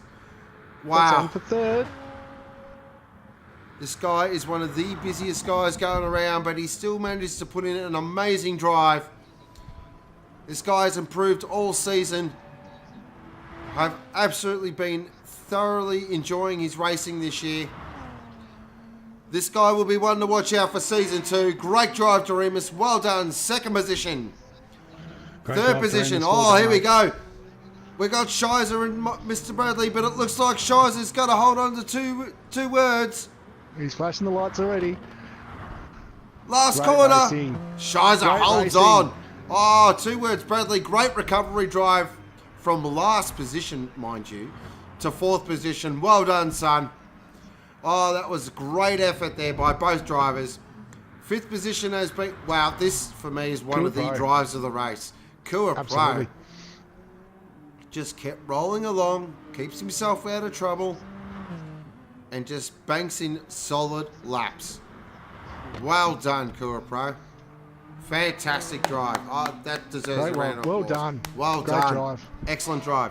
That's on Wow. for third. This guy is one of the busiest guys going around, but he still manages to put in an amazing drive. This guy has improved all season. I've absolutely been thoroughly enjoying his racing this year. This guy will be one to watch out for season 2. Great drive, Doremus. Well done. Second position. Great Third job, position. Doremus. Oh, Well here done, we mate. go. We got Shizer and Mr. Bradley, but it looks like Shizer's got to hold on to two words. He's flashing the lights already. Last Great corner. racing. Shizer Great holds racing. on. Oh, 2 words, Bradley. Great recovery drive from last position, mind you, to 4th position. Well done, son. Oh, that was great effort there by both drivers. 5th position has been... Wow, this, for me, is one Cool of the Pro. drives of the race. Kua Absolutely. Pro just kept rolling along, keeps himself out of trouble, and just banks in solid laps. Well done, Kua Pro. Fantastic drive. Oh, that deserves Great a round of well applause. done. Well Great done. drive. Excellent drive.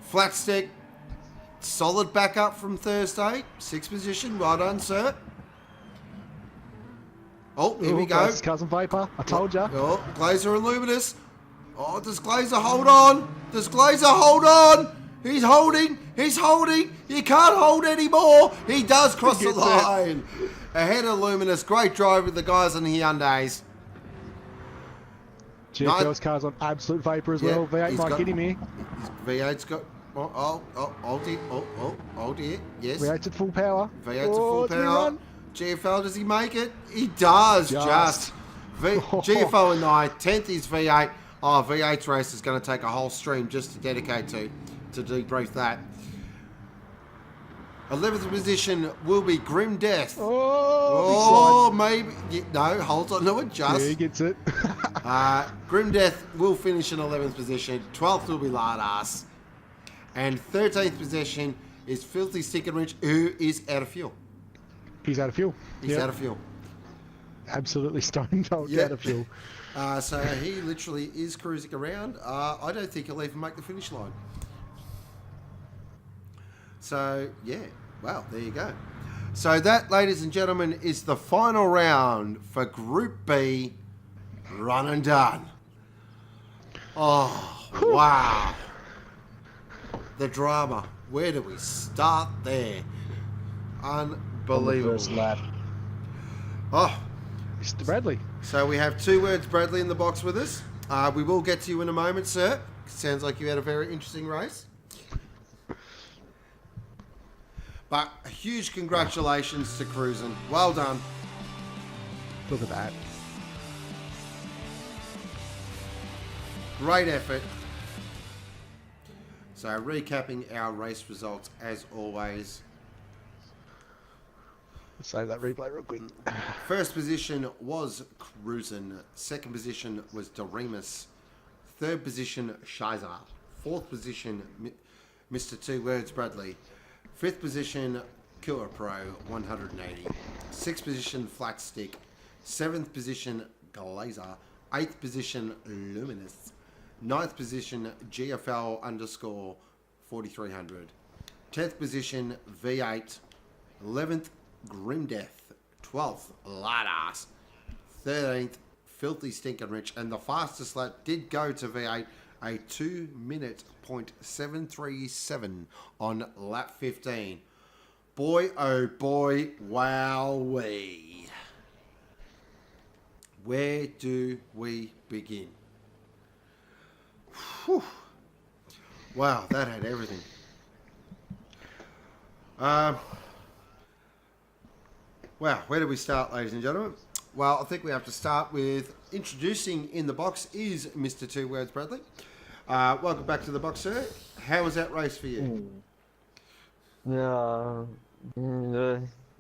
Flat stick. Solid backup from Thursday. 6th position. Well done, sir. Oh, here we go. That's cousin Vapor. I told ya. Oh, Glazer and Luminous. Oh, does Glazer hold on? Does Glazer hold on? He's holding. He's holding. You can't hold anymore. He does cross the Gets it. line. Ahead of Luminous. Great drive with the guys in the Hyundais. GFL's car's on absolute vapor as well. V8 he's might got- get him here. V8's got... Oh dear. Yes. V8's at full power. V8's at full it's gonna power. run. GFL, does he make it? He does, just. GFL in 9th, 10th is V8. Oh, V8's race is going to take a whole stream just to dedicate to debrief that. 11th position will be Grim Death. Oh, Maybe. No, hold on to it, yeah, just. he gets it. Grim Death will finish in 11th position. 12th will be Lardass. And 13th position is Filthy Stick and Rich, who is out of fuel. He's out of fuel. He's Yep. out of fuel. Absolutely stone cold Yeah. out of fuel. So he literally is cruising around. I don't think he'll even make the finish line. So, yeah. Wow, there you go. So that, ladies and gentlemen, is the final round for Group B. Run and done. Oh, wow. The drama. Where do we start there? Unbelievable. First lap. Oh, Mr. Bradley. so we have 2 words, Bradley, in the box with us. We will get to you in a moment, sir. Sounds like you had a very interesting race. But a huge congratulations to Cruisin'. Well done. Look at that. Great effort. So recapping our race results as always. Save that replay real quick. First position was Cruisin'. Second position was Doremus. Third position, Shizer. Fourth position, Mr. 2 Words Bradley. Fifth position, Kua Pro, 180. Sixth position, Flat Stick. Seventh position, Glazer. Eighth position, Luminous. Ninth position, GFL underscore 4300. 10th position, V8. 11th, Grim Death. 12th, Lardass. 13th, Filthy Stinkin' Rich. And the fastest lap did go to V8, a 2-minute .737 on lap 15. Boy, oh boy, wowee. Where do we begin? Whew. Wow, that had everything. Well, where do we start, ladies and gentlemen? Well, I think we have to start with introducing in the box is Mr. 2 Words Bradley. Welcome back to the box, sir. How was that race for you?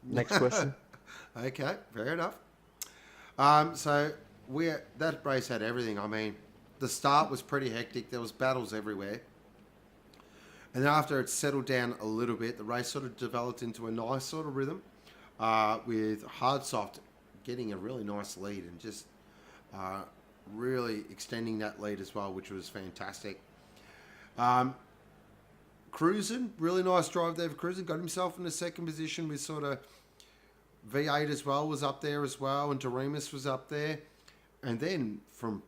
Next question. Okay, fair enough. So that race had everything. I mean, the start was pretty hectic. There was battles everywhere. And then after it settled down a little bit, the race sort of developed into a nice sort of rhythm with Hard Soft getting a really nice lead and just really extending that lead as well, which was fantastic. Cruising, really nice drive there for Cruising. Got himself in the second position with sort of V8 as well, was up there as well, and Doremus was up there. And then from,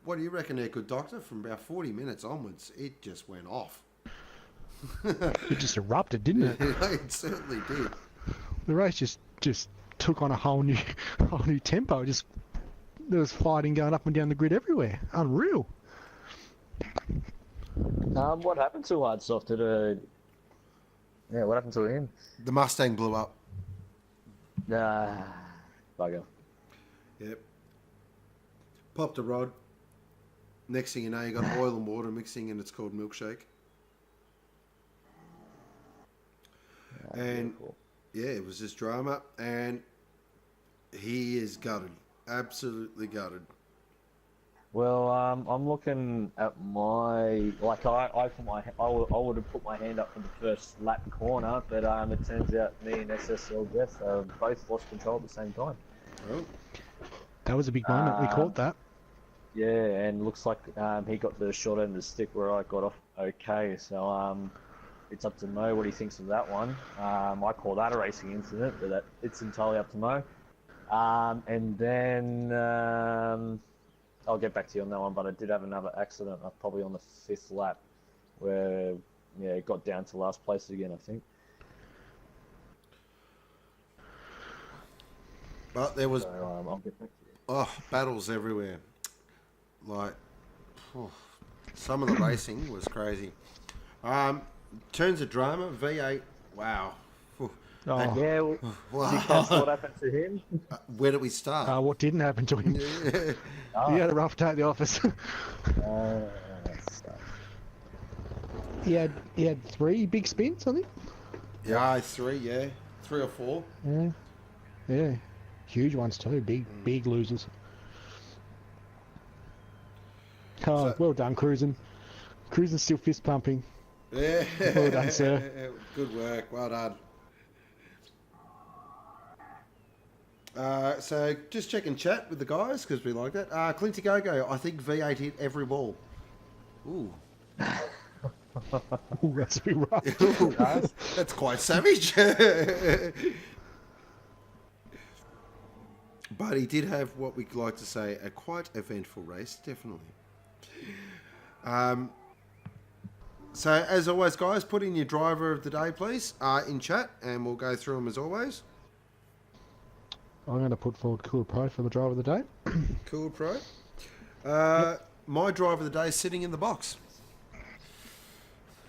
what do you reckon there, good doctor? From about 40 minutes onwards, it just went off. It just erupted, didn't it? It certainly did. The race just took on a whole new tempo. Just there was fighting going up and down the grid everywhere. Unreal. What happened to Hardsoft? What happened to him? The Mustang blew up. Bugger. Yep. Popped a rod. Next thing you know, you got oil and water mixing, and it's called milkshake. And Cool. yeah, it was just drama, and he is gutted, absolutely gutted. Well, I'm looking at my I would have put my hand up for the first lap corner, but it turns out me and SSL Jeff both lost control at the same time. Oh, That was a big moment. We caught that. Yeah, and looks like he got the short end of the stick where I got off okay. So it's up to Mo what he thinks of that one. I call that a racing incident, but it's entirely up to Mo. And then I'll get back to you on that one, but I did have another accident, probably on the 5th lap, where it got down to last place again, I think. but there was So I'll get back to you. battles everywhere. Like, some of the racing was crazy. Terms of drama, V8. Wow. Oh. Yeah, Wow. because what happened to him? Where do we start? What didn't happen to him? He had a rough day at the office. He had 3 big spins, I think. Yeah, 3, yeah. 3 or 4. Yeah. Huge ones too. Big losers. Oh, well done, Cruising. Cruising's still fist pumping. Yeah. Well done, sir. Good work. Well done. So just checking chat with the guys because we like that. Clinty Go-Go, I think V8 hit every ball. Ooh. Ooh, that's a bit rough. That's quite savage. But he did have what we like to say a quite eventful race, definitely. So as always, guys, put in your driver of the day, please, in chat, and we'll go through them as always. I'm going to put forward Cool Pro for the driver of the day. Cool Pro. My driver of the day is sitting in the box.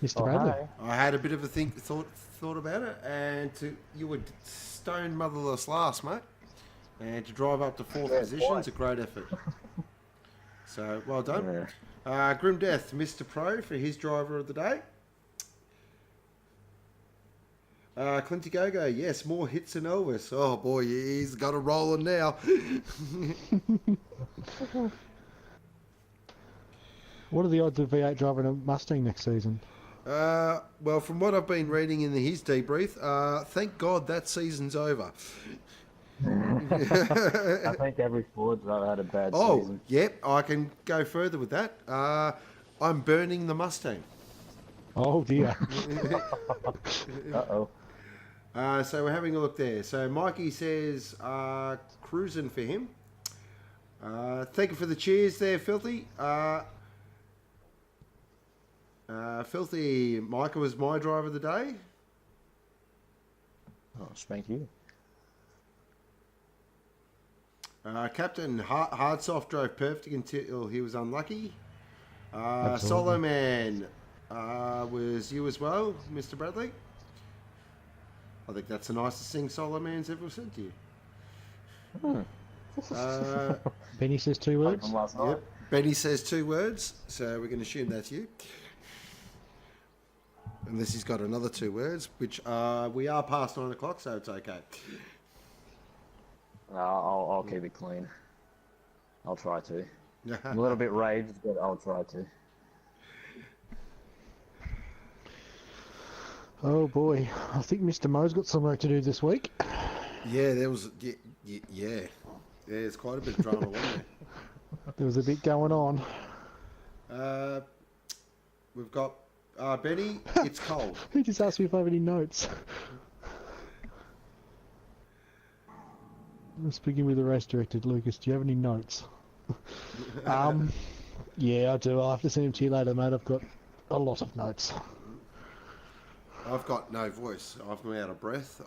Mr. Bradley. Hi. I had a bit of a thought about it, and you were stone motherless last, mate. And to drive up to 4th position is a great effort. So, well done. Grim Death, Mr. Pro for his driver of the day. Clinty Go-Go, yes, more hits than Elvis. Oh boy, he's got a rolling now. What are the odds of V8 driving a Mustang next season? Well, from what I've been reading in his debrief, thank God that season's over. I think every Ford's had a bad season. Yep, I can go further with that. I'm burning the Oh dear. Uh-oh. So we're having a look there. So Mikey says cruising for him. Thank you for the cheers there, Filthy. Filthy, Micah was my driver of the day. Oh, spank you. Captain Hardsoft drove perfect until he was unlucky. Absolutely. Solo Man was you as well, Mr. Bradley. I think that's the nicest thing Solo Man's ever said to you. Benny says 2 words. From last night. Yep. Benny says 2 words, so we can assume that's you. Unless he's got another 2 words, which we are past 9 o'clock, so it's okay. I'll keep it clean. I'll try to. I'm a little bit raged, but I'll try to. Oh boy, I think Mr. Mo's got some work to do this week. Yeah, there was. Yeah, there's quite a bit of drama, wasn't There was a bit going on. We've got Benny. It's cold. He just asked me if I have any notes. I'm speaking with the race director, Lucas. Do you have any notes? Yeah, I do. I'll have to send them to you later, mate. I've got a lot of notes. I've got no voice. I've been out of breath.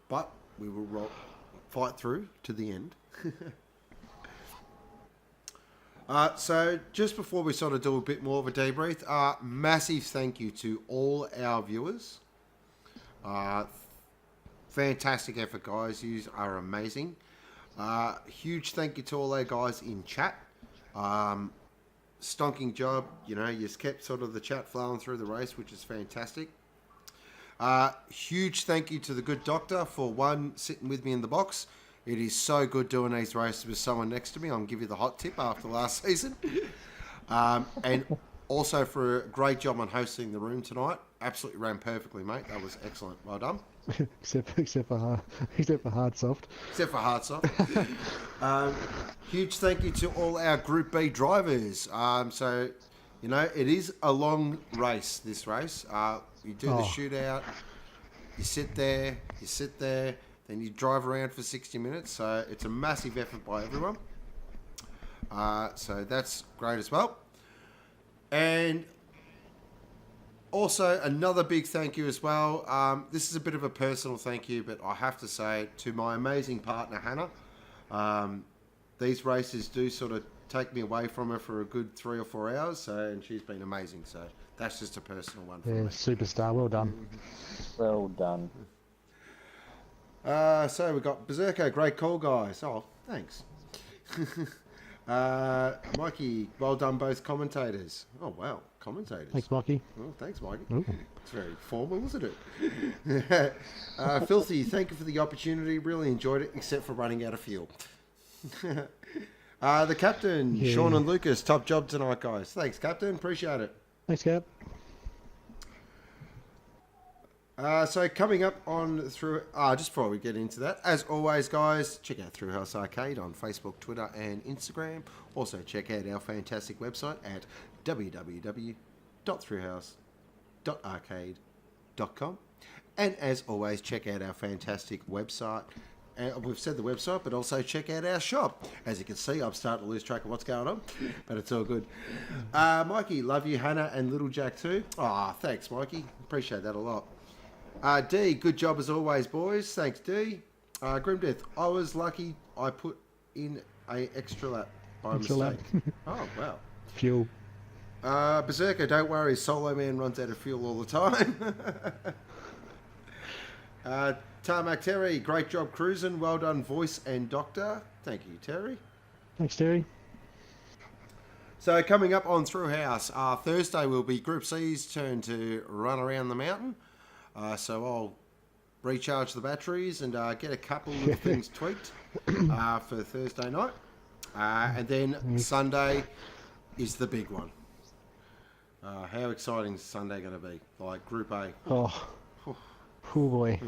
But we will fight through to the end. So just before we sort of do a bit more of a debrief, massive thank you to all our viewers. Fantastic effort, guys. You are amazing. Huge thank you to all our guys in chat. Stonking job. You know, you kept sort of the chat flowing through the race, which is fantastic. Huge thank you to the good doctor for sitting with me in the box. It is so good doing these races with someone next to me. I'll give you the hot tip after last season. And also for a great job on hosting the room tonight. Absolutely ran perfectly, mate. That was excellent. Well done. except for hard soft. Except for hard soft. Huge thank you to all our Group B drivers. So, you know, it is a long race, this race. You do the shootout. You sit there. Then you drive around for 60 minutes. So it's a massive effort by everyone. So that's great as well. And also another big thank you as well. This is a bit of a personal thank you, but I have to say to my amazing partner, Hannah, these races do sort of take me away from her for a good 3 or 4 hours. And she's been amazing. So that's just a personal one for me. Superstar. Well done. Well done. So we've got Berserker, great call, guys. Oh, thanks. Mikey, well done, both commentators. Oh, wow, commentators. Thanks, Mikey. Oh, thanks, Mikey. Ooh. It's very formal, isn't it? Filthy, thank you for the opportunity. Really enjoyed it, except for running out of fuel. The captain, Sean and Lucas, top job tonight, guys. Thanks, Captain. Appreciate it. Thanks, Cap. So coming up on through, just before we get into that, as always, guys, check out Thrillhouse Arcade on Facebook, Twitter, and Instagram. Also, check out our fantastic website at www.thrillhouse.arcade.com. And as always, check out our fantastic website. We've said the website, but also check out our shop. As you can see, I'm starting to lose track of what's going on, but it's all good. Mikey, love you, Hannah, and Little Jack too. Thanks, Mikey. Appreciate that a lot. D, good job as always, boys. Thanks, D. Grimdeath, I was lucky I put in a extra lap by mistake. Oh, wow. Fuel. Berserker, don't worry, Solo Man runs out of fuel all the time. Tarmac Terry, great job cruising. Well done, voice and doctor. Thank you, Terry. Thanks, Terry. So coming up on Thrillhouse, Thursday will be Group C's turn to run around the mountain. So I'll recharge the batteries and get a couple of things tweaked for Thursday night. And then Sunday is the big one. How exciting is Sunday going to be? Like Group A. Oh boy.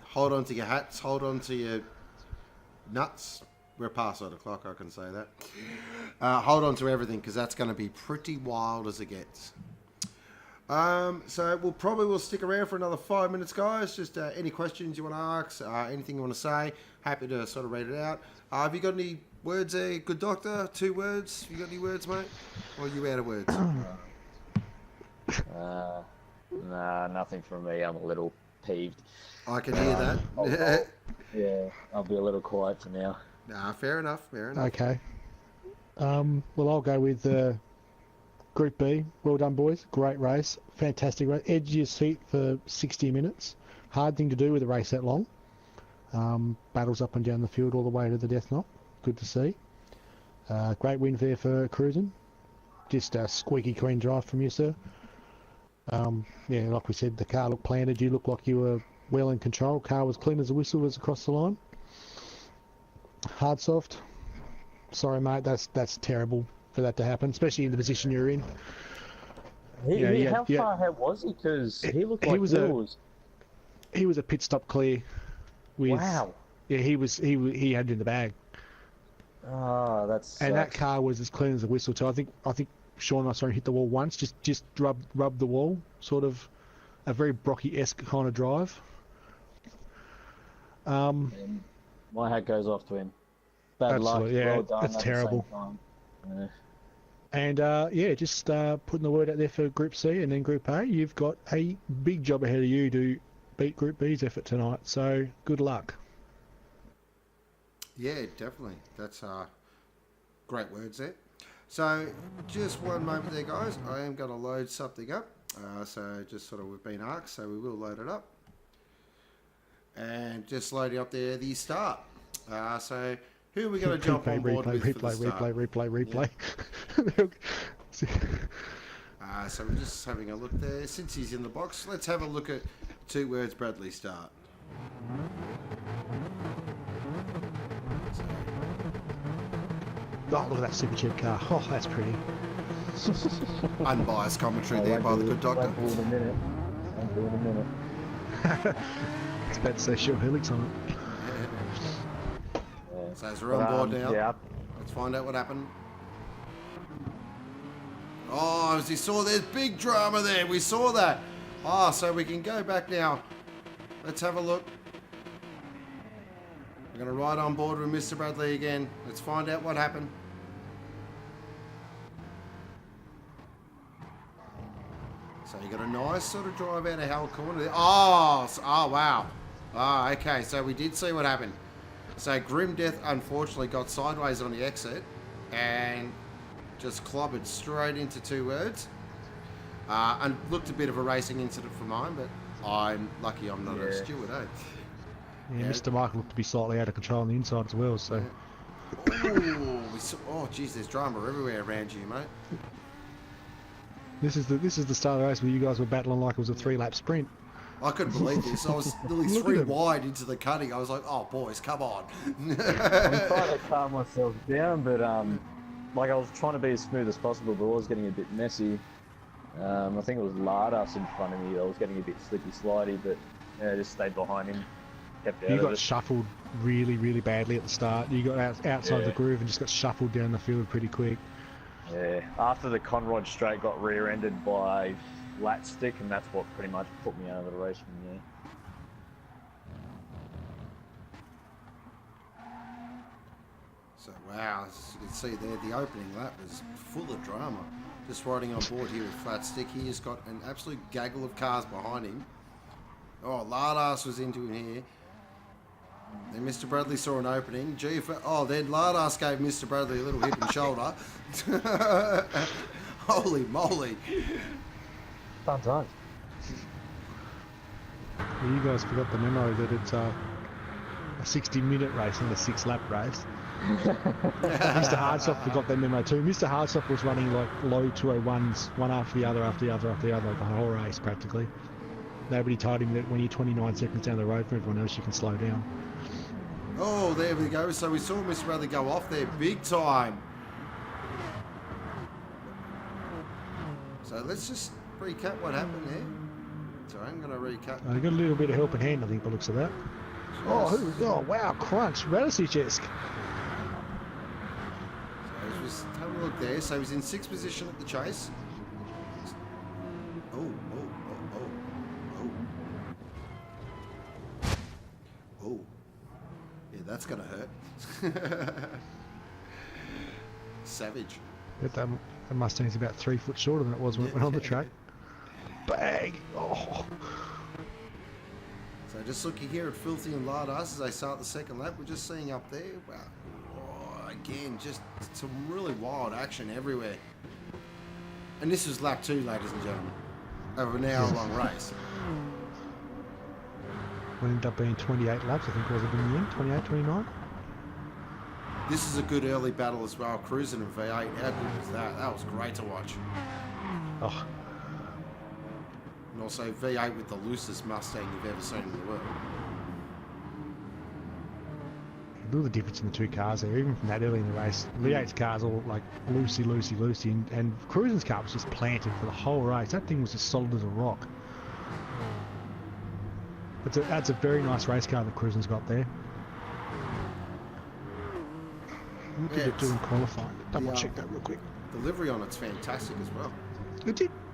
Hold on to your hats. Hold on to your nuts. We're past 8 o'clock, I can say that. Hold on to everything because that's going to be pretty wild as it gets. So we'll stick around for another 5 minutes, guys. Just any questions you want to ask, anything you want to say, happy to sort of read it out. Have you got any words there, good doctor? 2 words? You got any words, mate? Or are you out of words? Nah, nothing from me. I'm a little peeved. I can hear that. I'll be a little quiet for now. Nah, fair enough. Okay. Well, I'll go with Group B. Well done, boys. Great race. Fantastic race. Edge of your seat for 60 minutes. Hard thing to do with a race that long. Battles up and down the field all the way to the death knot. Good to see. Great win there for cruising. Just a squeaky clean drive from you, sir. Like we said, the car looked planted. You looked like you were well in control. Car was clean as a whistle was across the line. Hard soft. Sorry, mate. That's terrible for that to happen, especially in the position you're in. How far ahead was he? Because he looked like he was a pit stop clear. With, wow. Yeah, he had it in the bag. Oh, that's. And that car was as clean as a whistle too. I think Sean and I saw him hit the wall once, just rub the wall, sort of a very Brocky-esque kind of drive. My hat goes off to him. Bad luck. Absolutely, yeah, Well done that's at the same terrible. time. Yeah. And yeah, just putting the word out there for Group C and then Group A. You've got a big job ahead of you to beat Group B's effort tonight. So good luck. Yeah, definitely. That's great words there. So just one moment there, guys. I am going to load something up. So just sort of we've been asked, so we will load it up. And just loading up there the start. So who are we going to jump on board with for the start? Replay. So we're just having a look there. Since he's in the box, let's have a look at 2 words Bradley start. Oh, look at that super cheap car. Oh, that's pretty. Unbiased commentary there by the good doctor. Won't be in a minute. Won't be in a minute. It's about to say short helix on it. Yeah. So as we're on board now, Yeah. let's find out what happened. Oh, as you saw, there's big drama there. We saw that. Ah, so we can go back now. Let's have a look. We're going to ride on board with Mr. Bradley again. Let's find out what happened. So you got a nice sort of drive out of Hell Corner there. Oh, wow. Ah, okay, so we did see what happened. So Grim Death unfortunately got sideways on the exit and just clobbered straight into 2 words. And looked a bit of a racing incident for mine, but I'm lucky I'm not a steward, eh? Yeah, Mr. Michael looked to be slightly out of control on the inside as well, so... Oh, geez, there's drama everywhere around you, mate. This is the start of the race where you guys were battling like it was a 3-lap sprint. I couldn't believe this. I was nearly Look 3 at him. wide into the cutting. I was like, oh, boys, come on. I'm trying to calm myself down, but like I was trying to be as smooth as possible, but it was getting a bit messy. I think it was Lardas in front of me that was getting a bit slippy slidey, but yeah, I just stayed behind him. Kept out You of got it. shuffled really, really badly at the start. You got outside the groove and just got shuffled down the field pretty quick. Yeah, after the Conrod straight got rear-ended by flat stick, and that's what pretty much put me out of the race from there. So, wow, as you can see there, the opening lap was full of drama. Just riding on board here with Flat Stick, he has got an absolute gaggle of cars behind him. Oh, Lardas was into him here. Then Mr. Bradley saw an opening. Then Lardas gave Mr. Bradley a little hip and shoulder. Holy moly. Fun times. Well, you guys forgot the memo that it's a 60-minute race and a 6-lap race. Mr. Hardsoft forgot that memo too. Mr. Hardsoft was running like low 201s, one after the other, the whole race practically. Nobody told him that when you're 29 seconds down the road from everyone else, you can slow down. Oh, there we go. So we saw Mr. Bradley go off there big time. So let's just recap what happened there. So I'm going to recap. I got a little bit of helping hand, I think, by the looks of that. Oh, wow, crunch, Radicic-esque. So just have a look there. So he's in 6th position at the chase. Oh. Yeah, that's going to hurt. Savage. But that Mustang's about 3 foot shorter than it was when it went on the track. Bang! Oh. So just looking here at Filthy and Lardas as they start the 2nd lap. We're just seeing up there. Wow. Oh, again, just some really wild action everywhere. And this was lap 2, ladies and gentlemen, of an hour-long race. It ended up being 28 laps, I think, was it in the end? 28, 29? This is a good early battle as well. Cruising in V8. How good was that? That was great to watch. Oh, And also V8 with the loosest Mustang you've ever seen in the world. look at the difference in the 2 cars there, even from that early in the race. V8's car's all like loosey, and Cruisen's car was just planted for the whole race. That thing was as solid as a rock. That's a very nice race car that Cruisen's got there. What did it do in qualifying? Double check that real quick. The livery on it's fantastic as well.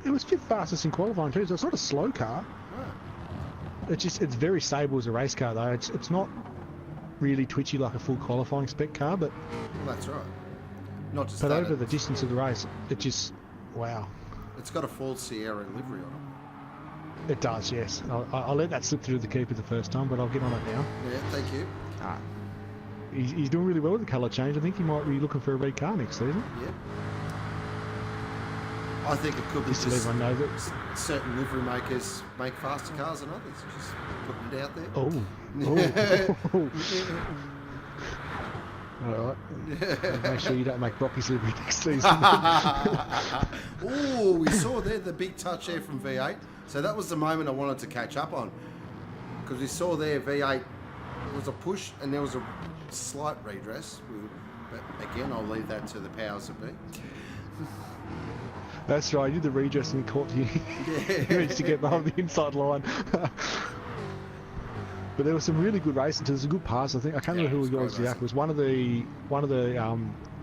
It was fifth fastest in qualifying too, so it's not a slow car. Oh. It's very stable as a race car though. It's not really twitchy like a full qualifying spec car, but Well, that's right. Not just but that, over the distance of the race, it just wow. it's got a full Sierra livery on it. It does, yes. I'll let that slip through the keeper the first time, but I'll get on it now. Yeah, thank you. He's doing really well with the colour change. I think he might be looking for a red car next season. Yeah. I think it could be Just to let just everyone know that. certain livery makers make faster cars than others. Just putting it out there. Oh. All right. Make sure you don't make Brocky's livery next season. Oh, we saw there the big touch there from V8. So that was the moment I wanted to catch up on. Because we saw there V8, it was a push and there was a slight redress. But again, I'll leave that to the powers that be. That's right. You did the redress and caught you. Yeah. He managed to get behind the inside line. But there was some really good racing. There was a good pass. I think I can't remember who it was. It was one of the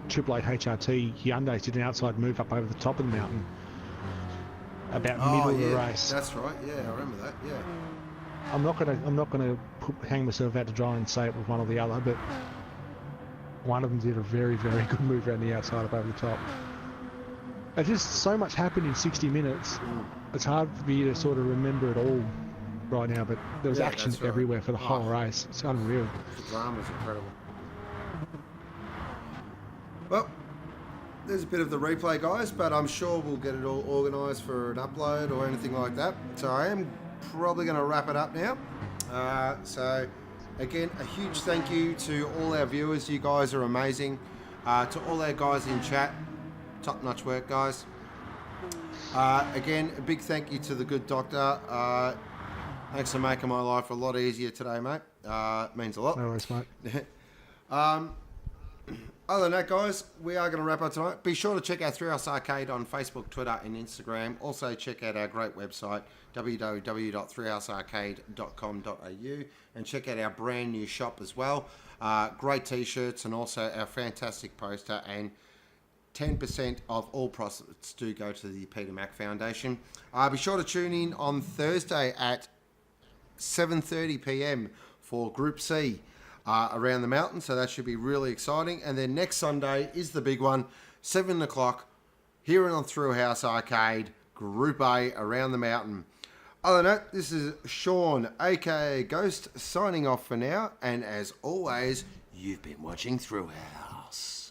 Triple 8 HRT Hyundais did an outside move up over the top of the mountain about middle of the race. That's right. Yeah, I remember that. Yeah. I'm not gonna hang myself out to dry and say it was one or the other, but one of them did a very, very good move around the outside up over the top. And just so much happened in 60 minutes. It's hard for me to sort of remember it all right now, but there was action that's right. everywhere for the whole race. It's unreal. The drama's incredible. Well, there's a bit of the replay, guys, but I'm sure we'll get it all organised for an upload or anything like that. So I am probably going to wrap it up now. So, again, a huge thank you to all our viewers. You guys are amazing. To all our guys in chat, top-notch work, guys. Again, a big thank you to the good doctor. Thanks for making my life a lot easier today, mate. Means a lot. No worries, mate. Other than that, guys, we are going to wrap up tonight. Be sure to check out Thrillhouse Arcade on Facebook, Twitter and Instagram. Also, check out our great website, www.thrillhousearcade.com.au, and check out our brand new shop as well. Great T-shirts and also our fantastic poster, and 10% of all profits do go to the Peter Mac Foundation. Be sure to tune in on Thursday at 7:30 p.m. for Group C around the mountain, so that should be really exciting. And then next Sunday is the big one, 7 o'clock here on Thrillhouse Arcade, Group A around the mountain. Other than that, this is Sean, aka Ghost, signing off for now. And as always, you've been watching Thrillhouse.